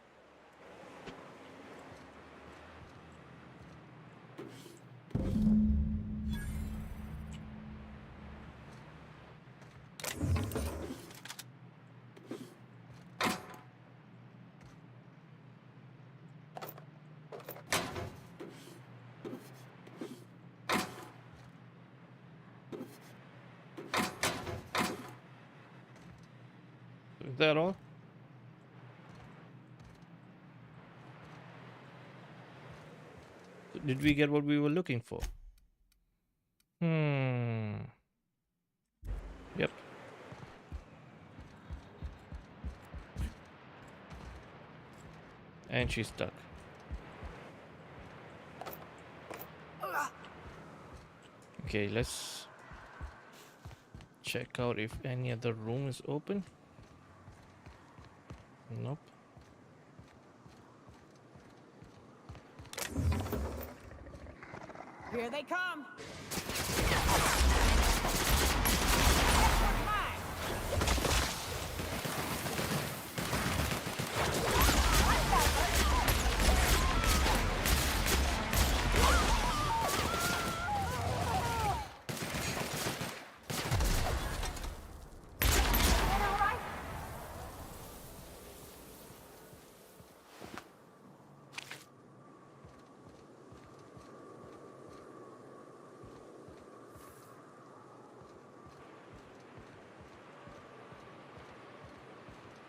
Is that all? Did we get what we were looking for? Yep. And she's stuck. Okay, let's check out if any other room is open. Nope. Here they come.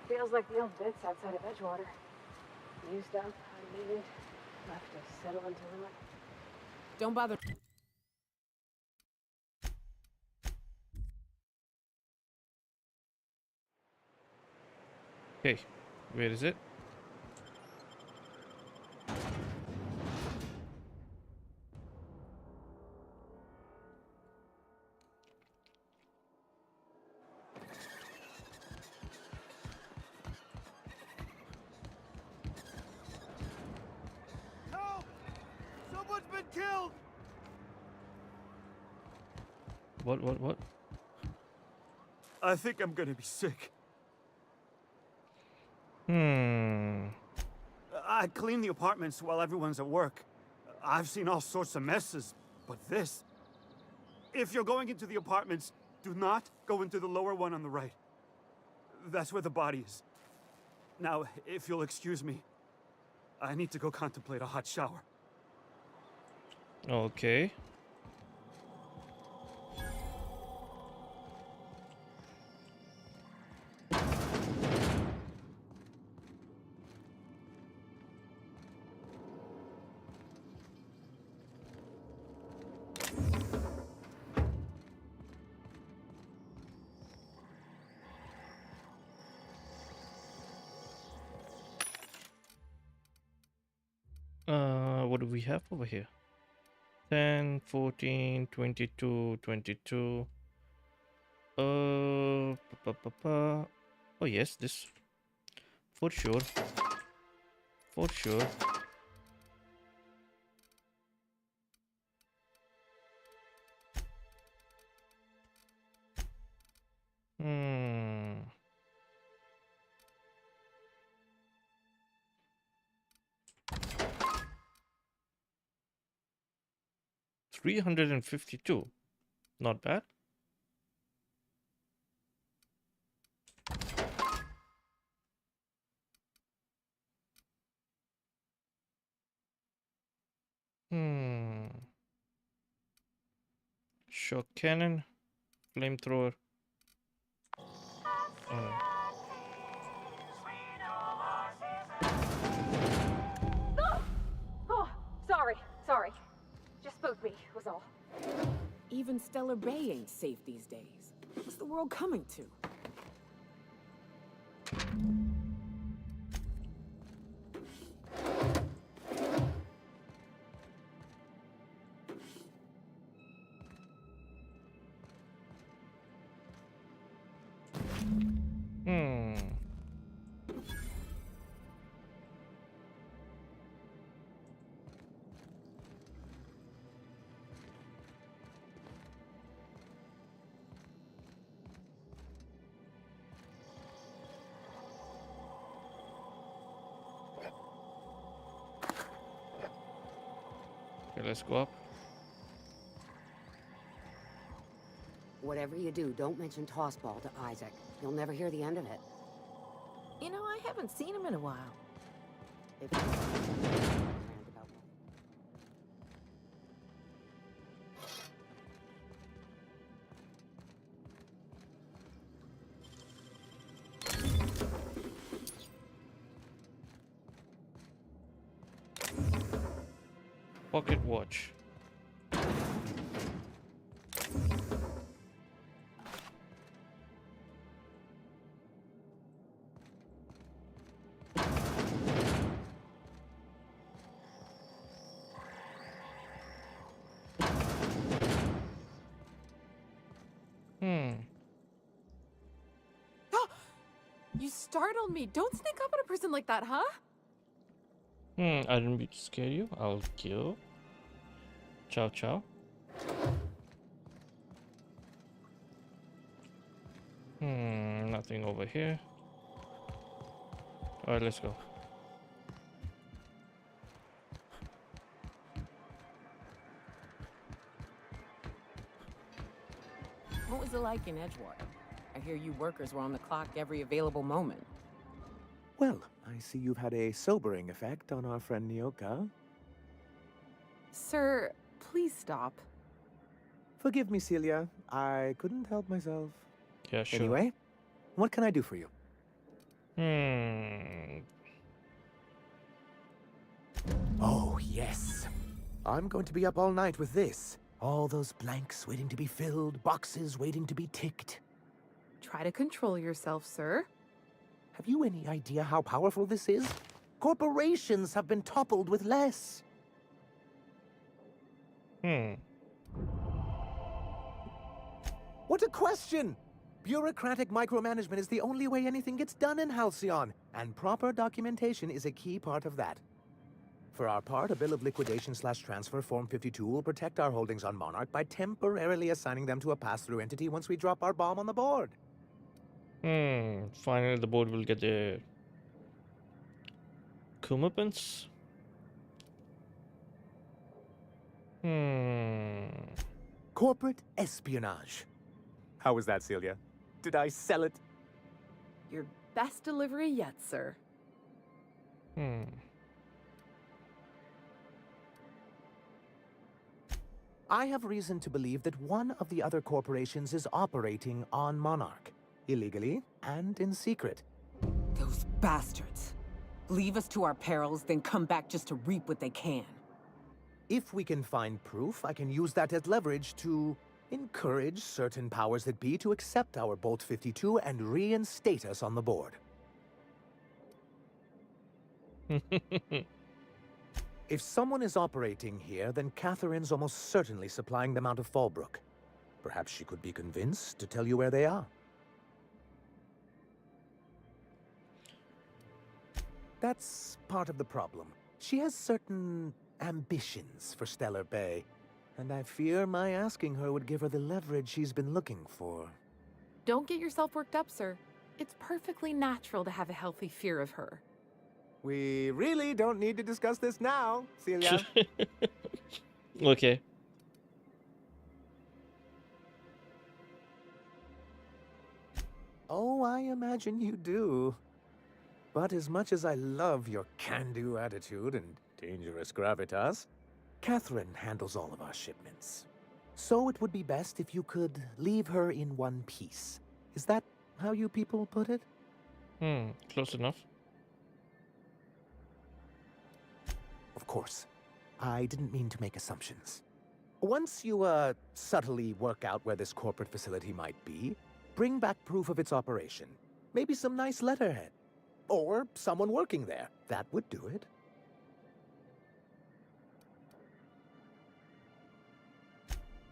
Feels like the old bits outside of Edgewater. Used up, unneeded, left to settle into ruin. Don't bother. Okay, where is it? Help! Someone's been killed! What? I think I'm gonna be sick. I clean the apartments while everyone's at work. I've seen all sorts of messes, but this... If you're going into the apartments, do not go into the lower one on the right. That's where the body is. Now, if you'll excuse me, I need to go contemplate a hot shower. Okay. What do we have over here? 10, 14, 22, 22. Oh yes, this for sure. For sure. 352. Not bad. Shock cannon, flamethrower. Oh, sorry. Just spooked me, was all. Even Stellar Bay ain't safe these days. What's the world coming to? Okay, let's go up. Whatever you do, don't mention Tossball to Isaac. You'll never hear the end of it. You know, I haven't seen him in a while. Pocket watch. You startled me. Don't sneak up on a person like that, huh? I didn't mean to scare you. I'll kill. Ciao, ciao. Nothing over here. Alright, let's go. What was it like in Edgewater? I hear you workers were on the clock every available moment. Well, I see you've had a sobering effect on our friend Nyoka. Sir, please stop. Forgive me, Celia. I couldn't help myself. Yeah, sure. Anyway, what can I do for you? Oh, yes. I'm going to be up all night with this. All those blanks waiting to be filled, boxes waiting to be ticked. Try to control yourself, sir. Have you any idea how powerful this is? Corporations have been toppled with less. What a question! Bureaucratic micromanagement is the only way anything gets done in Halcyon, and proper documentation is a key part of that. For our part, a bill of liquidation/transfer Form 52 will protect our holdings on Monarch by temporarily assigning them to a pass-through entity once we drop our bomb on the board. Finally the board will get the comeuppance. Corporate espionage. How was that, Celia? Did I sell it? Your best delivery yet, sir. I have reason to believe that one of the other corporations is operating on Monarch, illegally and in secret. Those bastards. Leave us to our perils, then come back just to reap what they can. If we can find proof, I can use that as leverage to encourage certain powers that be to accept our Bolt 52 and reinstate us on the board. If someone is operating here, then Catherine's almost certainly supplying them out of Fallbrook. Perhaps she could be convinced to tell you where they are. That's part of the problem. She has certain ambitions for Stellar Bay, and I fear my asking her would give her the leverage she's been looking for. Don't get yourself worked up, sir. It's perfectly natural to have a healthy fear of her. We really don't need to discuss this now, Celia. Okay. Oh, I imagine you do. But as much as I love your can-do attitude and dangerous gravitas, Catherine handles all of our shipments. So it would be best if you could leave her in one piece. Is that how you people put it? Close enough. Of course. I didn't mean to make assumptions. Once you, subtly work out where this corporate facility might be, bring back proof of its operation. Maybe some nice letterhead. Or someone working there. That would do it.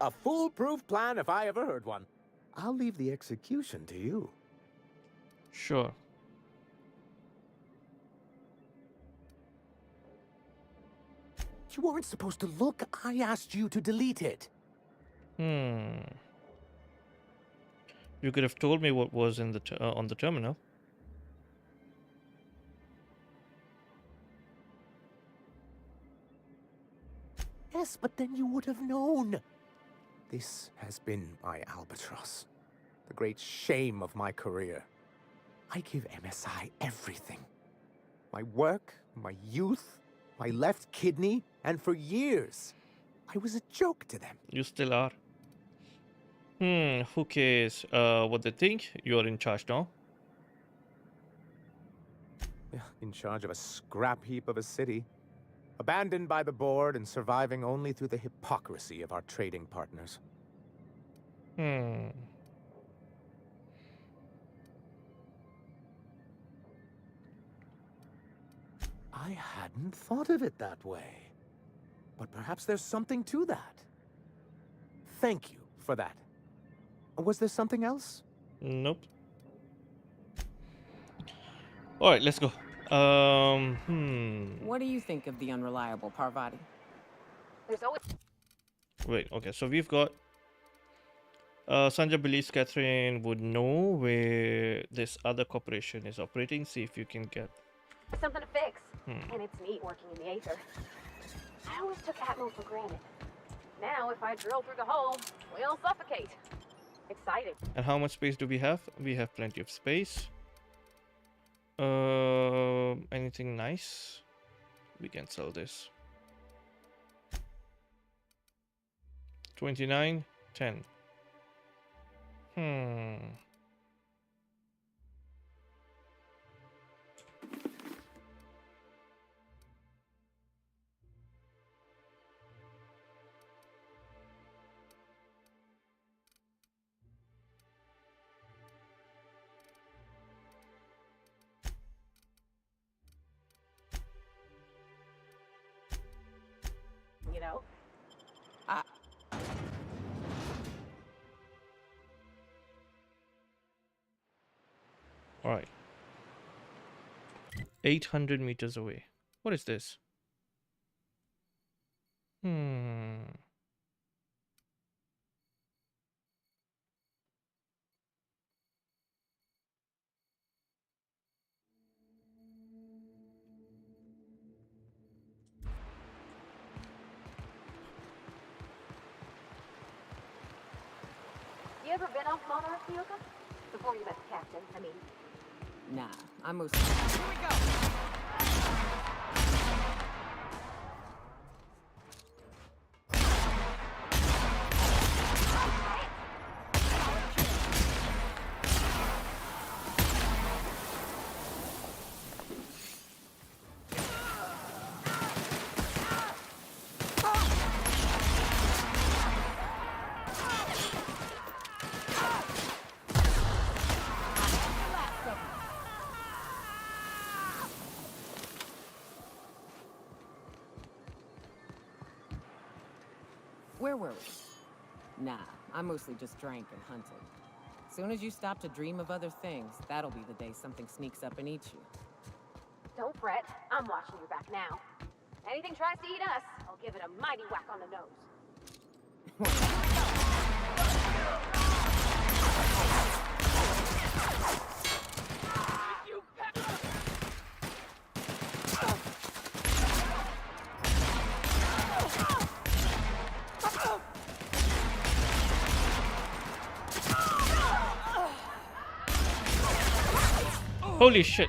A foolproof plan if I ever heard one. I'll leave the execution to you. Sure. You weren't supposed to look. I asked you to delete it. You could have told me what was in the on the terminal. Yes, but then you would have known. This has been my albatross. The great shame of my career. I give MSI everything. My work, my youth, my left kidney, and for years, I was a joke to them. You still are. Who cares what they think? You're in charge now. In charge of a scrap heap of a city. Abandoned by the board and surviving only through the hypocrisy of our trading partners. I hadn't thought of it that way. But perhaps there's something to that. Thank you for that. Was there something else? Nope. All right, let's go. What do you think of the unreliable Parvati? There's always... Wait, okay, so we've got Sanjay believes Catherine would know where this other corporation is operating. See if you can get something to fix. And it's neat working in the Aether. I always took Atmo for granted. Now, if I drill through the hole, we'll suffocate. Excited. And how much space do we have? We have plenty of space. Anything nice? We can sell this. 29, 10. You know? All right. 800 meters away. What is this? You ever been off Monarch, Yuka? Before you met the captain, I mean. Nah, I'm mostly... Here we go! Where were we? Nah, I mostly just drank and hunted. Soon as you stop to dream of other things, that'll be the day something sneaks up and eats you. Don't fret. I'm watching your back now. Anything tries to eat us, I'll give it a mighty whack on the nose. Holy shit.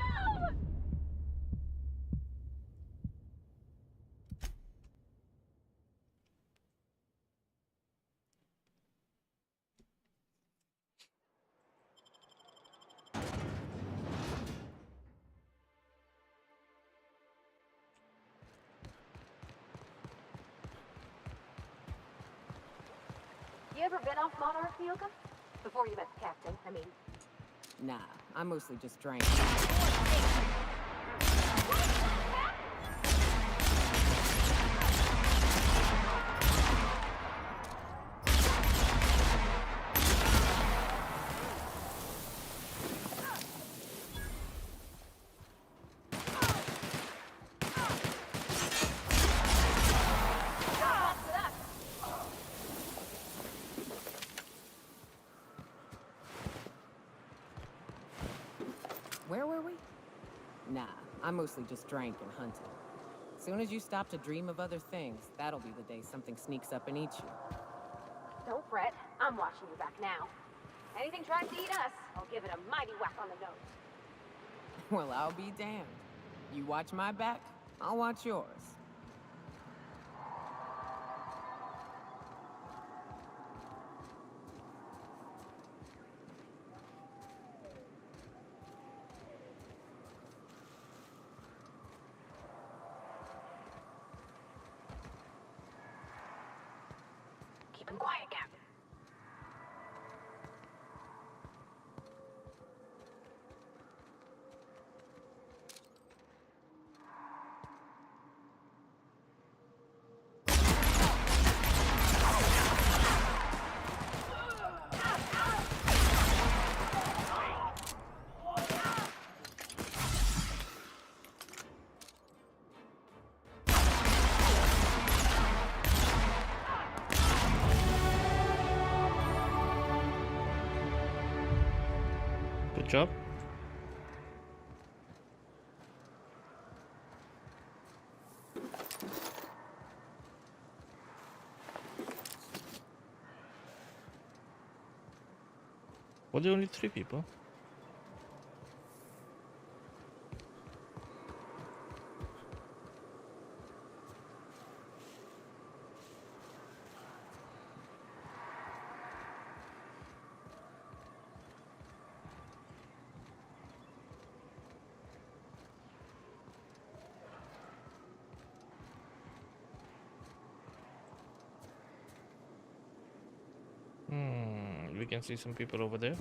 You ever been off Monarch, Yoga? Before you met the captain, I mean. Nah, I mostly just drank. Where were we? Nah, I mostly just drank and hunted. Soon as you stop to dream of other things, that'll be the day something sneaks up and eats you. Don't fret. I'm watching you back now. Anything tries to eat us, I'll give it a mighty whack on the nose. Well, I'll be damned. You watch my back, I'll watch yours. Keep him quiet, Captain. Good job. Were there only 3 people? We can see some people over there.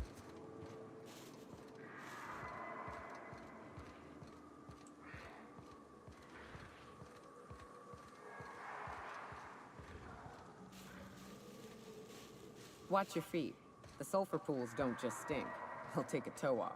Watch your feet. The sulfur pools don't just stink. They'll take a toe off.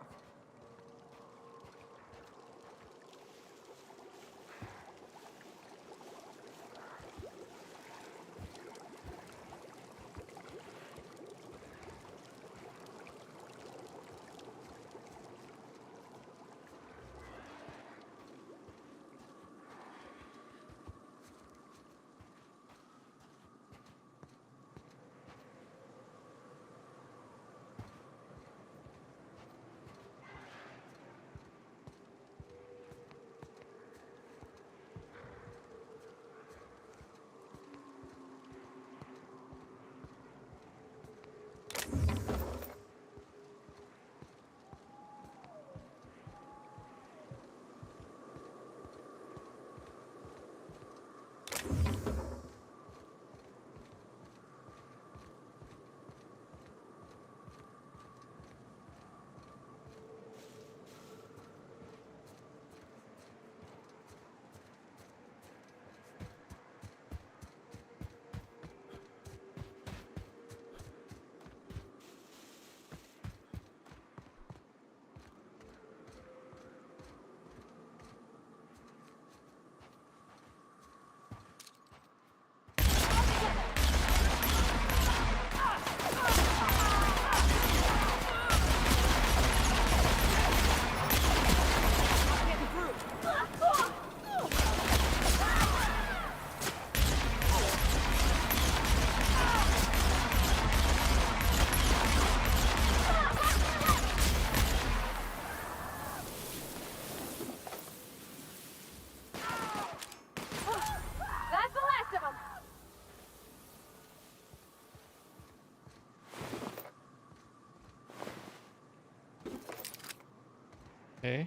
Okay.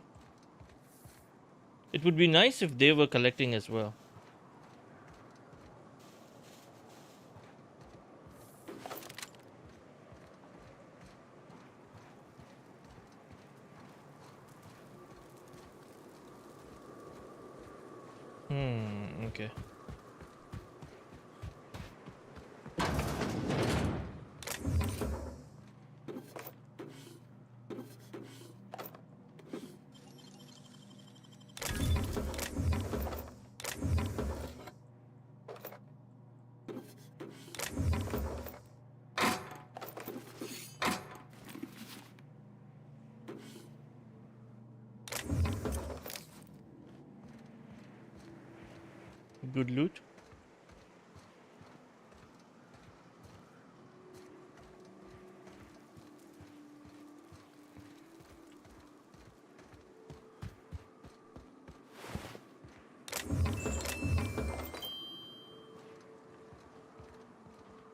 It would be nice if they were collecting as well. Okay. Good loot.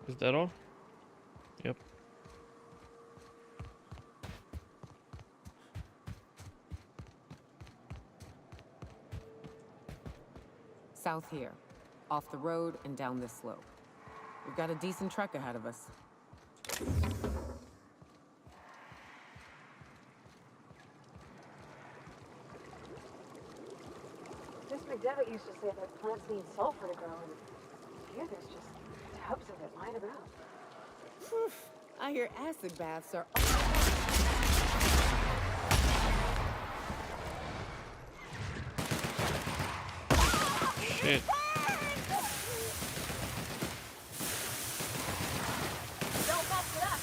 Is that all? Yep. South here, off the road and down this slope. We've got a decent trek ahead of us. Miss McDevitt used to say that plants need sulfur to grow, and here there's just tubs of it lying about. Phew, I hear acid baths are... Shit. Don't mess it up.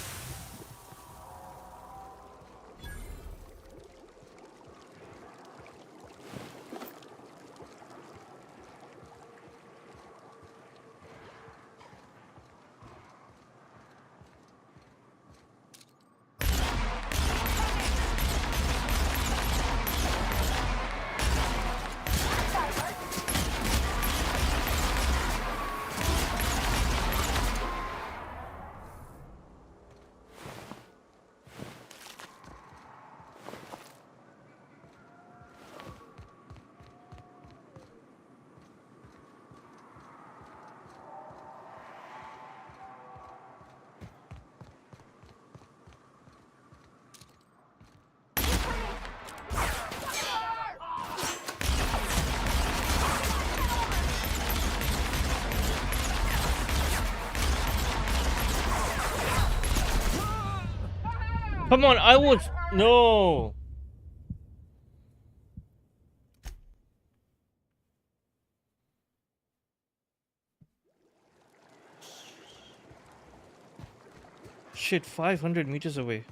Come on, I was... No! Shit, 500 meters away.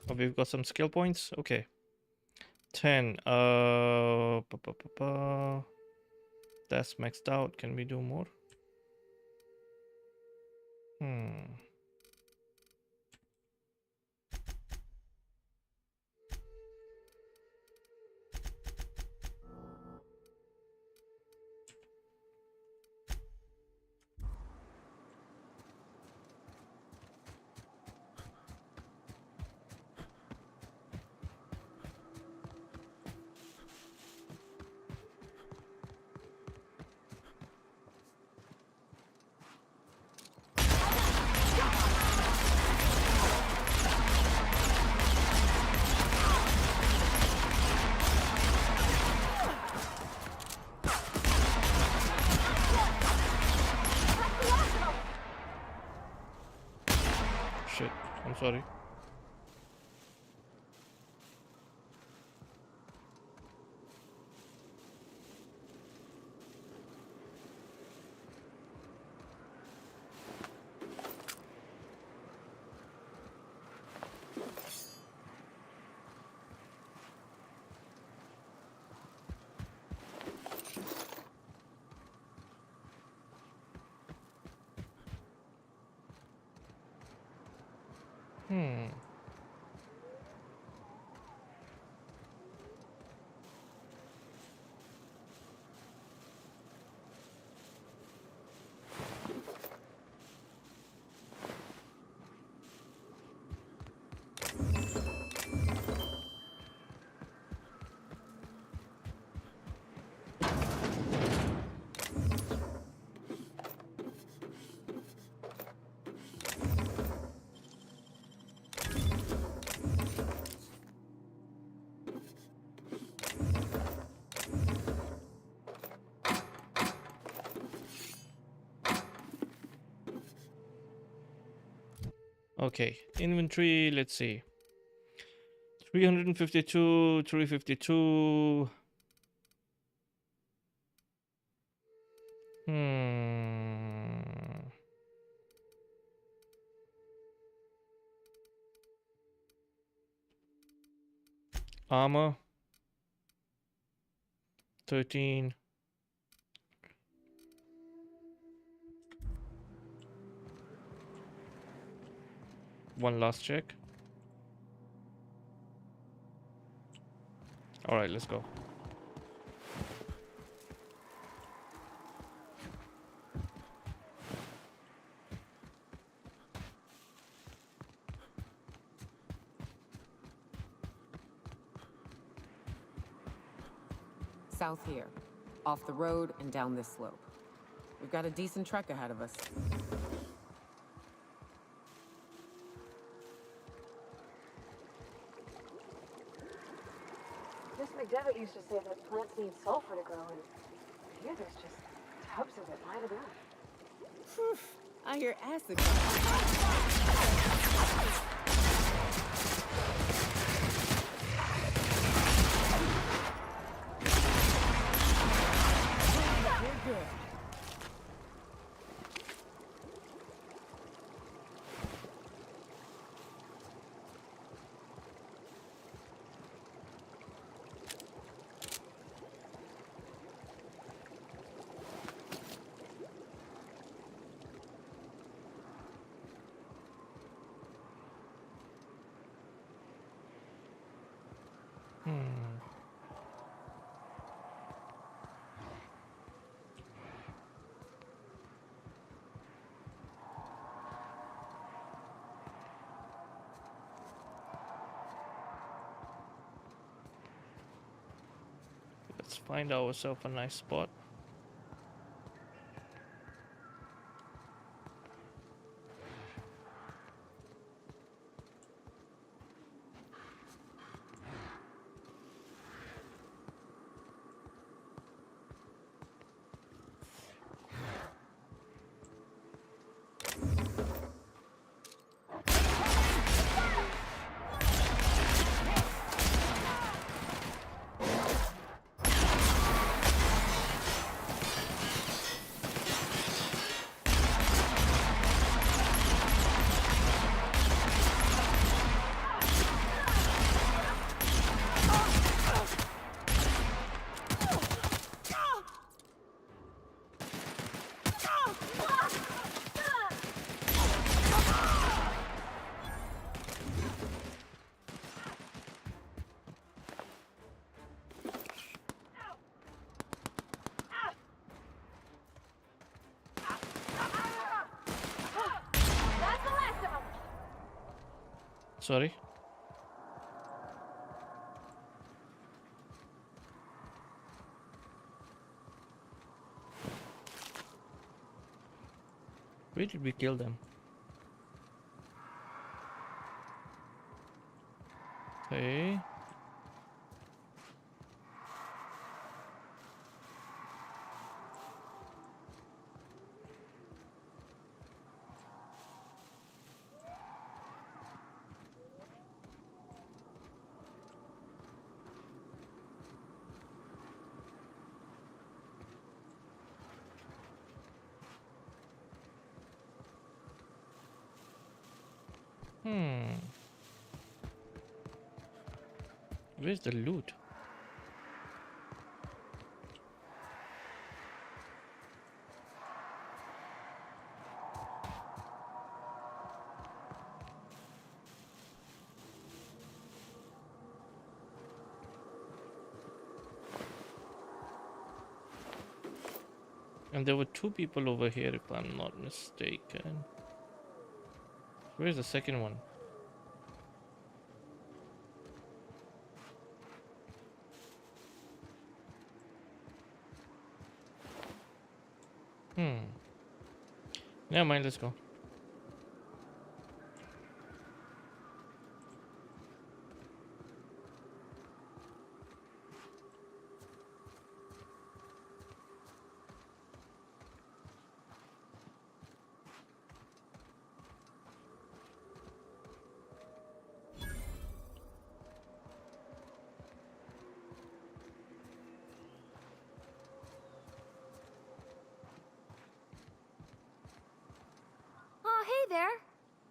Oh, we've got some skill points. Okay. 10. That's maxed out. Can we do more? Shit, I'm sorry. Okay, inventory, let's see. 352, 352. Armor 13. One last check. All right, let's go. South here. Off the road and down this slope. We've got a decent trek ahead of us. Miss McDevitt used to say that plants need sulfur to grow, and here there's just tubs of it lying about. Phew, I hear acid. We're good. Let's find ourselves a nice spot. Sorry. Where did we kill them? Okay. Where's the loot? And there were two people over here, if I'm not mistaken. Where's the second one? Never mind, let's go. there.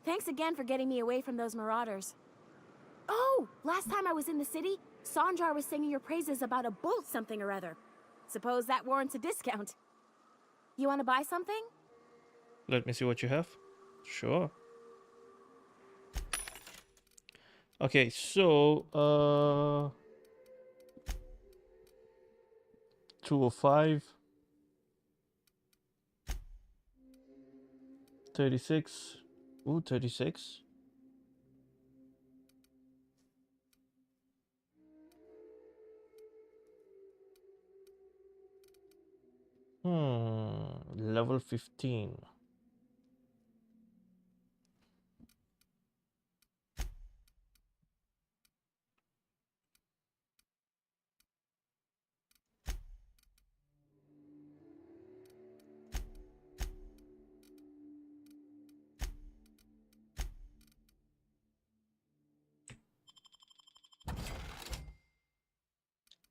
Thanks again for getting me away from those marauders. Oh, last time I was in the city, Sanjar was singing your praises about a bolt something or other. Suppose that warrants a discount. You want to buy something? Let me see what you have. Sure. Okay, so 205, 36. Ooh, 36. Level 15.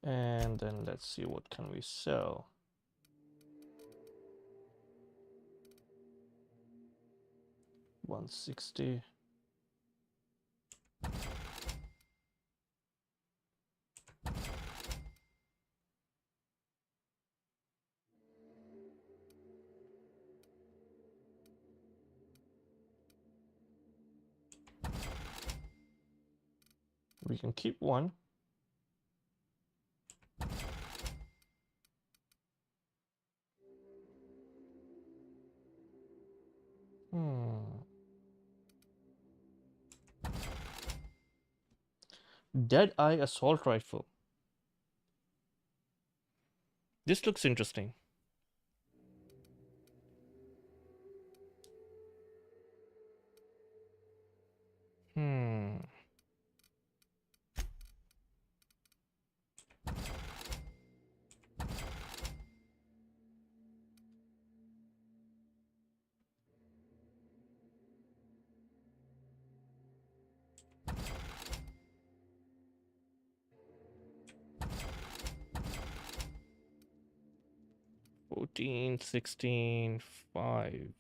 And then let's see what can we sell. $160. We can keep one. Dead-eye assault rifle. This looks interesting. $14, $16, $5.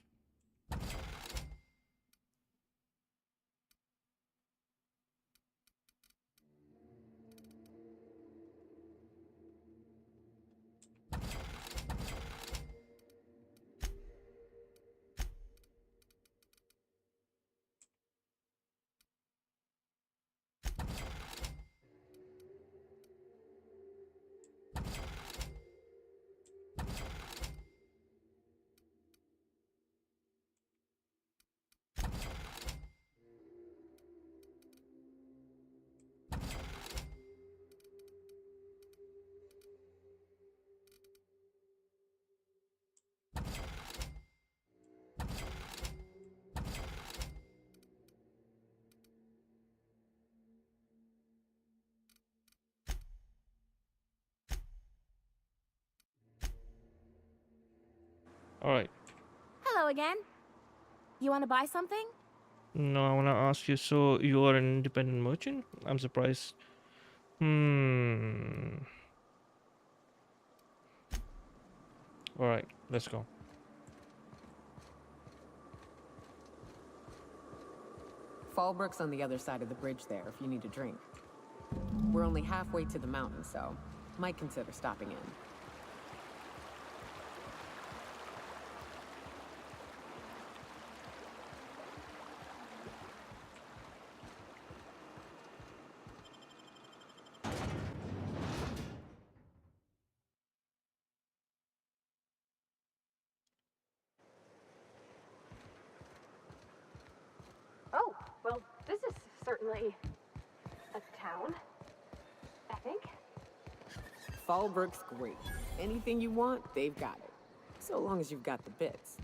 All right. Hello again. You want to buy something? No, I want to ask you, so you are an independent merchant? I'm surprised. All right, let's go. Fallbrook's on the other side of the bridge there if you need a drink. We're only halfway to the mountain, so might consider stopping in. Oh, well, this is certainly a town, I think. Fallbrook's great. Anything you want, they've got it. So long as you've got the bits.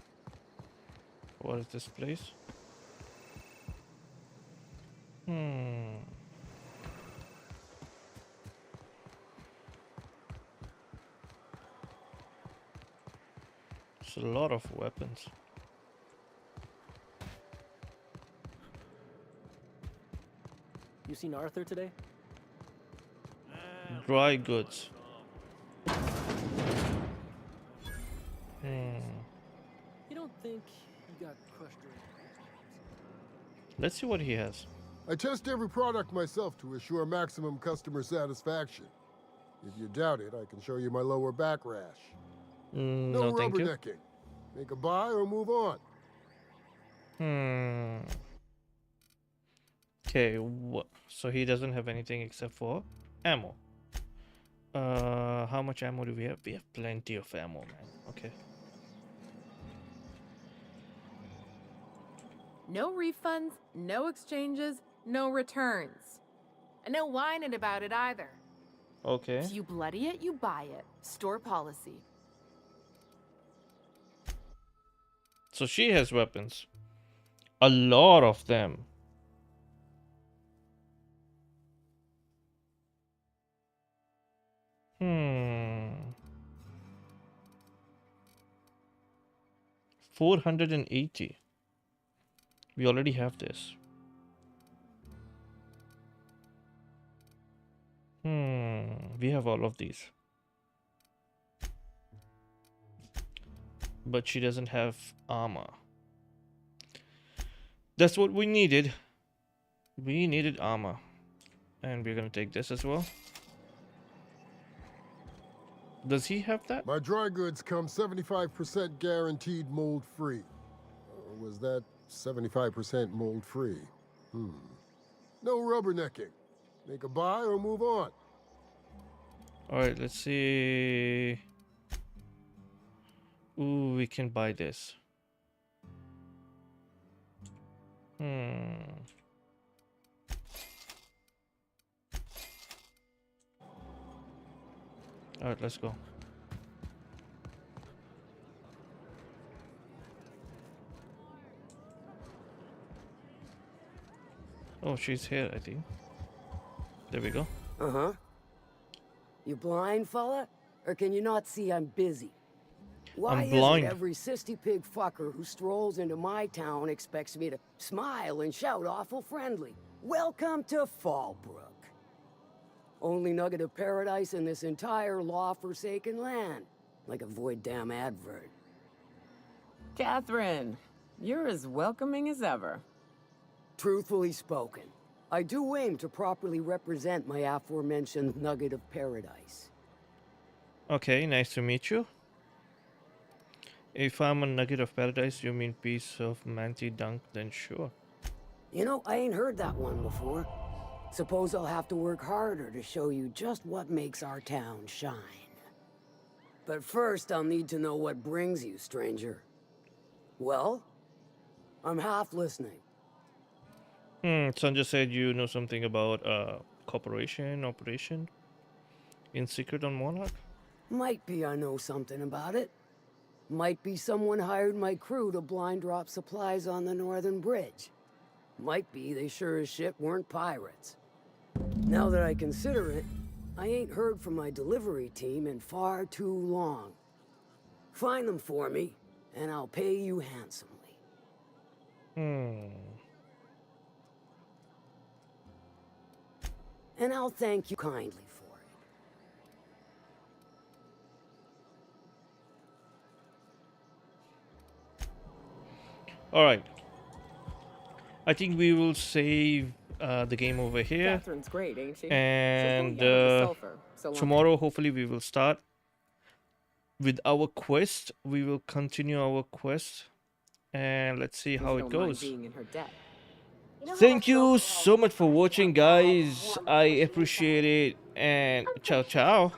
What is this place? It's a lot of weapons. You seen Arthur today? Dry goods. You don't think he got crushed during Let's see what he has. I test every product myself to assure maximum customer satisfaction. If you doubt it, I can show you my lower back rash. No, thank you. rubbernecking. Make a buy or move on. Okay, so he doesn't have anything except for ammo. How much ammo do we have? We have plenty of ammo, man. Okay. No refunds, no exchanges, no returns. And no whining about it either. Okay. If you bloody it, you buy it. Store policy. So she has weapons. A lot of them. Hmm. 480. We already have this. We have all of these. But she doesn't have armor. That's what we needed. We needed armor. And we're gonna take this as well. Does he have that? My dry goods come 75% guaranteed mold-free. Was that 75% mold-free? No rubbernecking. Make a buy or move on. Alright, let's see. Ooh, we can buy this. Alright, let's go. Oh, she's here, I think. There we go. Uh-huh. You blind, fella? Or can you not see I'm busy? Why I'm blind. is it every sissy pig fucker who strolls into my town expects me to smile and shout awful friendly? Welcome to Fallbrook. Only nugget of paradise in this entire law-forsaken land. Like a void damn advert. Catherine, you're as welcoming as ever. Truthfully spoken, I do aim to properly represent my aforementioned nugget of paradise. Okay, nice to meet you. If I'm a nugget of paradise, you mean piece of manti dunk, then sure. You know, I ain't heard that one before. Suppose I'll have to work harder to show you just what makes our town shine. But first, I'll need to know what brings you, stranger. Well, I'm half listening. Sanjay said you know something about operation in secret on Monarch. Might be I know something about it. Might be someone hired my crew to blind drop supplies on the northern bridge. Might be they sure as shit weren't pirates. Now that I consider it, I ain't heard from my delivery team in far too long. Find them for me, and I'll pay you handsomely. And I'll thank you kindly for it. Alright. I think we will save the game over here. Catherine's great, ain't she? And So tomorrow, hopefully, we will start with our quest. We will continue our quest. And let's see how it goes. Thank you so much for watching, guys. I appreciate it. And ciao, ciao.